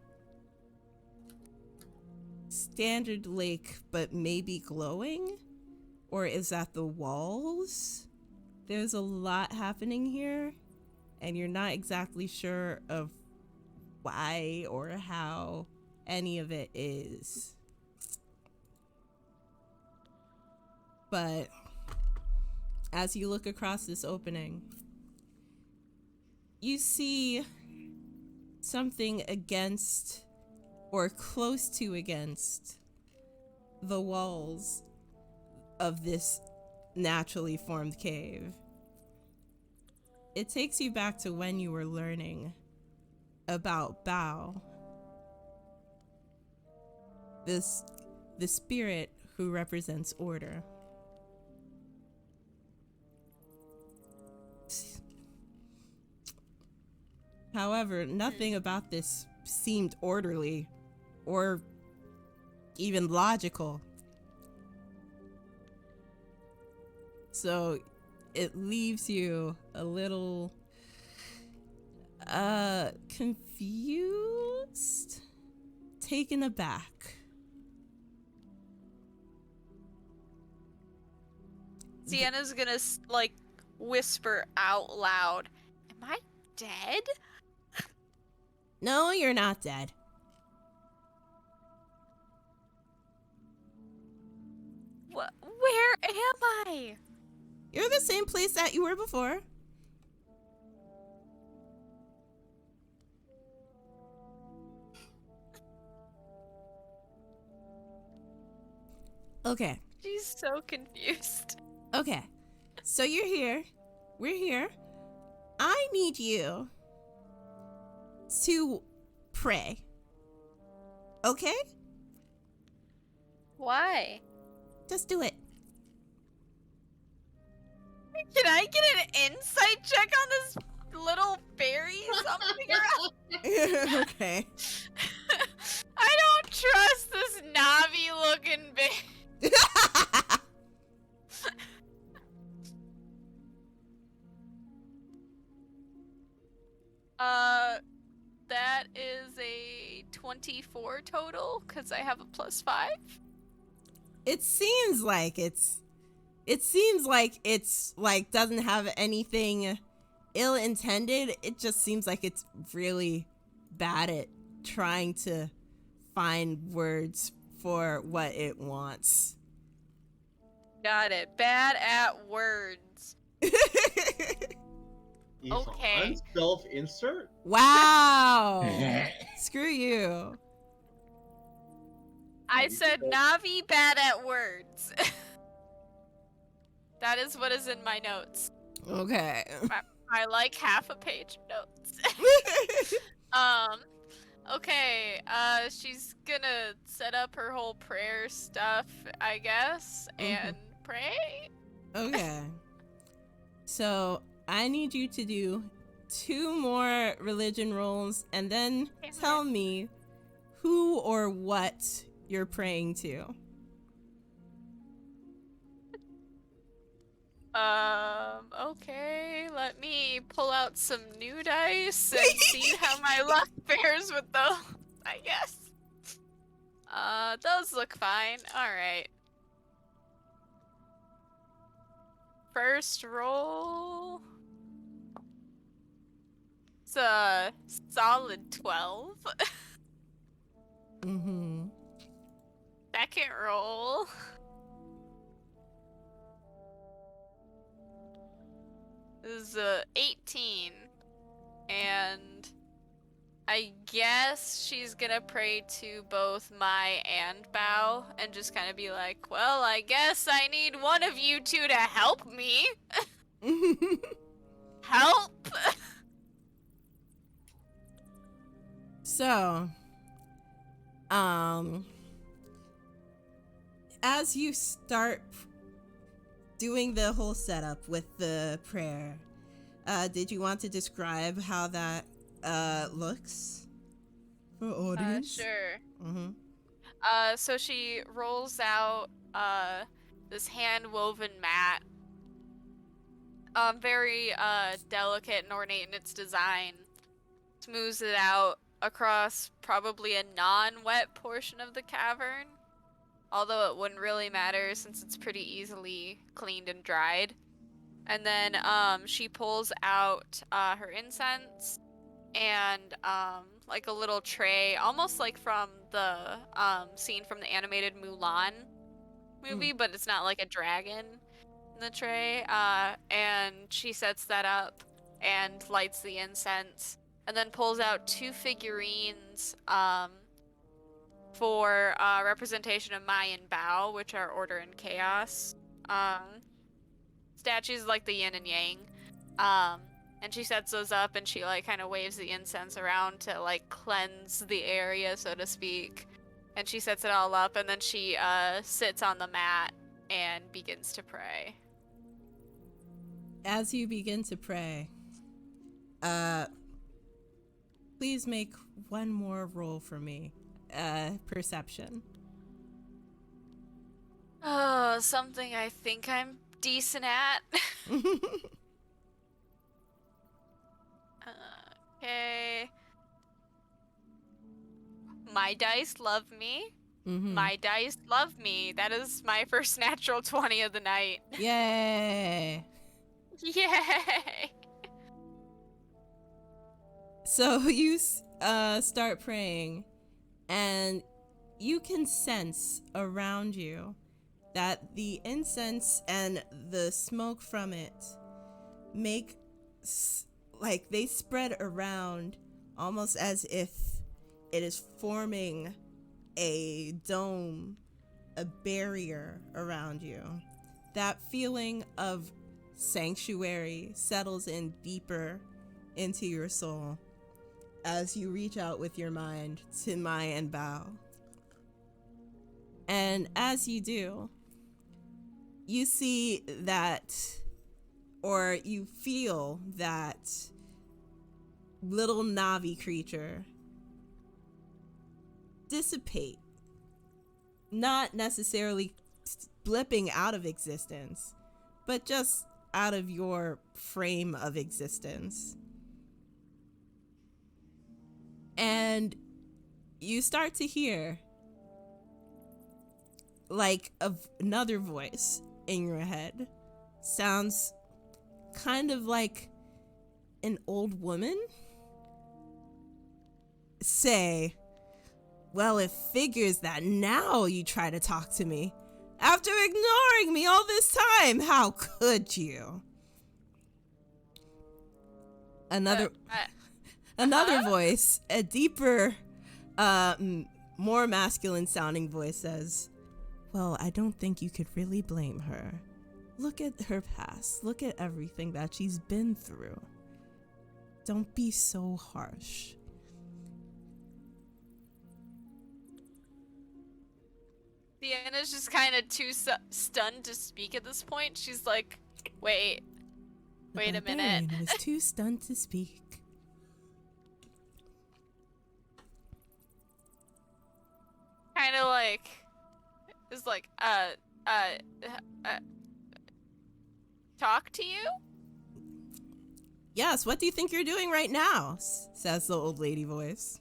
Standard lake, but maybe glowing? Or is that the walls? There's a lot happening here, and you're not exactly sure of why or how any of it is. But as you look across this opening, you see something against, or close to against, the walls of this naturally formed cave. It takes you back to when you were learning about Bao, the spirit who represents order. However, nothing about this seemed orderly or even logical. So it leaves you a little confused, taken aback. Sienna's gonna whisper out loud, "Am I dead?" No, you're not dead. Where am I? You're the same place that you were before. Okay. She's so confused. Okay. So you're here. We're here. I need you to pray. Okay? Why? Just do it. Can I get an insight check on this little fairy something? Okay. I don't trust this Navi looking bitch. That is a 24 total, because I have a +5. It seems like it's like doesn't have anything ill intended. It just seems like it's really bad at trying to find words for what it wants. Got it. Bad at words. Okay. Self-insert? Wow. Screw you. I said Navi bad at words. That is what is in my notes. Okay. I like half a page of notes. Okay, she's gonna set up her whole prayer stuff, I guess, and pray? Okay. So, I need you to do 2 more religion rolls and then tell me who or what you're praying to. Okay, let me pull out some new dice and see how my luck fares with those, I guess. Those look fine. Alright. First roll. It's a solid 12. Second roll. This is 18. And I guess she's gonna pray to both Mai and Bao and just kind of be like, well, I guess I need one of you two to help me. Help! So, as you start doing the whole setup with the prayer, did you want to describe how that looks for audience? Sure. So she rolls out this hand-woven mat. Very delicate and ornate in its design. Smooths it out across probably a non-wet portion of the cavern. Although it wouldn't really matter since it's pretty easily cleaned and dried. And then she pulls out her incense and like a little tray, almost like from the scene from the animated Mulan movie, but it's not like a dragon in the tray. And she sets that up and lights the incense, and then pulls out 2 figurines for representation of Mai and Bao, which are order and chaos. Statues like the yin and yang. And she sets those up and she like kind of waves the incense around to like cleanse the area, so to speak. And she sets it all up and then she sits on the mat and begins to pray. As you begin to pray, please make one more roll for me. Perception. Oh, something I think I'm decent at. Okay. My dice love me. My dice love me. That is my first natural 20 of the night. Yay! Yay! So you start praying, and you can sense around you that the incense and the smoke from it make like they spread around almost as if it is forming a dome, a barrier around you. That feeling of sanctuary settles in deeper into your soul as you reach out with your mind to Mai and Bao. And as you do, you see that, or you feel that little Navi creature dissipate. Not necessarily blipping out of existence, but just out of your frame of existence. And you start to hear like another voice in your head. Sounds kind of like an old woman say, "Well, it figures that now you try to talk to me. After ignoring me all this time, how could you?" Another voice, a deeper, more masculine sounding voice says, "Well, I don't think you could really blame her. Look at her past. Look at everything that she's been through. Don't be so harsh." Sienna's just kind of too stunned to speak at this point. She's like, wait a minute. The barbarian was too stunned to speak. Kind of like, is like, talk to you? "Yes, what do you think you're doing right now?" says the old lady voice.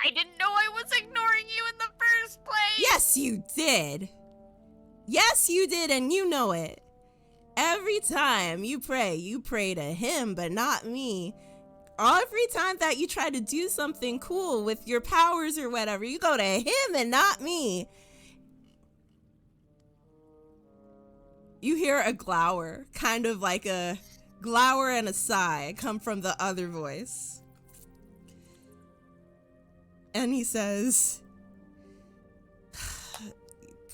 I didn't know I was ignoring you in the first place! Yes, you did. Yes, you did, and you know it. Every time you pray to him, but not me. Every time that you try to do something cool with your powers or whatever, you go to him and not me. You hear a glower, kind of like a glower and a sigh come from the other voice. And he says,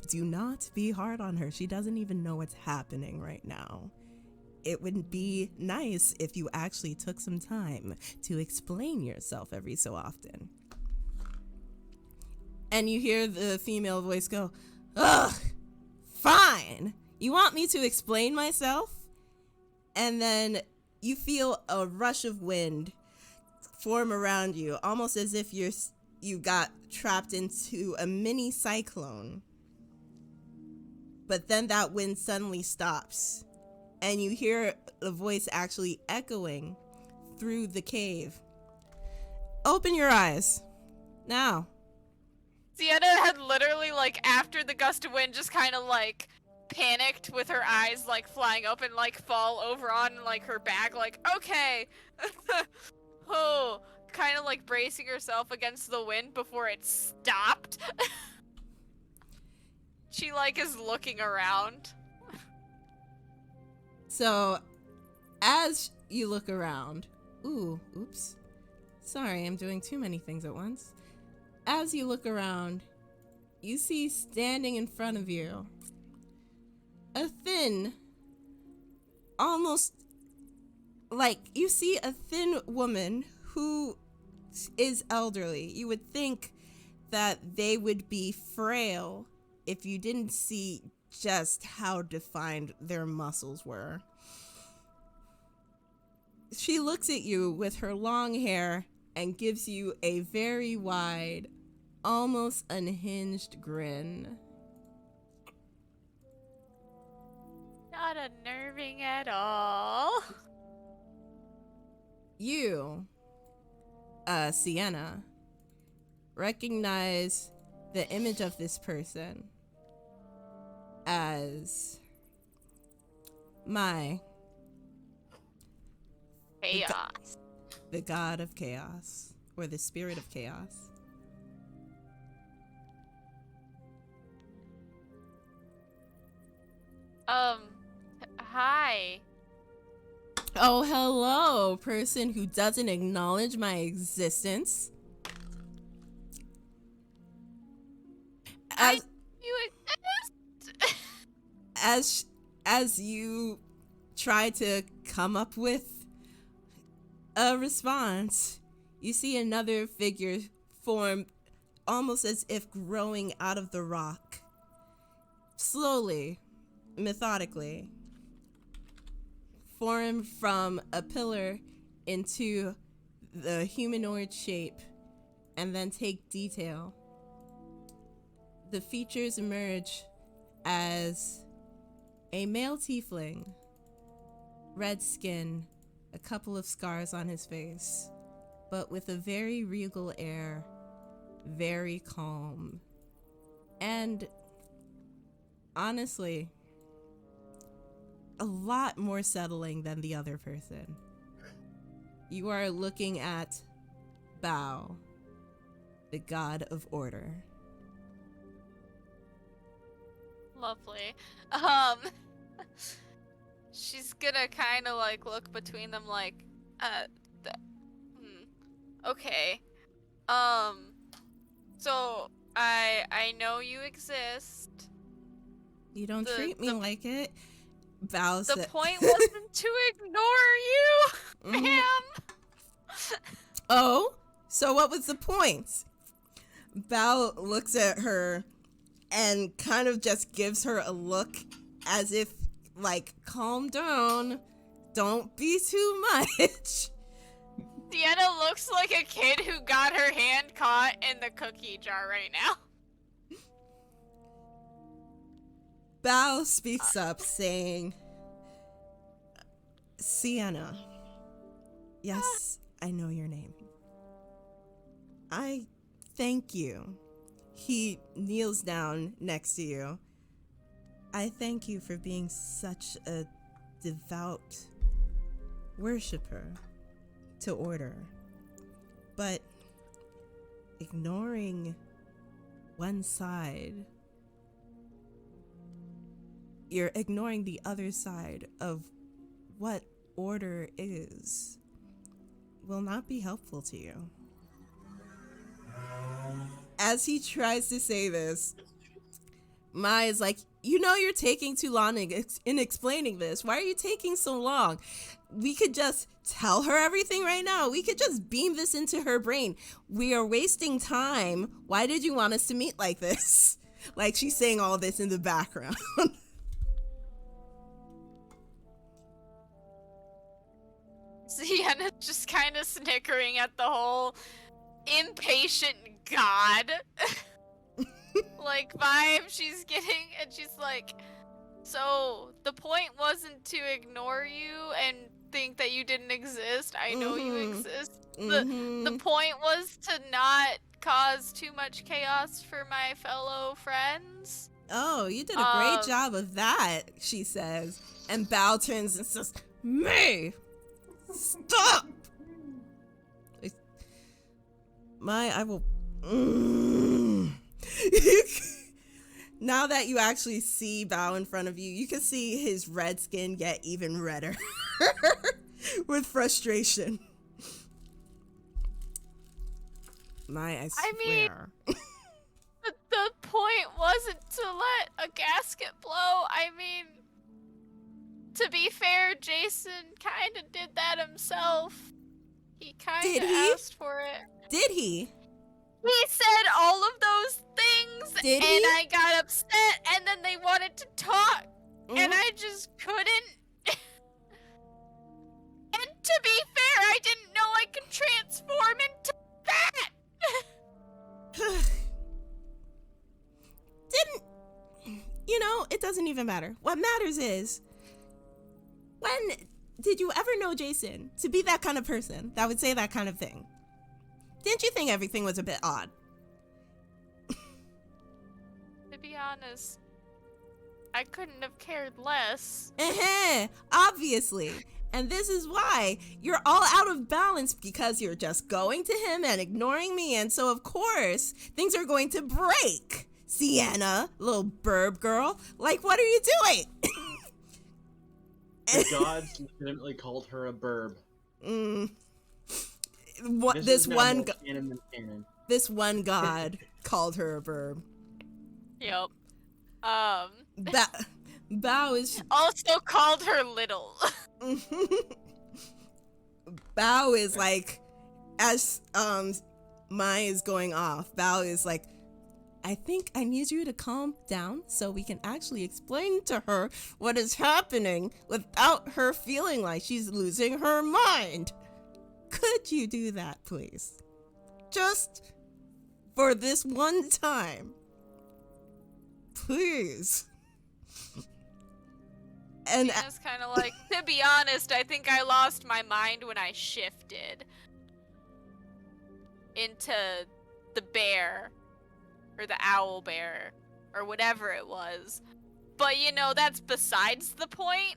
"Do not be hard on her. She doesn't even know what's happening right now. It would be nice if you actually took some time to explain yourself every so often." And you hear the female voice go, "Ugh, fine. You want me to explain myself?" And then you feel a rush of wind form around you, almost as if you got trapped into a mini cyclone. But then that wind suddenly stops, and you hear the voice actually echoing through the cave. "Open your eyes. Now." Sienna had literally, like, after the gust of wind, just kind of, like, panicked with her eyes, like, flying open, like, fall over on, like, her back, like, okay. Oh, kind of, like, bracing herself against the wind before it stopped. She, like, is looking around. So, as you look around, oops. Sorry, I'm doing too many things at once. As you look around, you see standing in front of you a thin, almost like you see a thin woman who is elderly. You would think that they would be frail if you didn't see just how defined their muscles were. She looks at you with her long hair and gives you a very wide, almost unhinged grin. Not unnerving at all. You, Sienna, recognize the image of this person as Chaos. the god of chaos, or the spirit of chaos. Hi. Oh, hello, person who doesn't acknowledge my existence. You exist? As you try to come up with a response, you see another figure form almost as if growing out of the rock. slowly, methodically, form from a pillar into the humanoid shape and then take detail. The features emerge as a male tiefling, red skin, a couple of scars on his face, but with a very regal air, very calm, and honestly, a lot more settling than the other person. You are looking at Bao, the god of order. Lovely. She's gonna kind of like look between them like, th- okay. So I know you exist. You don't treat me like it. Bao The said. point wasn't to ignore you, ma'am. Oh, so what was the point? Bao looks at her and kind of just gives her a look as if, like, calm down, don't be too much. Sienna looks like a kid who got her hand caught in the cookie jar right now. Bao speaks up, saying, Sienna, yes, I know your name. I thank you. He kneels down next to you. I thank you for being such a devout worshiper to order. But ignoring one side, you're ignoring the other side of what order is, will not be helpful to you. As he tries to say this, Mai is like, you know you're taking too long in explaining this. Why are you taking so long? We could just tell her everything right now. We could just beam this into her brain. We are wasting time. Why did you want us to meet like this? Like she's saying all this in the background. Sienna's just kind of snickering at the whole impatient god like vibe she's getting, and she's like, so the point wasn't to ignore you and think that you didn't exist. I know you exist. The point was to not cause too much chaos for my fellow friends. Oh, you did a great job of that, she says. And Bao turns and says, May, stop! I will... Now that you actually see Bao in front of you, you can see his red skin get even redder with frustration. I swear. I mean, the point wasn't to let a gasket blow. I mean, to be fair, Jason kind of did that himself. He kind of asked for it. Did he? He said all of those things, Did he? and I got upset, and then they wanted to talk, and I just couldn't. And to be fair, I didn't know I could transform into that! It doesn't even matter. What matters is, when did you ever know Jason to be that kind of person that would say that kind of thing? Didn't you think everything was a bit odd? To be honest, I couldn't have cared less. Obviously. And this is why you're all out of balance, because you're just going to him and ignoring me. And so, of course, things are going to break. Sienna, little burb girl. Like, what are you doing? The gods legitimately called her a burb. This one god called her a burb. Yep. Bao is also called her little. Bao is like, as Mai is going off, Bao is like, I think I need you to calm down so we can actually explain to her what is happening without her feeling like she's losing her mind. Could you do that, please? Just for this one time. Please. And Tina's kind of like, to be honest, I think I lost my mind when I shifted into the bear, or the owl bear, or whatever it was. But, you know, that's besides the point,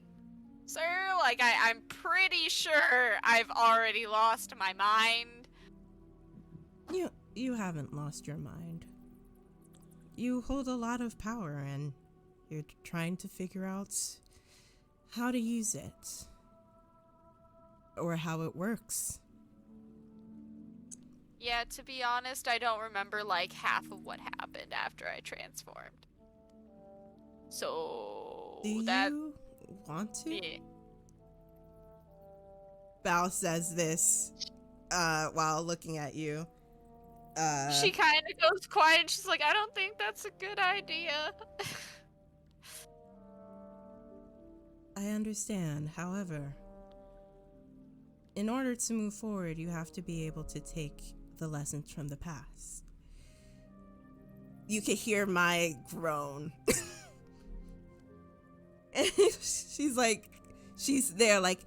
sir. Like, I'm pretty sure I've already lost my mind. You haven't lost your mind. You hold a lot of power, and you're trying to figure out how to use it. Or how it works. Yeah, to be honest, I don't remember, like, half of what happened after I transformed. So, Do you want to? Yeah. Bao says this while looking at you. She kind of goes quiet and she's like, I don't think that's a good idea. I understand. However, in order to move forward, you have to be able to take the lessons from the past. You can hear my groan. And she's there like,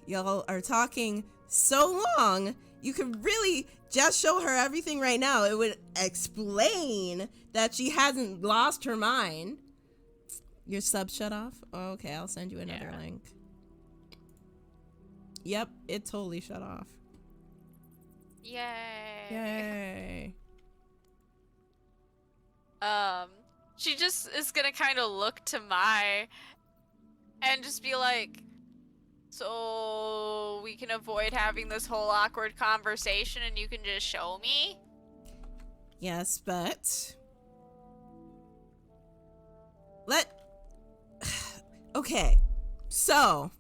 y'all are talking so long. You could really just show her everything right now. It would explain that she hasn't lost her mind. Your sub shut off? Oh, okay, I'll send you another link. Yep, it totally shut off. Yay. Yay. She just is gonna kind of look to Mai and just be like, so we can avoid having this whole awkward conversation and you can just show me? Yes, but okay, so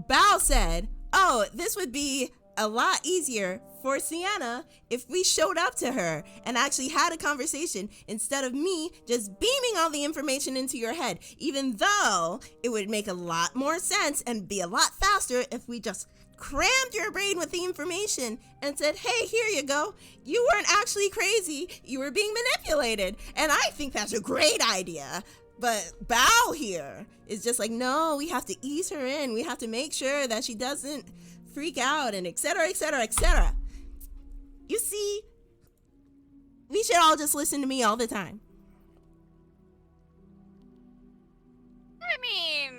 Bao said, oh, this would be a lot easier for Sienna if we showed up to her and actually had a conversation instead of me just beaming all the information into your head, even though it would make a lot more sense and be a lot faster if we just crammed your brain with the information and said, hey, here you go. You weren't actually crazy. You were being manipulated. And I think that's a great idea. But Bao here is just like, no, we have to ease her in. We have to make sure that she doesn't freak out and etc., etc., etc. You see, we should all just listen to me all the time. I mean,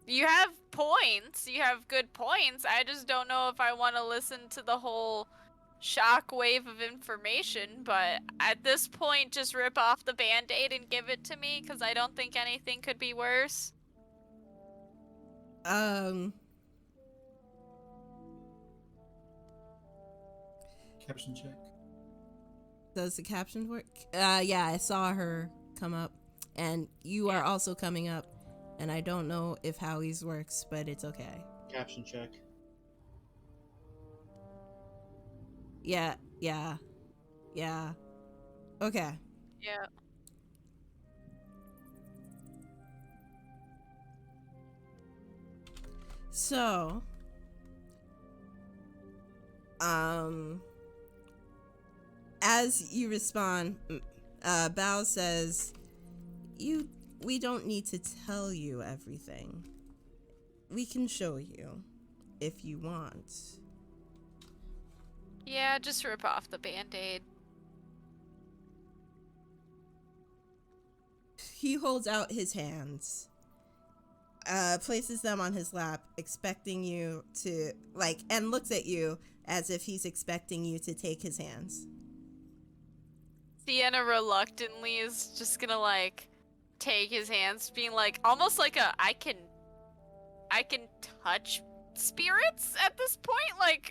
you have points. You have good points. I just don't know if I want to listen to the whole shockwave of information, but at this point, just rip off the Band-Aid and give it to me, because I don't think anything could be worse. Caption check. Does the caption work? Yeah, I saw her come up, and you are also coming up, and I don't know if Howie's works, but it's okay. Caption check. Yeah. Okay. Yeah. So, as you respond, Bao says, we don't need to tell you everything. We can show you if you want. Yeah, just rip off the Band-Aid. He holds out his hands, places them on his lap, expecting you to, and looks at you as if he's expecting you to take his hands. Sienna reluctantly is just gonna, take his hands, being almost like I can touch spirits at this point?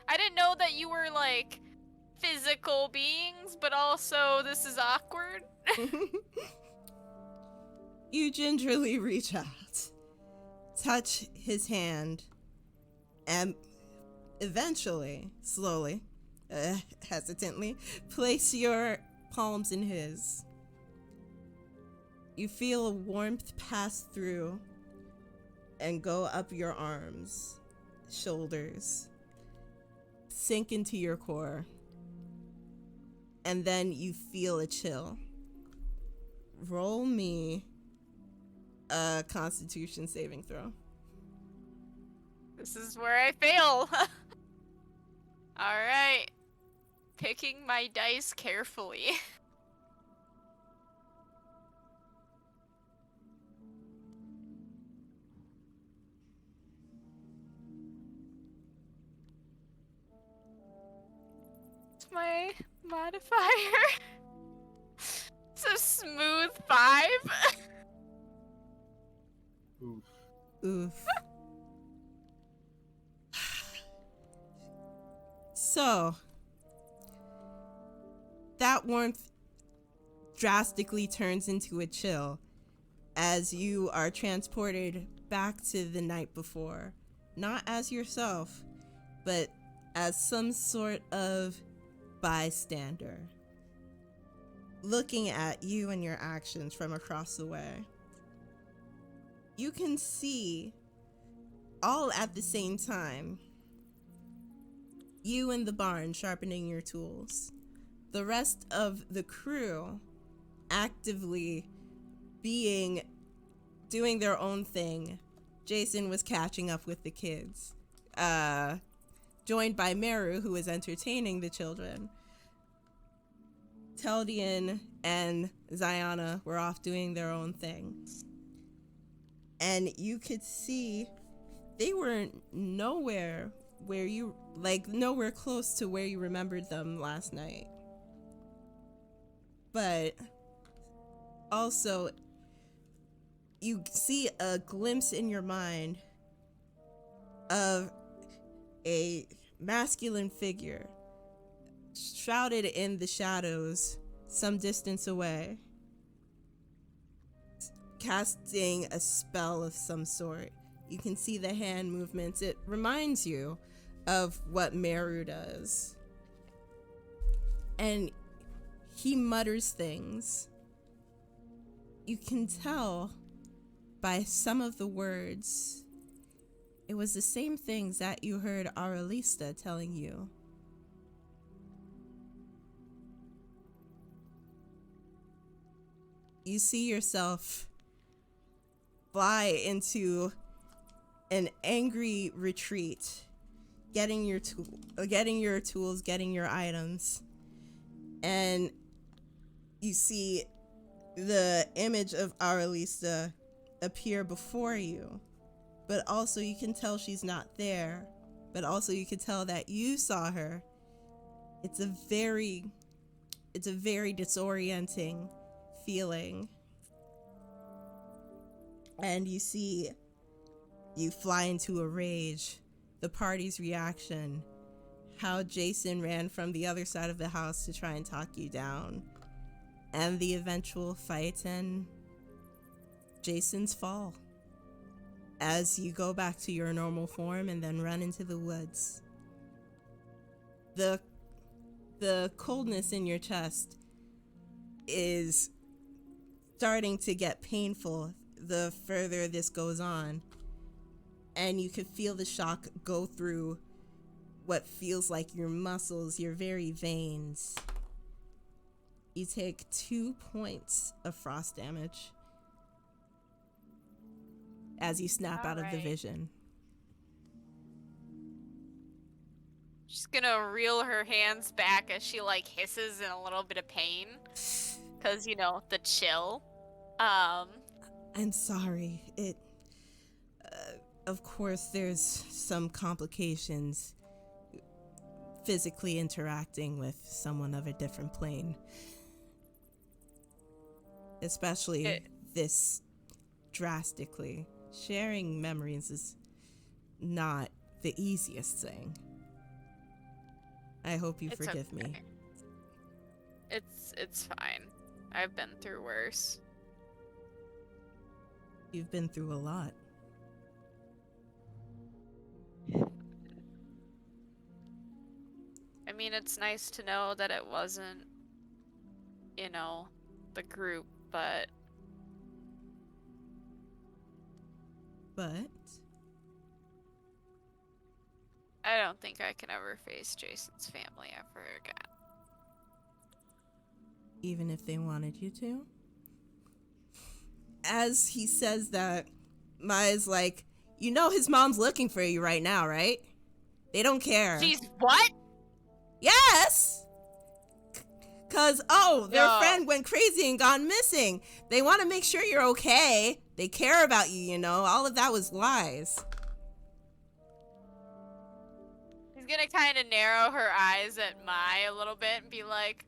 I didn't know that you were, physical beings, but also this is awkward. You gingerly reach out, touch his hand, and eventually, slowly, hesitantly, place your palms in his. You feel a warmth pass through and go up your arms, shoulders, sink into your core, and then you feel a chill. Roll me a Constitution saving throw. This is where I fail. Alright. Picking my dice carefully. What's my modifier? It's a smooth 5. Oof. Oof. So, that warmth drastically turns into a chill as you are transported back to the night before. Not as yourself, but as some sort of bystander, looking at you and your actions from across the way. You can see, all at the same time, you in the barn sharpening your tools. The rest of the crew actively doing their own thing. Jason was catching up with the kids, joined by Meru, who was entertaining the children. Teldian and Ziana were off doing their own thing. And you could see they were nowhere close to where you remembered them last night. But also, you see a glimpse in your mind of a masculine figure shrouded in the shadows some distance away, casting a spell of some sort. You can see the hand movements. It reminds you of what Meru does. And he mutters things. You can tell by some of the words, it was the same things that you heard Aurelista telling you. You see yourself fly into an angry retreat, getting your tools, getting your items, and you see the image of Aurelista appear before you, but also you can tell she's not there, but also you can tell that you saw her. It's a very disorienting feeling. And you fly into a rage, the party's reaction, how Jason ran from the other side of the house to try and talk you down, and the eventual fight and Jason's fall as you go back to your normal form and then run into the woods. The coldness in your chest is starting to get painful the further this goes on, and you can feel the shock go through what feels like your muscles, your very veins. You take 2 points of frost damage as you snap out of the vision. She's gonna reel her hands back as she hisses in a little bit of pain, because the chill. I'm sorry. Of course, there's some complications physically interacting with someone of a different plane. Especially this drastically. Sharing memories is not the easiest thing. I hope you forgive me. It's fine. I've been through worse. You've been through a lot. I mean, it's nice to know that it wasn't, you know, the group, but... But? I don't think I can ever face Jason's family ever again. Even if they wanted you to? As he says that, Maya's like, you know his mom's looking for you right now, right? They don't care. She's what? Yes! Cause, their friend went crazy and gone missing. They want to make sure you're okay. They care about you, you know? All of that was lies. She's gonna kind of narrow her eyes at Mai a little bit and be like,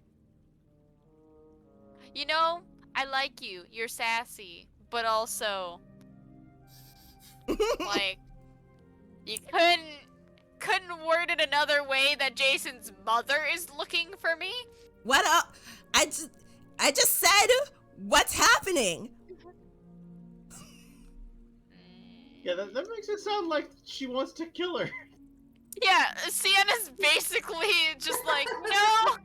you know, I like you. You're sassy. But also, like, you couldn't word it another way that Jason's mother is looking for me? What up? I just said, what's happening? Yeah, that makes it sound like she wants to kill her. Yeah, Sienna's basically just like, no.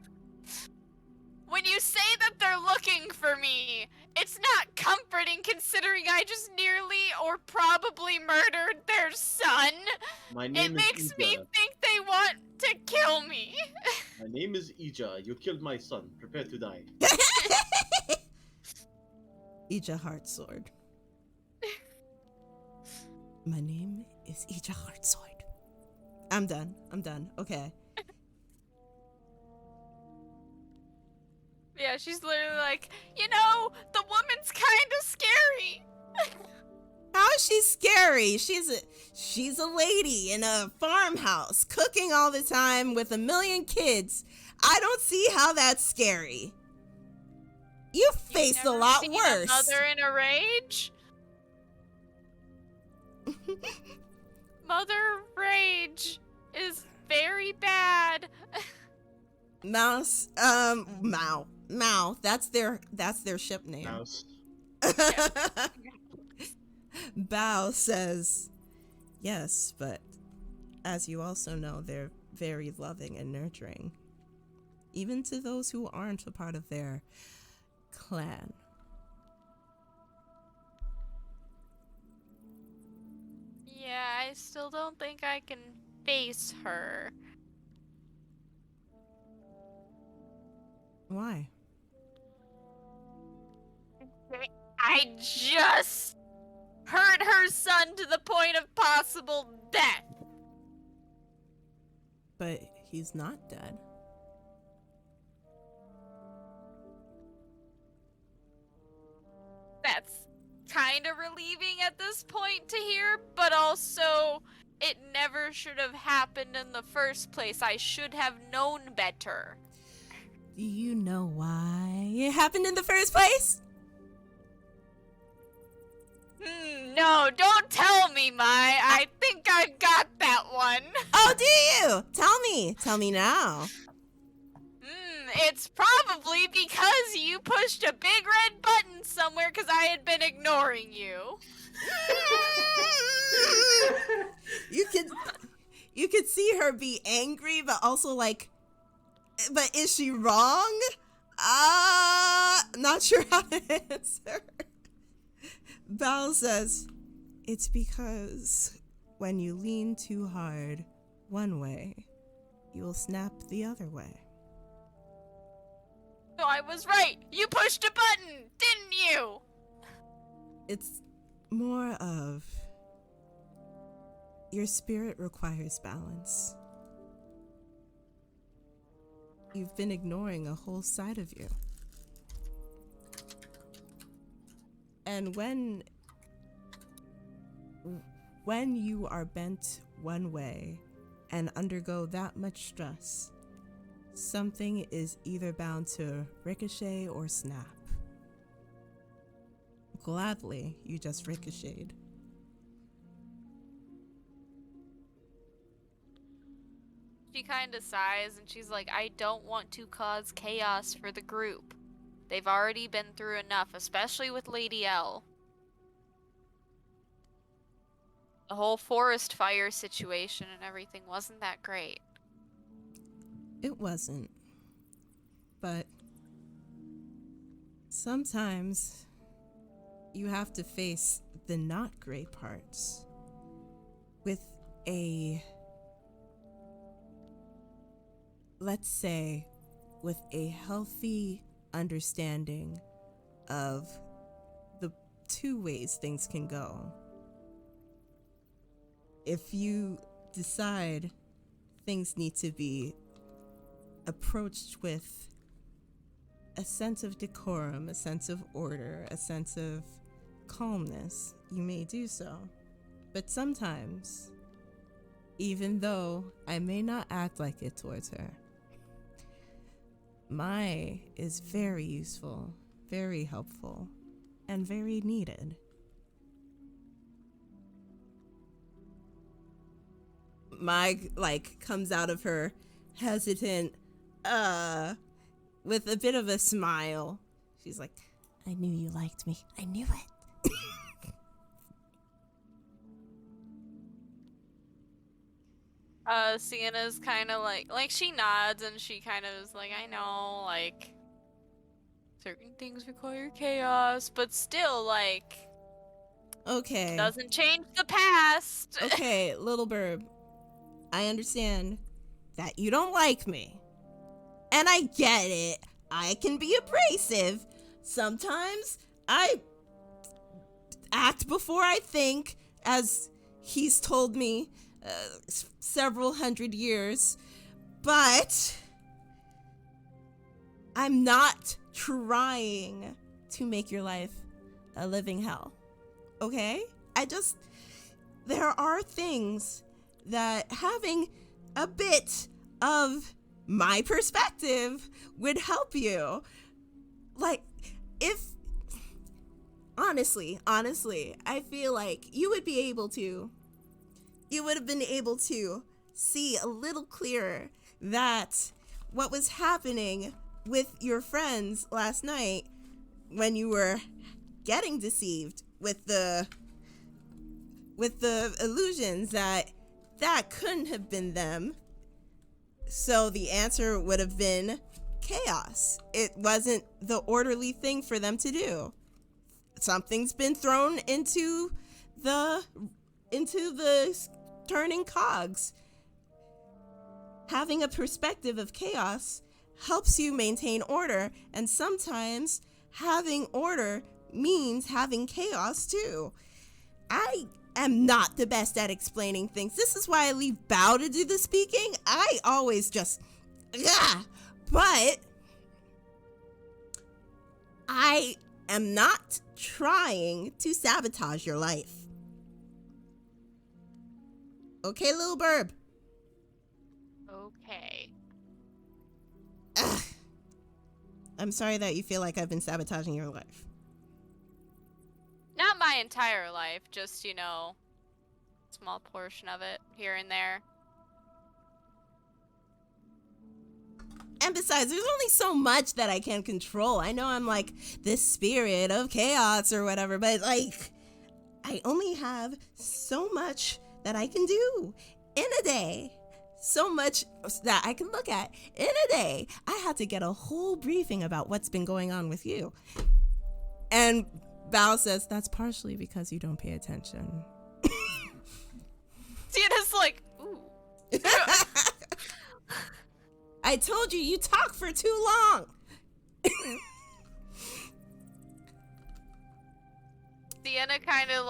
When you say that they're looking for me, it's not comforting considering I just nearly or probably murdered their son. My name It is makes Ija. me think they want to kill me. My name is Ija. You killed my son. Prepare to die. Ija Heartsword. My name is Ija Heartsword. I'm done. Okay. Yeah, she's literally like, you know, the woman's kind of scary. How is she scary? She's a lady in a farmhouse cooking all the time with 1 million kids. I don't see how that's scary. You've faced a lot seen worse. A mother in a rage? Mother rage is very bad. Mouse, Mao. That's their ship name. Mouse. Bao says, yes, but as you also know, they're very loving and nurturing, even to those who aren't a part of their clan. Yeah, I still don't think I can face her. Why? I just hurt her son to the point of possible death. But he's not dead. That's kind of relieving at this point to hear, but also it never should have happened in the first place. I should have known better. Do you know why it happened in the first place? No, don't tell me, Mai. I think I got that one. Oh, do you? Tell me now. It's probably because you pushed a big red button somewhere because I had been ignoring you. You could see her be angry, but also like, but is she wrong? Not sure how to answer. Bao says, it's because when you lean too hard one way, you'll snap the other way. So I was right. You pushed a button, didn't you? It's more of your spirit requires balance. You've been ignoring a whole side of you. And when you are bent one way and undergo that much stress, something is either bound to ricochet or snap. Gladly, you just ricocheted. She kind of sighs and she's like, I don't want to cause chaos for the group. They've already been through enough, especially with Lady L. The whole forest fire situation and everything wasn't that great. it wasn't. But sometimes you have to face the not great parts with let's say, with a healthy understanding of the two ways things can go. If you decide things need to be approached with a sense of decorum, a sense of order, a sense of calmness, you may do so. But sometimes, even though I may not act like it towards her, Mai is very useful, very helpful, and very needed. Mai, comes out of her hesitant, with a bit of a smile. She's like, I knew you liked me. I knew it. Sienna's kind of like she nods and she kind of is like, I know, like, certain things require chaos, but still, like, okay, doesn't change the past. Okay, little Burb, I understand that you don't like me. And I get it. I can be abrasive. Sometimes I act before I think, as he's told me several hundred years. But I'm not trying to make your life a living hell. Okay? There are things that having a bit of my perspective would help you. Like, if honestly, I feel like you would have been able to see a little clearer that what was happening with your friends last night when you were getting deceived with the illusions, that couldn't have been them. So the answer would have been chaos. It wasn't the orderly thing for them to do. Something's been thrown into the turning cogs. Having a perspective of chaos helps you maintain order, and sometimes having order means having chaos too. I am not the best at explaining things. This is why I leave Bao to do the speaking. I always just, but I am not trying to sabotage your life. Okay, little Burb? Okay. I'm sorry that you feel like I've been sabotaging your life. Not my entire life, just, small portion of it here and there. And besides, there's only so much that I can control. I know I'm like this spirit of chaos or whatever, but like, I only have so much that I can do in a day. So much that I can look at in a day. I had to get a whole briefing about what's been going on with you. And Bao says, that's partially because you don't pay attention. Sienna's like, ooh. I told you, you talk for too long. Sienna kind of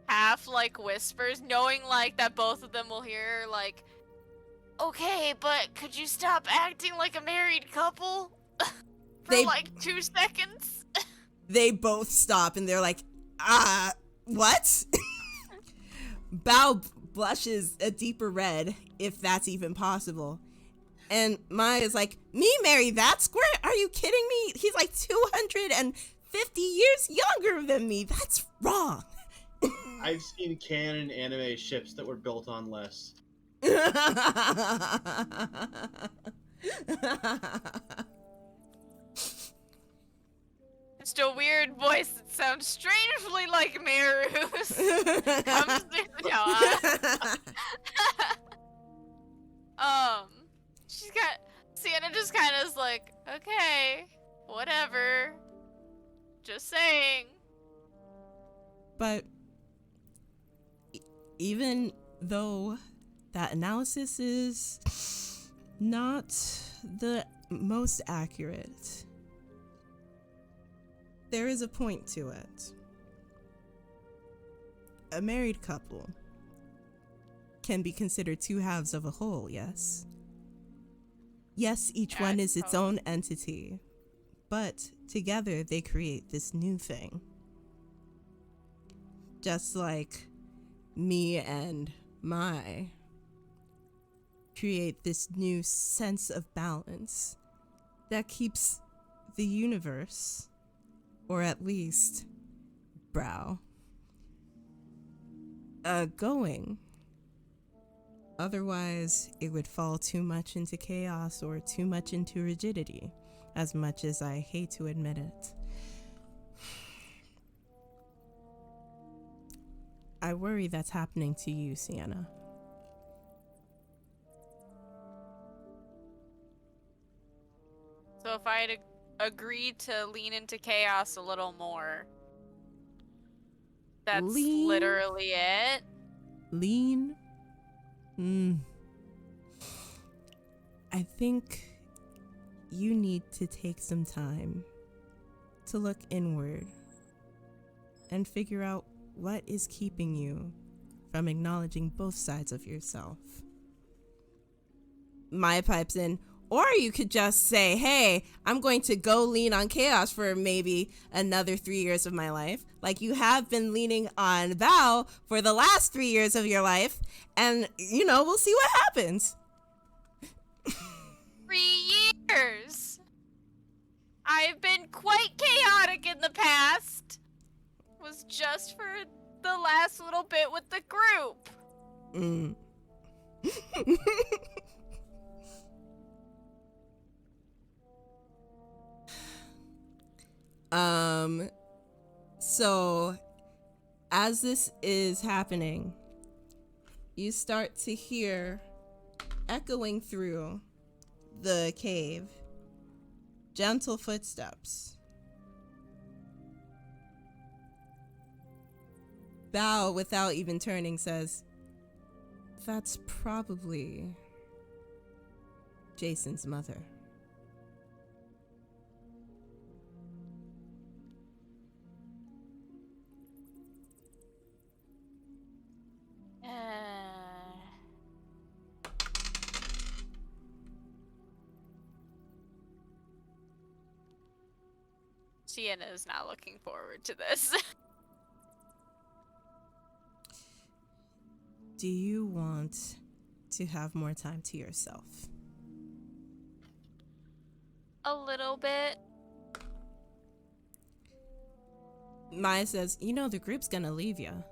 half whispers, knowing that both of them will hear, okay, but could you stop acting like a married couple for 2 seconds? They both stop and they're like, what? Bao blushes a deeper red, if that's even possible. And Mai is like, me marry that squirt? Are you kidding me? He's 250 years younger than me. That's wrong. I've seen canon anime ships that were built on less. Just a weird voice that sounds strangely like Meru's. Sienna just kind of is like, okay, whatever. Just saying. But even though that analysis is not the most accurate, there is a point to it. A married couple can be considered two halves of a whole, yes? Yes, each one is its own entity, but together they create this new thing. Just like me and Mai create this new sense of balance that keeps the universe, or at least Brow, going. Otherwise, it would fall too much into chaos or too much into rigidity, as much as I hate to admit it. I worry that's happening to you, Sienna. So if I had agreed to lean into chaos a little more, that's literally it? Lean? I think you need to take some time to look inward and figure out what is keeping you from acknowledging both sides of yourself. Mai pipes in, or you could just say, hey, I'm going to go lean on chaos for maybe another 3 years of my life, like you have been leaning on Bao for the last 3 years of your life, and, we'll see what happens. 3 years! I've been quite chaotic in the past. It was just for the last little bit with the group. So as this is happening, you start to hear echoing through the cave gentle footsteps. Bao, without even turning, says, "That's probably Jason's mother." Sienna is not looking forward to this. Do you want to have more time to yourself? A little bit. Maya says, the group's gonna leave you.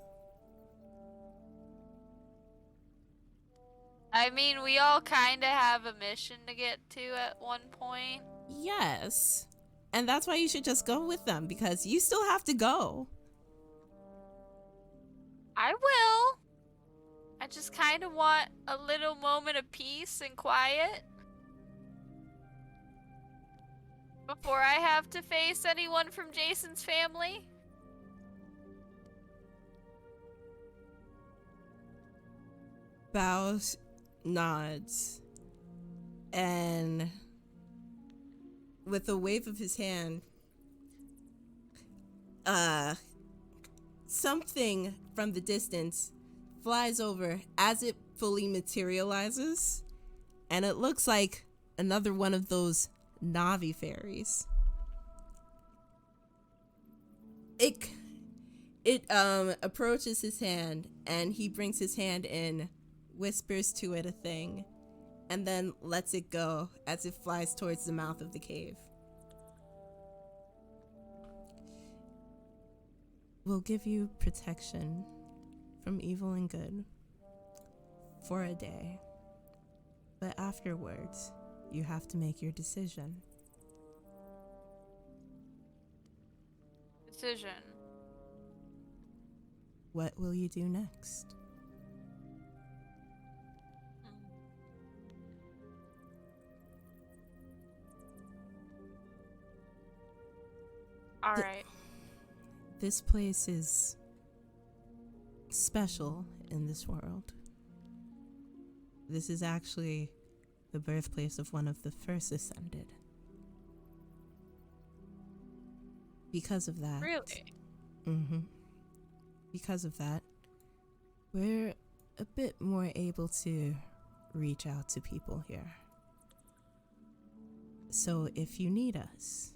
I mean, we all kind of have a mission to get to at one point. Yes. And that's why you should just go with them, because you still have to go. I will. I just kind of want a little moment of peace and quiet before I have to face anyone from Jason's family. Bows, nods, and with a wave of his hand, something from the distance flies over as it fully materializes, and it looks like another one of those Navi fairies. It approaches his hand, and he brings his hand in, whispers to it a thing, and then lets it go as it flies towards the mouth of the cave. We'll give you protection from evil and good for a day, but afterwards, you have to make your decision. Decision. What will you do next? this place is special in this world. This is actually the birthplace of one of the first ascended. Because of that. Really? Mm-hmm. Because of that, we're a bit more able to reach out to people here. So if you need us,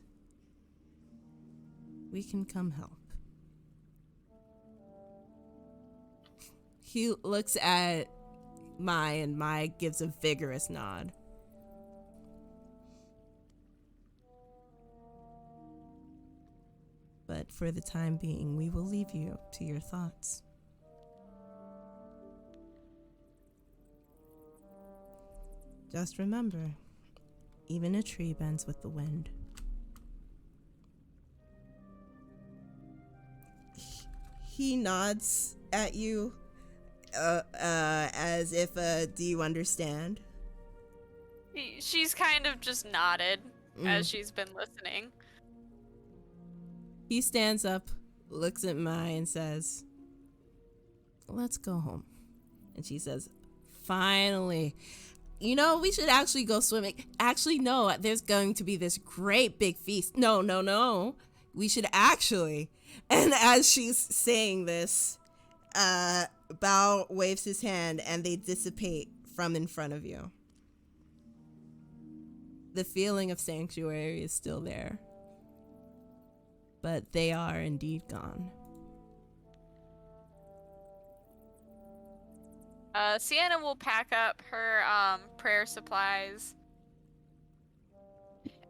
we can come help. He looks at Mai, and Mai gives a vigorous nod. But for the time being, we will leave you to your thoughts. Just remember, even a tree bends with the wind. He nods at you as if, do you understand? She's kind of just nodded as she's been listening. He stands up, looks at Mai, and says, let's go home. And she says, finally. You know, we should actually go swimming. Actually, no, there's going to be this great big feast. No. We should actually. And as she's saying this, Bao waves his hand and they dissipate from in front of you. The feeling of sanctuary is still there, but they are indeed gone. Sienna will pack up her prayer supplies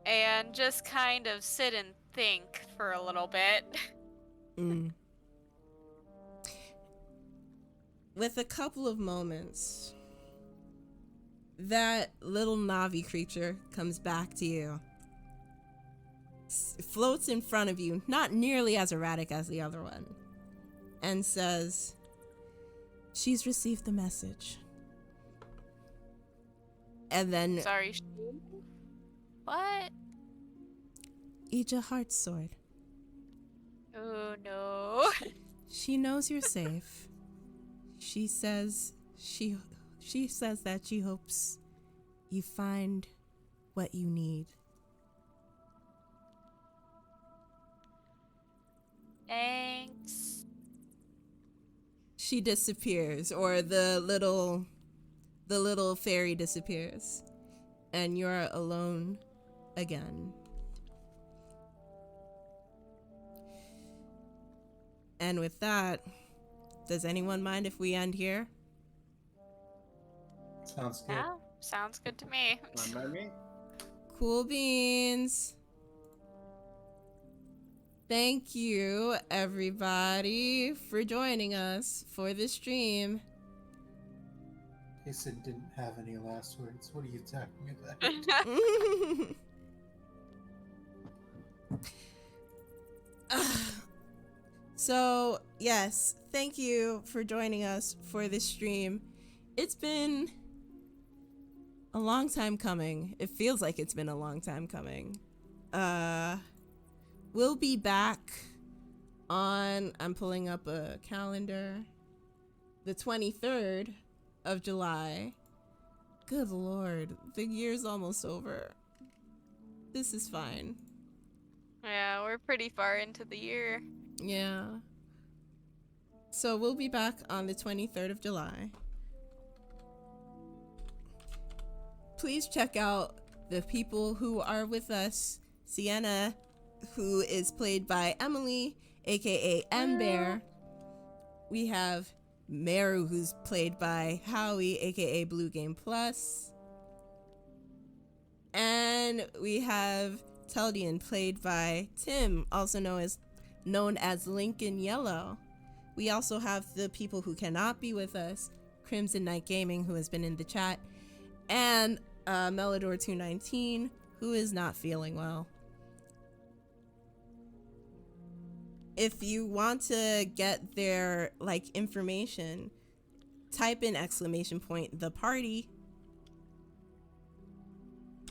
and just kind of sit and think for a little bit. With a couple of moments, that little Navi creature comes back to you. Floats in front of you, not nearly as erratic as the other one, and says, she's received the message. And then... Sorry, what? Ija Heart Sword. Oh, no. She knows you're safe. She says that she hopes you find what you need. Thanks. She disappears, or the little fairy disappears, and you're alone again. And with that, does anyone mind if we end here? Sounds good. Yeah, sounds good to me. Fine by me. Cool beans. Thank you, everybody, for joining us for this stream. Jason didn't have any last words. What are you talking about? So, yes, thank you for joining us for this stream. It's been a long time coming. It feels like it's been a long time coming. We'll be back on, I'm pulling up a calendar, the 23rd of July. Good Lord, the year's almost over. This is fine. Yeah, we're pretty far into the year. Yeah. So we'll be back on the 23rd of July. Please check out the people who are with us. Sienna, who is played by Emily, aka M-Bear. We have Meru, who's played by Howie, aka Blue Game Plus. And we have Teldian, played by Tim, also known as Lincoln Yellow. We also have the people who cannot be with us, KrimzonKnight Gaming, who has been in the chat, and Melodor219, who is not feeling well. If you want to get their information, type in !the party,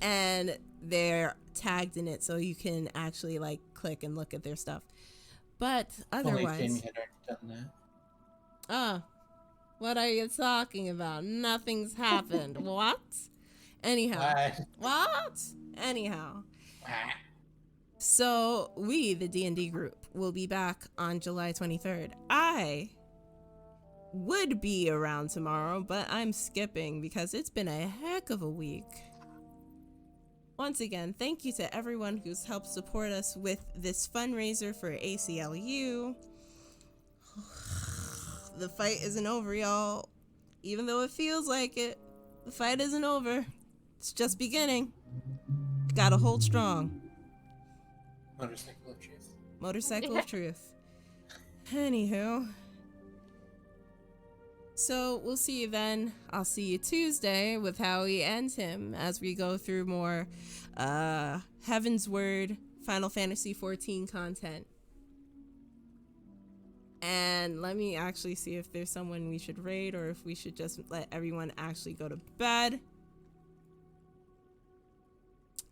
and they're tagged in it so you can actually click and look at their stuff. But Only otherwise, Jamey had already done that. what are you talking about? Nothing's happened. What? Anyhow. What? Anyhow. So we, the D&D group, will be back on July 23rd. I would be around tomorrow, but I'm skipping because it's been a heck of a week. Once again, thank you to everyone who's helped support us with this fundraiser for ACLU. The fight isn't over, y'all. Even though it feels like it, the fight isn't over. It's just beginning. Gotta hold strong. Motorcycle of truth. Motorcycle of truth. Anywho. So we'll see you then. I'll see you Tuesday with Howie and Tim as we go through more Heaven's Word Final Fantasy XIV content. And let me actually see if there's someone we should raid or if we should just let everyone actually go to bed.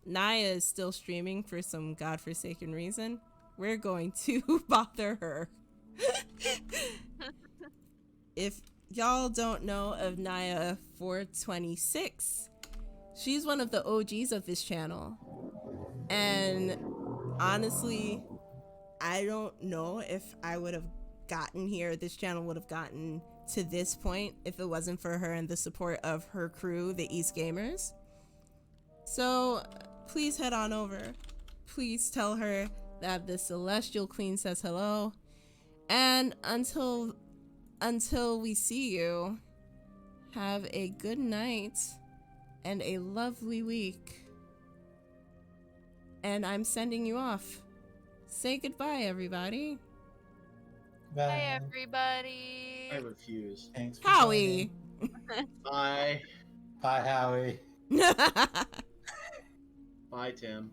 Naya is still streaming for some godforsaken reason. We're going to bother her. If y'all don't know of Naya 426, she's one of the OGs of this channel. And honestly, I don't know if I would have gotten here, this channel would have gotten to this point if it wasn't for her and the support of her crew, the East Gamers. So please head on over. Please tell her that the Celestial Queen says hello. And until we see you, have a good night and a lovely week. And I'm sending you off. Say goodbye, everybody. Bye. Bye, everybody. I refuse. Thanks for Howie. Bye. Bye, Howie. Bye, Tim.